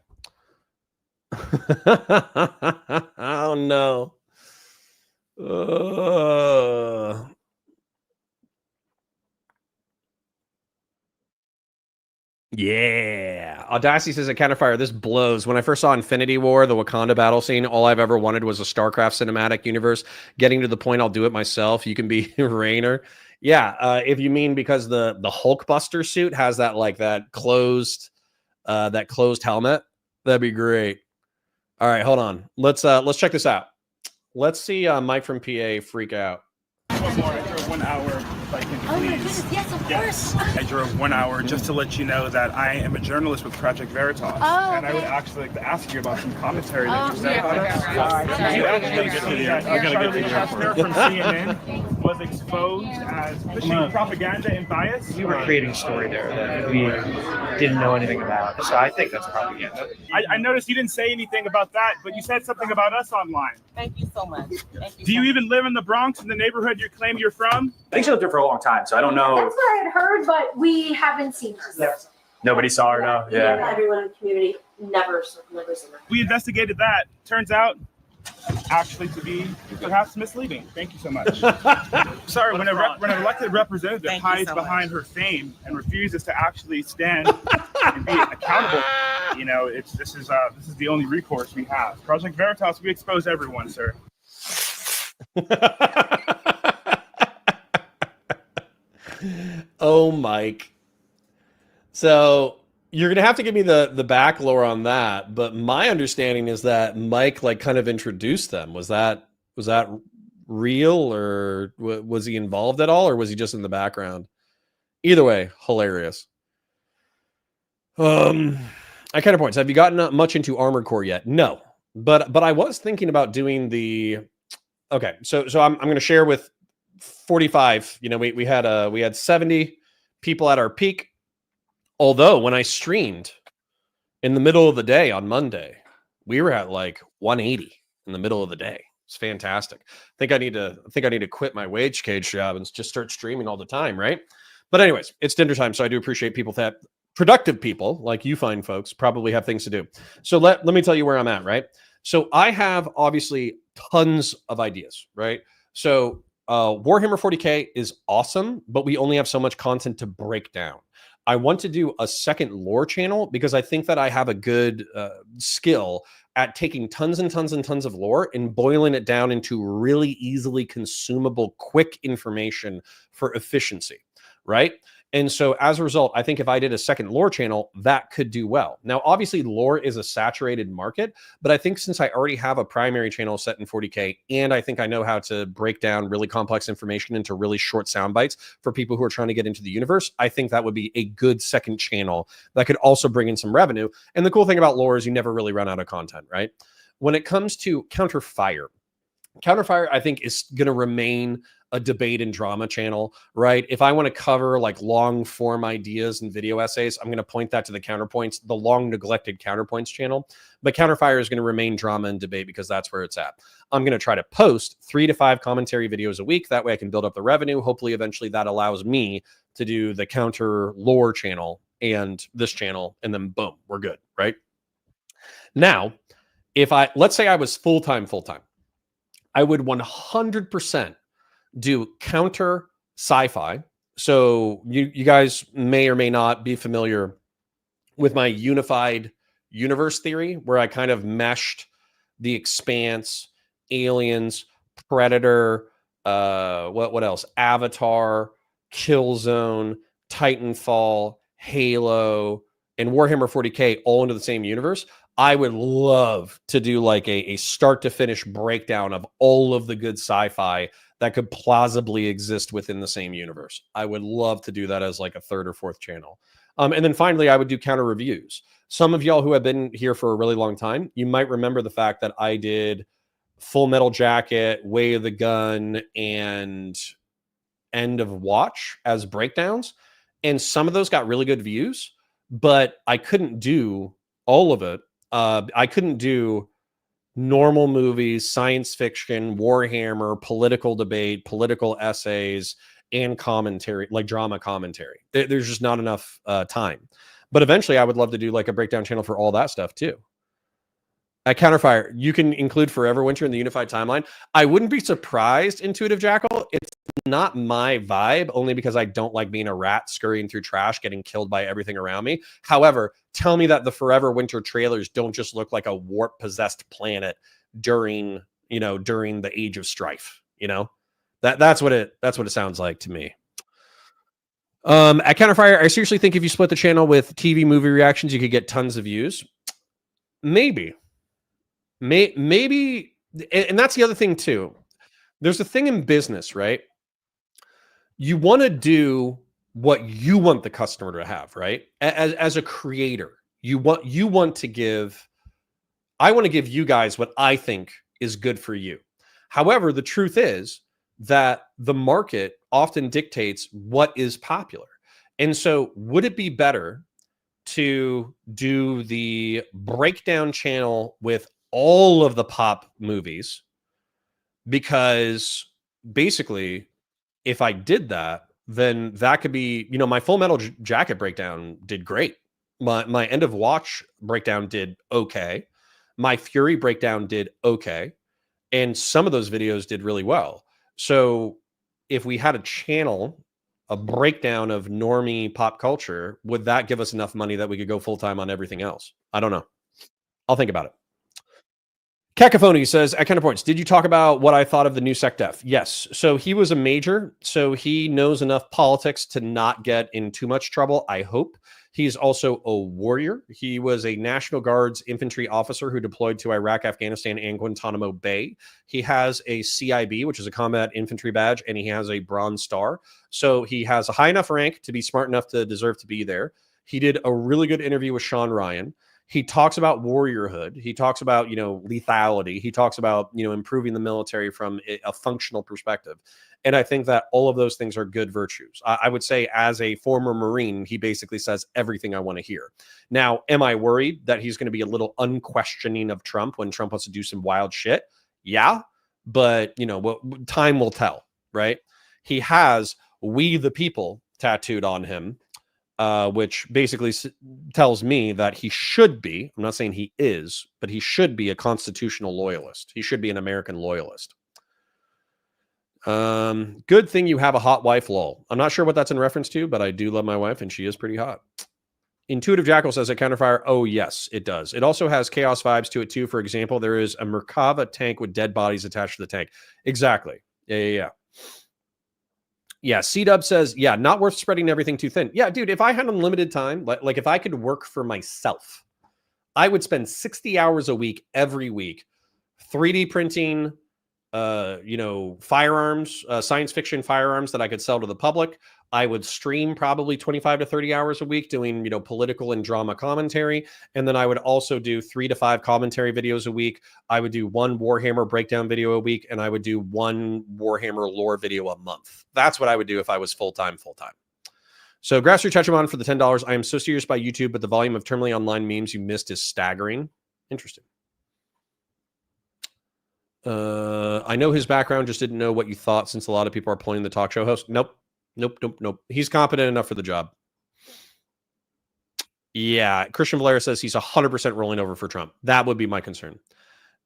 Oh, no. Yeah. Audacity says at Counterfire, this blows. When I first saw Infinity War, the Wakanda battle scene, all I've ever wanted was a StarCraft cinematic universe. Getting to the point I'll do it myself. You can be Rainer. Yeah, if you mean because the Hulkbuster suit has that that closed helmet, that'd be great. All right, hold on. Let's check this out. Let's see Mike from PA freak out. One more. I drove 1 hour. If I can, please. Oh my goodness! Yes, of course. I drove 1 hour just to let you know that I am a journalist with Project Veritas, and I would actually like to ask you about some commentary that you said about us. You actually see that Charlie Chester from CNN was exposed as pushing propaganda and bias. We were creating a story there that we didn't know anything about, so I think that's propaganda. I noticed you didn't say anything about that, but you said something about us online. Thank you so much. Thank you. Do you even live in the Bronx, in the neighborhood you claim you're from? I think she lived there for a long time, so I don't know. That's what I had heard, but we haven't seen her. Nobody saw her, no. Yeah. Everyone in the community never seen her. We investigated that. Turns out actually to be perhaps misleading. Thank you so much. Sorry, when when an elected representative hides behind her fame and refuses to actually stand and be accountable, you know, this is the only recourse we have. Project Veritas, we expose everyone, sir. Oh, Mike. So you're gonna have to give me the back lore on that, but my understanding is that Mike like kind of introduced them. Was that real, or was he involved at all, or was he just in the background? Either way, hilarious. I counterpoints. Have you gotten much into Armored Core yet? No, but I was thinking about doing the. Okay, so I'm going to share with 45. You know, we had 70 people at our peak. Although when I streamed in the middle of the day on Monday, we were at like 180 in the middle of the day. It's fantastic. I think I need to quit my wage cage job and just start streaming all the time, right? But anyways, it's dinner time, so I do appreciate people that productive people like you fine folks probably have things to do. So let me tell you where I'm at, right? So I have obviously tons of ideas, right? So Warhammer 40K is awesome, but we only have so much content to break down. I want to do a second lore channel because I think that I have a good skill at taking tons and tons and tons of lore and boiling it down into really easily consumable, quick information for efficiency, right? And so as a result, I think if I did a second lore channel, that could do well. Now, obviously, lore is a saturated market, but I think since I already have a primary channel set in 40K, and I think I know how to break down really complex information into really short sound bites for people who are trying to get into the universe, I think that would be a good second channel that could also bring in some revenue. And the cool thing about lore is you never really run out of content, right? When it comes to Counterfire, I think, is going to remain a debate and drama channel, right? If I want to cover like long form ideas and video essays, I'm going to point that to the Counterpoints, the long neglected Counterpoints channel. But Counterfire is going to remain drama and debate because that's where it's at. I'm going to try to post 3 to 5 commentary videos a week. That way I can build up the revenue. Hopefully, eventually that allows me to do the counter lore channel and this channel, and then boom, we're good, right? Now, let's say I was full-time, I would 100% do counter sci-fi. So you guys may or may not be familiar with my unified universe theory, where I kind of meshed the Expanse, Aliens, Predator, what else? Avatar, Killzone, Titanfall, Halo, and Warhammer 40K all into the same universe. I would love to do like a start to finish breakdown of all of the good sci-fi that could plausibly exist within the same universe. I would love to do that as like a third or fourth channel. And then finally, I would do counter reviews. Some of y'all who have been here for a really long time, you might remember the fact that I did Full Metal Jacket, Way of the Gun, and End of Watch as breakdowns. And some of those got really good views, but I couldn't do all of it. I couldn't do normal movies, science fiction, Warhammer, political debate, political essays, and commentary, like drama commentary. There's just not enough time. But eventually I would love to do like a breakdown channel for all that stuff too. At Counterfire, you can include Forever Winter in the unified timeline. I wouldn't be surprised, Intuitive Jackal. It's not my vibe, only because I don't like being a rat scurrying through trash, getting killed by everything around me. However, tell me that the Forever Winter trailers don't just look like a warp-possessed planet during the Age of Strife. You know, that's what it sounds like to me. At Counterfire, I seriously think if you split the channel with TV movie reactions, you could get tons of views. Maybe, and that's the other thing too. There's a thing in business, right? You want to do what you want the customer to have, right? As a creator, I want to give you guys what I think is good for you. However, the truth is that the market often dictates what is popular. And so would it be better to do the breakdown channel with all of the pop movies? Because basically, if I did that, then that could be, my Full Metal Jacket breakdown did great. My End of Watch breakdown did okay. My Fury breakdown did okay. And some of those videos did really well. So if we had a channel, a breakdown of normie pop culture, would that give us enough money that we could go full-time on everything else? I don't know. I'll think about it. Cacophony says, at Counterpoints, did you talk about what I thought of the new SecDef? Yes. So he was a major, so he knows enough politics to not get in too much trouble, I hope. He's also a warrior. He was a National Guard's infantry officer who deployed to Iraq, Afghanistan, and Guantanamo Bay. He has a CIB, which is a combat infantry badge, and he has a Bronze Star. So he has a high enough rank to be smart enough to deserve to be there. He did a really good interview with Sean Ryan. He talks about warriorhood. He talks about, lethality. He talks about, improving the military from a functional perspective. And I think that all of those things are good virtues. I would say as a former Marine, he basically says everything I want to hear. Now, am I worried that he's going to be a little unquestioning of Trump when Trump wants to do some wild shit? Yeah. But, time will tell, right? He has "We the People" tattooed on him. Which basically tells me that he should be, I'm not saying he is, but he should be a constitutional loyalist. He should be an American loyalist. Good thing you have a hot wife, lol. I'm not sure what that's in reference to, but I do love my wife and she is pretty hot. Intuitive Jackal says at Counterfire, oh yes, it does. It also has chaos vibes to it too. For example, there is a Merkava tank with dead bodies attached to the tank. Exactly. Yeah. Yeah, C-Dub says, yeah, not worth spreading everything too thin. Yeah, dude, if I had unlimited time, like if I could work for myself, I would spend 60 hours a week, every week, 3D printing, firearms, science fiction firearms that I could sell to the public. I would stream probably 25 to 30 hours a week doing, political and drama commentary. And then I would also do 3 to 5 commentary videos a week. I would do 1 Warhammer breakdown video a week. And I would do 1 Warhammer lore video a month. That's what I would do if I was full-time. So Grassroots Tetramon for the $10. I am so serious by YouTube, but the volume of terminally online memes you missed is staggering. Interesting. I know his background, just didn't know what you thought since a lot of people are pulling the talk show host. Nope. He's competent enough for the job. Yeah, Christian Valera says he's 100% rolling over for Trump. That would be my concern.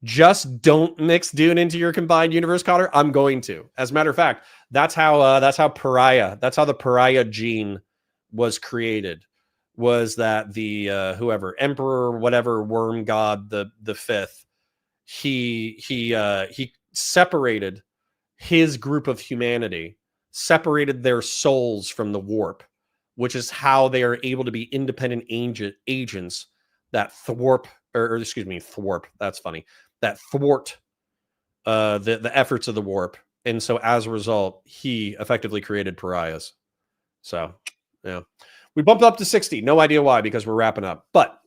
Just don't mix Dune into your combined universe, Cotter. I'm going to. As a matter of fact, that's how the pariah gene was created. Was that the whoever emperor whatever worm god the fifth? He separated his group of humanity, separated their souls from the warp, which is how they are able to be independent agents that thwart. That's funny. That thwart the efforts of the warp, and so as a result, he effectively created pariahs. So, yeah, we bumped up to 60. No idea why, because we're wrapping up. But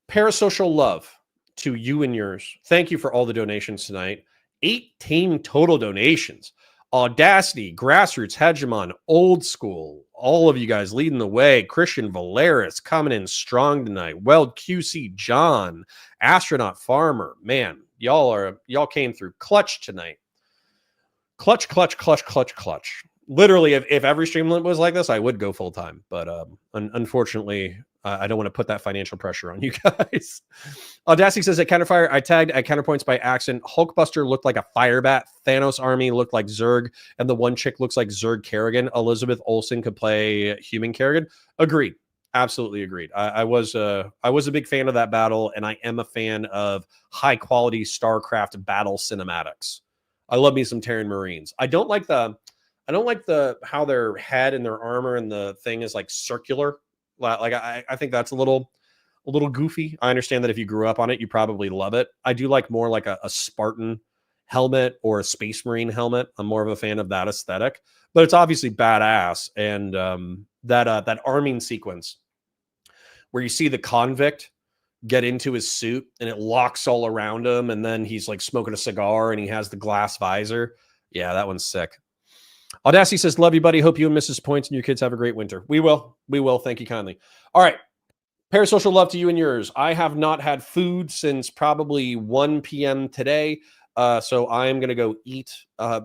parasocial love to you and yours. Thank you for all the donations tonight. 18 total donations. Audacity, Grassroots, Hegemon, Old School, all of you guys leading the way. Christian Valeris coming in strong tonight. Weld QC John, Astronaut Farmer. Man, y'all came through clutch tonight. Clutch. Literally, if every stream was like this, I would go full time. But unfortunately, I don't want to put that financial pressure on you guys. Audacity says at Counterfire, I tagged at Counterpoints by accident. Hulkbuster looked like a firebat. Thanos army looked like Zurg. And the one chick looks like Zurg Kerrigan. Elizabeth Olsen could play human Kerrigan. Agreed. Absolutely agreed. I was a big fan of that battle. And I am a fan of high quality StarCraft battle cinematics. I love me some Terran Marines. I don't like how their head and their armor and the thing is like circular. Like I think that's a little goofy. I understand that if you grew up on it, you probably love it. I do like more like a Spartan helmet or a Space Marine helmet. I'm more of a fan of that aesthetic, but it's obviously badass. And that arming sequence where you see the convict get into his suit and it locks all around him, and then he's like smoking a cigar and he has the glass visor. Yeah, that one's sick. Audacity says, love you, buddy. Hope you and Mrs. Points and your kids have a great winter. We will. Thank you kindly. All right. Parasocial love to you and yours. I have not had food since probably 1 p.m. today. So I am going to go eat.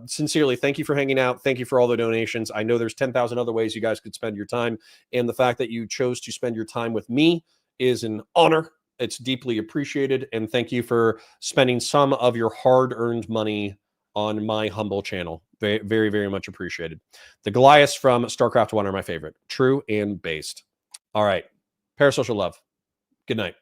Sincerely, thank you for hanging out. Thank you for all the donations. I know there's 10,000 other ways you guys could spend your time. And the fact that you chose to spend your time with me is an honor. It's deeply appreciated. And thank you for spending some of your hard-earned money on my humble channel. Very, very, very much appreciated. The Goliaths from StarCraft 1 are my favorite. True and based. All right. Parasocial love. Good night.